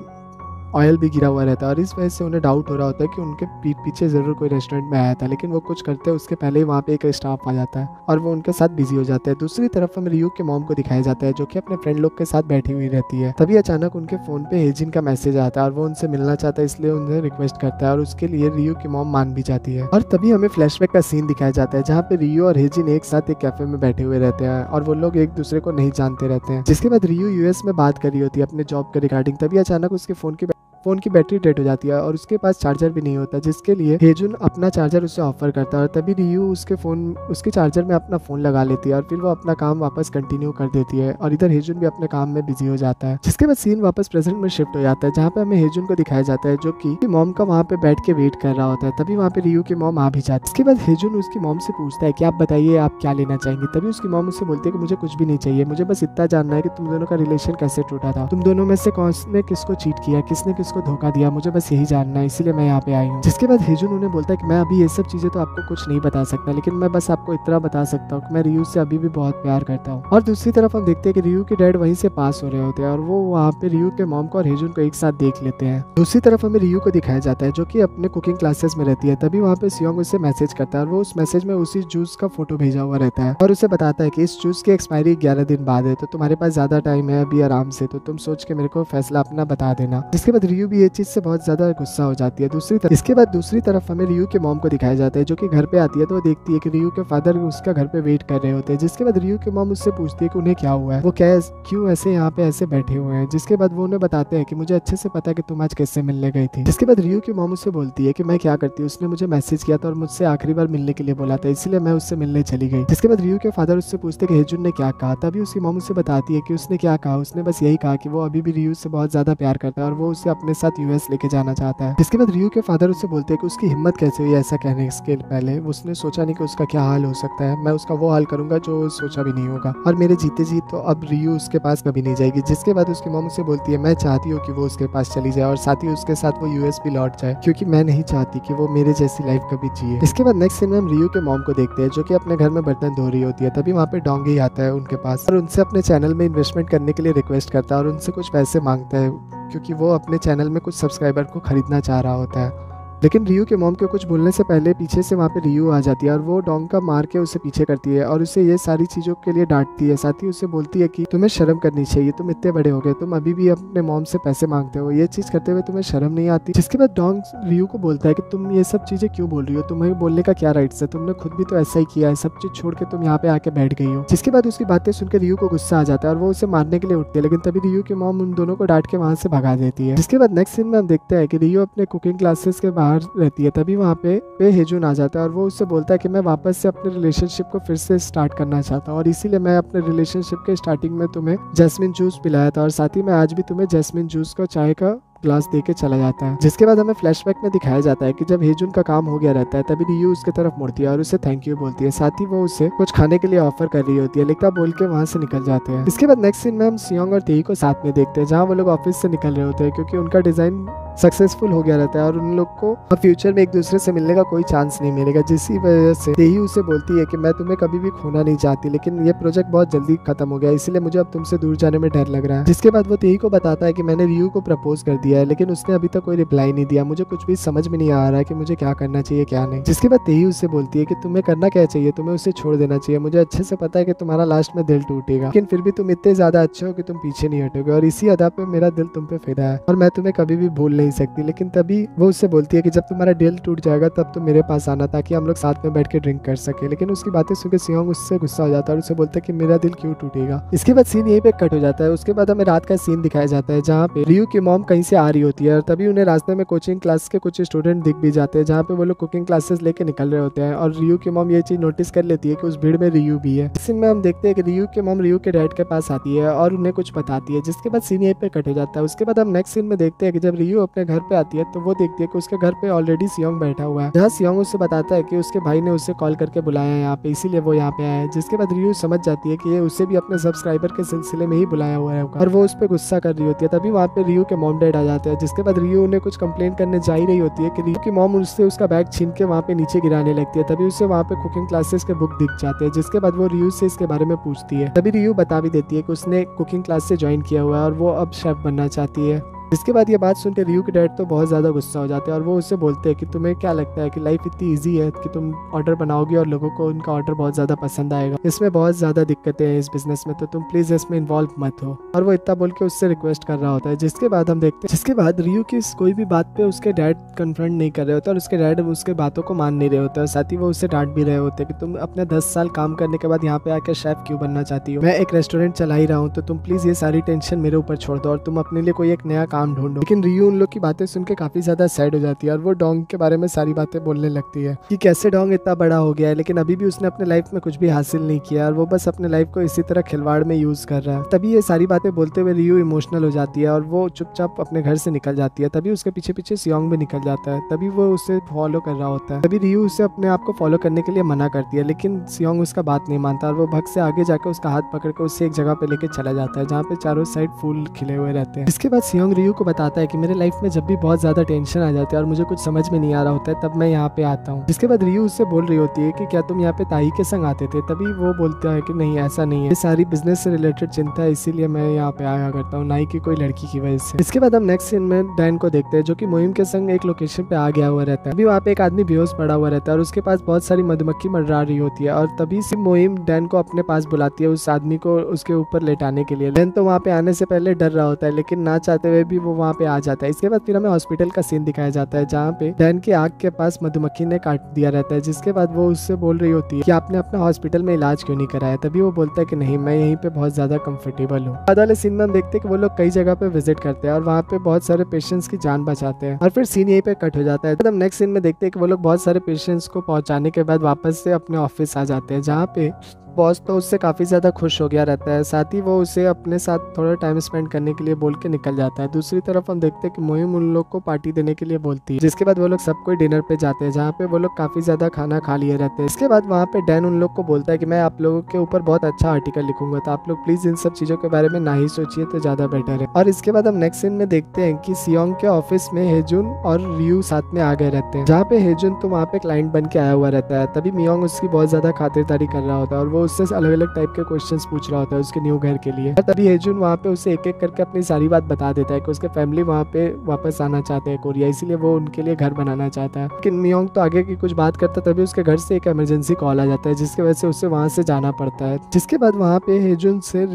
ऑयल भी गिरा हुआ रहता है और इस वजह से उन्हें डाउट हो रहा होता है कि उनके पीठ पीछे जरूर कोई रेस्टोरेंट में आया था। लेकिन वो कुछ करते हैं उसके पहले ही वहाँ पे एक स्टाफ आ जाता है और वो उनके साथ बिजी हो जाता है। दूसरी तरफ हम रियू के मॉम को दिखाया जाता है जो कि अपने फ्रेंड लोग के साथ बैठी हुई रहती है। तभी अचानक उनके फोन पे हेजिन का मैसेज आता है और वो उनसे मिलना चाहता है, इसलिए उन्हें रिक्वेस्ट करता है और उसके लिए रियू की मॉम मान भी जाती है। और तभी हमें फ्लैशबैक का सीन दिखाया जाता है जहाँ पे रियू और हेजिन एक साथ एक कैफे में बैठे हुए रहते हैं और वो लोग एक दूसरे को नहीं जानते रहते हैं। जिसके बाद रियू यूएस में बात कर रही होती है अपने जॉब के रिगार्डिंग। तभी अचानक उसके फोन की बैटरी डेड हो जाती है और उसके पास चार्जर भी नहीं होता, जिसके लिए हेजुन अपना चार्जर उसे ऑफर करता है और तभी रियू उसके चार्जर में अपना फोन लगा लेती है और फिर वो अपना काम वापस कंटिन्यू कर देती है और इधर हेजुन भी अपने काम में बिजी हो जाता है। जिसके बाद सीन वापस प्रेजेंट में शिफ्ट हो जाता है जहाँ पे हमें हेजुन को दिखाया जाता है जो कि मॉम का वहाँ पे बैठ के वेट कर रहा होता है। तभी वहाँ पे रियू की मॉम आ भी जाती है। इसके बाद हेजुन उसकी मॉम से पूछता है कि आप बताइए आप क्या लेना चाहेंगे। तभी उसकी मॉम उससे बोलती है कि मुझे कुछ भी नहीं चाहिए, मुझे बस इतना जानना है कि तुम दोनों का रिलेशन कैसे टूटा था, तुम दोनों में से कौन ने किसको चीट किया, किसने इसको धोखा दिया, मुझे बस यही जानना है, इसीलिए मैं यहाँ पे आई हूँ। जिसके बाद हेजुन उन्हें बोलता है कि मैं अभी ये सब चीजें तो आपको कुछ नहीं बता सकता, लेकिन मैं बस आपको इतना बता सकता हूँ कि मैं रियू से अभी भी बहुत प्यार करता हूँ। और दूसरी तरफ हम देखते हैं कि रियू के डैड वहीं से पास हो रहे होते हैं और वो वहाँ पे रियू के मॉम को और हेजुन को एक साथ देख लेते हैं। दूसरी तरफ हमें रियू को दिखाया जाता है जो कि अपने कुकिंग क्लासेस में रहती है। तभी वहाँ पे सियोंग उसे मैसेज करता है और वो उस मैसेज में उसी जूस का फोटो भेजा हुआ रहता है और उसे बताता है कि इस जूस की एक्सपायरी 11 दिन बाद है, तो तुम्हारे पास ज्यादा टाइम है अभी आराम से, तो तुम सोच के मेरे को फैसला अपना बता देना। जिसके बाद रियू भी ये चीज से बहुत ज्यादा गुस्सा हो जाती है। इसके बाद दूसरी तरफ हमें रियू के मॉम को दिखाया जाता है जो कि घर पे आती है, तो वो देखती है कि रियू के फादर उसका घर पे वेट कर रहे होते हैं। जिसके बाद रियू के मॉम उससे पूछती है कि उन्हें क्या हुआ है, वो क्यों ऐसे यहाँ पे ऐसे बैठे हुए हैं। जिसके बाद वो उन्हें बताते हैं कि मुझे अच्छे से पता है कि तुम आज किससे मिलने गई थी। जिसके बाद रियू की मॉम उससे बोलती है कि मैं क्या करती हूँ, उसने मुझे मैसेज किया था और मुझसे आखिरी बार मिलने के लिए बोला था, इसलिए मैं उससे मिलने चली गई। जिसके बाद रियू के फादर उससे पूछते कि हेजुन ने क्या कहा। तभी उसकी मॉम उससे बताती है कि उसने क्या कहा, उसने बस यही कहा कि वो अभी भी रियू से बहुत ज्यादा प्यार करता है और वो उसे अपने साथ यूएस लेके जाना चाहता है। जिसके बाद रियू के फादर उससे बोलते हैं कि उसकी हिम्मत कैसे हुई ऐसा कहने के पहले, उसने सोचा नहीं कि उसका क्या हाल हो सकता है, मैं उसका वो हाल करूंगा जो सोचा भी नहीं होगा और मेरे जीते जी तो अब रियू उसके पास कभी नहीं जाएगी। जिसके बाद उसकी मॉम उसे बोलती है मैं चाहती हूँ कि वो उसके पास चली जाए और साथ ही उसके साथ वो यूएस भी लौट जाए, क्योंकि मैं नहीं चाहती कि वो मेरे जैसी लाइफ कभी जिए। इसके बाद नेक्स्ट सीन में हम रियू के मॉम को देखते हैं जो कि अपने घर में बर्तन धो रही होती है। तभी वहाँ पे डोंगी आता है उनके पास और उनसे अपने चैनल में इन्वेस्टमेंट करने के लिए रिक्वेस्ट करता है और उनसे कुछ पैसे मांगता है क्योंकि वो अपने चैनल में कुछ सब्सक्राइबर को खरीदना चाह रहा होता है। लेकिन रियू के मॉम के कुछ बोलने से पहले पीछे से वहाँ पे रियू आ जाती है और वो डोंग का मार के उसे पीछे करती है और उसे ये सारी चीज़ों के लिए डांटती है। साथ ही उसे बोलती है कि तुम्हें शर्म करनी चाहिए, तुम इतने बड़े हो गए, तुम अभी भी अपने मॉम से पैसे मांगते हो, ये चीज़ करते हुए तुम्हें शर्म नहीं आती। जिसके बाद डोंग रियू को बोलता है कि तुम ये सब चीज़ें क्यों बोल रही हो, तुम्हें बोलने का क्या राइट्स है, तुमने खुद भी तो ऐसा ही किया है, सब चीज़ छोड़ के तुम यहाँ पे आके बैठ गई हो। जिसके बाद उसकी बातें सुनकर रियू को गुस्सा आ जाता है और वो उसे मारने के लिए उठती है, लेकिन तभी रियू की मॉम उन दोनों को डांट के वहाँ से भगा देती है। जिसके बाद नेक्स्ट सीन में हम देखते हैं कि रियू अपने कुकिंग क्लासेस के बाहर रहती है। तभी वहाँ पे हेजुन आ जाता है और वो उससे बोलता है कि मैं वापस से अपने रिलेशनशिप को फिर से स्टार्ट करना चाहता हूँ और इसीलिए मैं अपने रिलेशनशिप के स्टार्टिंग में तुम्हें जैस्मिन जूस पिलाया था और साथ ही मैं आज भी तुम्हें जैस्मिन जूस को चाय का ग्लास देके चला जाता है। जिसके बाद हमें फ्लैशबैक में दिखाया जाता है कि जब हेजुन का काम हो गया रहता है तभी रियू उसके तरफ मुड़ती है और उसे थैंक यू बोलती है। साथ ही वो उसे कुछ खाने के लिए ऑफर कर रही होती है, लेकिन बोल के वहाँ से निकल जाते हैं। इसके बाद नेक्स्ट सीन में हम सियोंग और तेई को साथ में देखते हैं जहाँ वो लोग ऑफिस से निकल रहे होते हैं क्योंकि उनका डिजाइन सक्सेसफुल हो गया रहता है और उन लोग को अब फ्यूचर में एक दूसरे से मिलने का कोई चांस नहीं मिलेगा। जिसकी वजह से तेई उसे बोलती है कि मैं तुम्हें कभी भी खोना नहीं चाहती, लेकिन ये प्रोजेक्ट बहुत जल्दी खत्म हो गया, इसलिए मुझे अब तुमसे दूर जाने में डर लग रहा है। जिसके बाद वो तेई को बताता है कि मैंने रियू को प्रपोज कर दिया है, लेकिन उसने अभी तक कोई रिप्लाई नहीं दिया, मुझे कुछ भी समझ में नहीं आ रहा है कि मुझे क्या करना चाहिए क्या नहीं। जिसके बाद तेई उससे बोलती है कि तुम्हें करना क्या चाहिए, तुम्हें उसे छोड़ देना चाहिए, मुझे अच्छे से पता है कि तुम्हारा लास्ट में दिल टूटेगा, लेकिन फिर भी तुम इतने ज्यादा अच्छे हो कि तुम पीछे नहीं हटोगे और इसी अदा पे मेरा दिल तुम पे फिदा है और मैं तुम्हें कभी भी भूल नहीं सकती। लेकिन तभी वो उससे बोलती है कि जब तुम्हारा दिल टूट जाएगा तब तुम मेरे पास आना ताकि हम लोग साथ में बैठ के ड्रिंक कर सके। लेकिन उसकी बातें सुनकर सियोंग उससे गुस्सा हो जाता है और उसे बोलता है कि मेरा दिल क्यों टूटेगा। इसके बाद सीन यहीं पे कट हो जाता है। उसके बाद हमें रात का सीन दिखाया जाता है जहाँ पे रियू की मॉम कहीं से आ रही होती है और तभी उन्हें रास्ते में कोचिंग क्लास के कुछ स्टूडेंट दिख भी जाते हैं जहाँ पे वो लोग कुकिंग क्लासेस लेके निकल रहे होते हैं और रियू की मॉम ये चीज नोटिस कर लेती है कि उस भीड़ में रियू भी है। इस सीन में हम देखते हैं कि रियू की मॉम रियू के डैड के पास आती है और उन्हें कुछ बताती है। जिसके बाद सीन यहीं पे कट हो जाता है। उसके बाद हम नेक्स्ट सीन में देखते हैं कि जब रियू अपने घर पे आती है तो वो देखती है कि उसके घर पे ऑलरेडी सियोंग बैठा हुआ है, जहाँ सियोंग उससे बताता है कि उसके भाई ने उसे कॉल करके बुलाया है यहाँ पे, इसीलिए वो यहाँ पे आया है। जिसके बाद रियू समझ जाती है कि ये उसे भी अपने सब्सक्राइबर के सिलसिले में ही बुलाया हुआ है और वो उस पर गुस्सा कर रही होती है। तभी वहाँ पे रियू के मॉम डैड आ जाते हैं। जिसके बाद रियू उन्हें कुछ कंप्लेन करने जा ही रही होती है कि रियू की मॉम उससे उसका बैग छीन के वहाँ पे नीचे गिराने लगती है। तभी उसे वहाँ पे कुकिंग क्लासेस के बुक दिख जाते हैं। जिसके बाद वो रियू से इसके बारे में पूछती है। तभी रियू बता भी देती है कि उसने कुकिंग क्लास से ज्वाइन किया हुआ है और वो अब शेफ बनना चाहती है। इसके बाद ये बात सुनकर रियू के डैड तो बहुत ज़्यादा गुस्सा हो जाते हैं और वो उससे बोलते हैं कि तुम्हें क्या लगता है कि लाइफ इतनी इजी है कि तुम ऑर्डर बनाओगी और लोगों को उनका ऑर्डर बहुत ज़्यादा पसंद आएगा, इसमें बहुत ज़्यादा दिक्कतें हैं इस बिजनेस में, तो तुम प्लीज़ इसमें इन्वॉल्व मत हो। और वो इतना बोल के उससे रिक्वेस्ट कर रहा होता है। जिसके बाद हम देखते हैं जिसके बाद रियू की कोई भी बात पे उसके डैड कन्फ्रंट नहीं कर रहे होते और उसके डैड उसके बातों को मान नहीं रहे होते और साथ ही वो उससे डांट भी रहे होते कि तुम अपने 10 साल काम करने के बाद यहाँ पे आकर शेफ क्यों बनना चाहती हो, मैं एक रेस्टोरेंट चला ही रहा हूँ, तो तुम प्लीज़ ये सारी टेंशन मेरे ऊपर छोड़ दो और तुम अपने लिए कोई एक नया काम ढूंढो। लेकिन रियू उन लोग की बातें सुन के काफी ज्यादा सैड हो जाती है और वो डोंग के बारे में सारी बातें बोलने लगती है कि कैसे डोंग इतना बड़ा हो गया है लेकिन अभी भी उसने अपने लाइफ में कुछ भी हासिल नहीं किया और वो बस अपने लाइफ को इसी तरह खिलवाड़ में यूज कर रहा है। तभी ये सारी बातें बोलते हुए रियू इमोशनल हो जाती है और वो चुपचाप अपने घर से निकल जाती है। तभी उसके पीछे पीछे सियोंग भी निकल जाता है। तभी वो उसे फॉलो कर रहा होता है। तभी रियू उसे अपने आप को फॉलो करने के लिए मना करती है, लेकिन सियोंग उसका बात नहीं मानता और वो भग से आगे जाकर उसका हाथ पकड़ कर उससे एक जगह पे लेके चला जाता है जहाँ पे चारों साइड फूल खिले हुए रहते हैं। इसके बाद सियोंग रियू रियू को बताता है कि मेरे लाइफ में जब भी बहुत ज्यादा टेंशन आ जाती है और मुझे कुछ समझ में नहीं आ रहा होता है तब मैं यहाँ पे आता हूँ। जिसके बाद रियू उससे बोल रही होती है कि क्या तुम यहाँ पे ताई के संग आते थे, तभी वो बोलता है कि नहीं ऐसा नहीं है, ये सारी बिजनेस से रिलेटेड चिंता है इसीलिए मैं यहाँ पे आया करता हूँ, ना ही कि कोई लड़की की वजह से। इसके बाद हम नेक्स्ट सीन में डैन को देखते हैं जो कि मोहिम के संग एक लोकेशन पे आ गया हुआ रहता है। अभी वहाँ पे एक आदमी बेहोश पड़ा हुआ रहता है और उसके पास बहुत सारी मधुमक्खी मंडरा रही होती है और तभी से मोहिम डैन को अपने पास बुलाती है उस आदमी को उसके ऊपर लेटाने के लिए। डैन तो वहाँ पे आने से पहले डर रहा होता है लेकिन ना चाहते हुए भी वो वहाँ पे आ जाता है। इसके बाद फिर हमें हॉस्पिटल का सीन दिखाया जाता है जहाँ पे डैन की आंख के पास मधुमक्खी ने काट दिया रहता है। जिसके बाद वो उससे बोल रही होती है कि आपने अपना हॉस्पिटल में इलाज क्यों नहीं कराया, तभी वो बोलता है कि नहीं मैं यहीं पे बहुत ज्यादा कंफर्टेबल हूँ। बाद वाले सीन में हम देखते हैं कि वो लोग कई जगह पे विजिट करते हैं और वहाँ पे बहुत सारे पेशेंट्स की जान बचाते हैं और फिर सीन यहीं पे कट हो जाता है। तो हम नेक्स्ट सीन में देखते हैं कि वो लोग बहुत सारे पेशेंट्स को पहुंचाने के बाद वापस से अपने ऑफिस आ जाते हैं जहाँ पे बॉस तो उससे काफ़ी ज़्यादा खुश हो गया रहता है, साथ ही वो उसे अपने साथ थोड़ा टाइम स्पेंड करने के लिए बोल के निकल जाता है। दूसरी तरफ हम देखते हैं कि मोहिम उन लोग को पार्टी देने के लिए बोलती है, जिसके बाद वो लोग सब कोई डिनर पे जाते हैं जहाँ पे वो लोग काफ़ी ज़्यादा खाना खा लिए रहते हैं। इसके बाद वहाँ पे डैन उन लोग को बोलता है कि मैं आप लोगों के ऊपर बहुत अच्छा आर्टिकल लिखूंगा, तो आप लोग प्लीज़ इन सब चीज़ों के बारे में ना ही सोचिए तो ज़्यादा बेटर है। और इसके बाद हम नेक्स्ट सीन में देखते हैं कि सियोंग के ऑफिस में हेजुन और रियू साथ में आ गए रहते हैं, जहाँ पे हेजुन तो वहाँ पे क्लाइंट बन के आया हुआ रहता है। तभी मियोंग उसकी बहुत ज़्यादा खातिरदारी कर रहा होता है और वो उससे अलग अलग टाइप के क्वेश्चंस पूछ रहा होता है उसके न्यू घर के लिए। और तभी हेजुन वहाँ पे उसे एक एक करके अपनी सारी बात बता देता है कि उसके फैमिली वहाँ पे वापस आना चाहते हैं कोरिया, इसीलिए वो उनके लिए घर बनाना चाहता है। लेकिन मियोंग तो आगे की कुछ बात करता है, तभी उसके घर से एक इमरजेंसी कॉल आ जाता है जिसकी वजह से उसे वहाँ से जाना पड़ता है। जिसके बाद वहाँ पे हेजुन से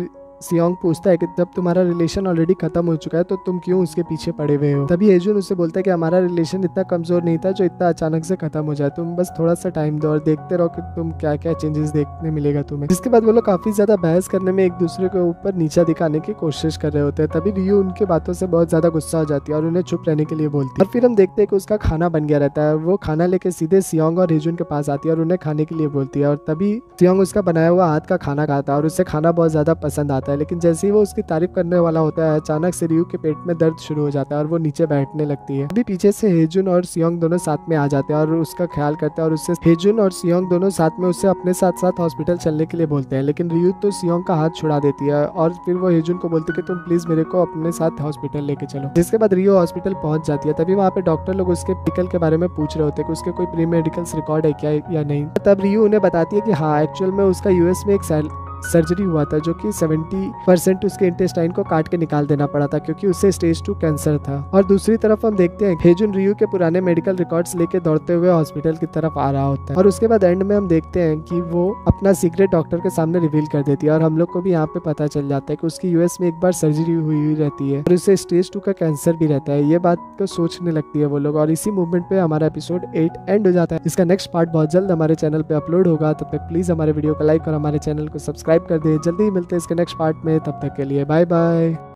सियोंग पूछता है कि जब तुम्हारा रिलेशन ऑलरेडी खत्म हो चुका है तो तुम क्यों उसके पीछे पड़े हुए हो। तभी हेजुन उसे बोलता है कि हमारा रिलेशन इतना कमजोर नहीं था जो इतना अचानक से खत्म हो जाए, तुम बस थोड़ा सा टाइम दो और देखते रहो कि तुम क्या क्या चेंजेस देखने मिलेगा तुम्हें। जिसके बाद वो लोग काफी ज्यादा बहस करने में एक दूसरे के ऊपर नीचा दिखाने की कोशिश कर रहे होते हैं। तभी रियू उनके बातों से बहुत ज्यादा गुस्सा हो जाती है और उन्हें चुप रहने के लिए बोलती है। और फिर हम देखते हैं कि उसका खाना बन गया रहता है, वो खाना लेके सीधे सियोंग और हेजुन के पास आती है और उन्हें खाने के लिए बोलती है। और तभी सियोंग उसका बनाया हुआ हाथ का खाना खाता है और उसे खाना बहुत ज्यादा पसंद आता है। लेकिन जैसे ही वो उसकी तारीफ करने वाला होता है अचानक से रियू के पेट में दर्द शुरू हो जाता है और वो नीचे बैठने लगती है। अभी पीछे से हेजुन और सियोंग दोनों साथ में आ जाते हैं और उसका ख्याल करते हैं और उससे हेजुन और सियोंग दोनों साथ में उससे अपने साथ साथ हॉस्पिटल चलने के लिए बोलते हैं। लेकिन रियू तो सियोंग का हाथ छुड़ा देती है और फिर वो हेजुन को बोलती है कि तुम प्लीज मेरे को अपने साथ हॉस्पिटल लेके चलो। जिसके बाद रियू हॉस्पिटल पहुंच जाती है। तभी वहाँ पे डॉक्टर लोग उसके मेडिकल के बारे में पूछ रहे होते हैं कि उसके कोई प्री मेडिकल्स रिकॉर्ड है क्या या नहीं। तब रियू उन्हें बताती है कि हाँ एक्चुअल में उसका यूएस में एक सर्जरी हुआ था जो कि 70% उसके इंटेस्टाइन को काट के निकाल देना पड़ा था क्योंकि उसे स्टेज 2 कैंसर था। और दूसरी तरफ हम देखते हैं हेजुन रियू के पुराने मेडिकल रिकॉर्ड्स लेके दौड़ते हुए हॉस्पिटल की तरफ आ रहा होता है। और उसके बाद एंड में हम देखते हैं कि वो अपना सीक्रेट डॉक्टर के सामने रिवील कर देती है और हम लोग को भी यहाँ पे पता चल जाता है कि उसकी यूएस में एक बार सर्जरी हुई रहती है और उसे स्टेज 2 का कैंसर भी रहता है। ये बात को सोचने लगती है वो लोग और इसी मूवमेंट पे हमारा एपिसोड 8 एंड हो जाता है। इसका नेक्स्ट पार्ट बहुत जल्द हमारे चैनल पे अपलोड होगा, तब तक प्लीज हमारे वीडियो को लाइक और हमारे चैनल को सब्सक्राइब कर दे। जल्दी ही मिलते हैं इसके नेक्स्ट पार्ट में, तब तक के लिए बाय बाय।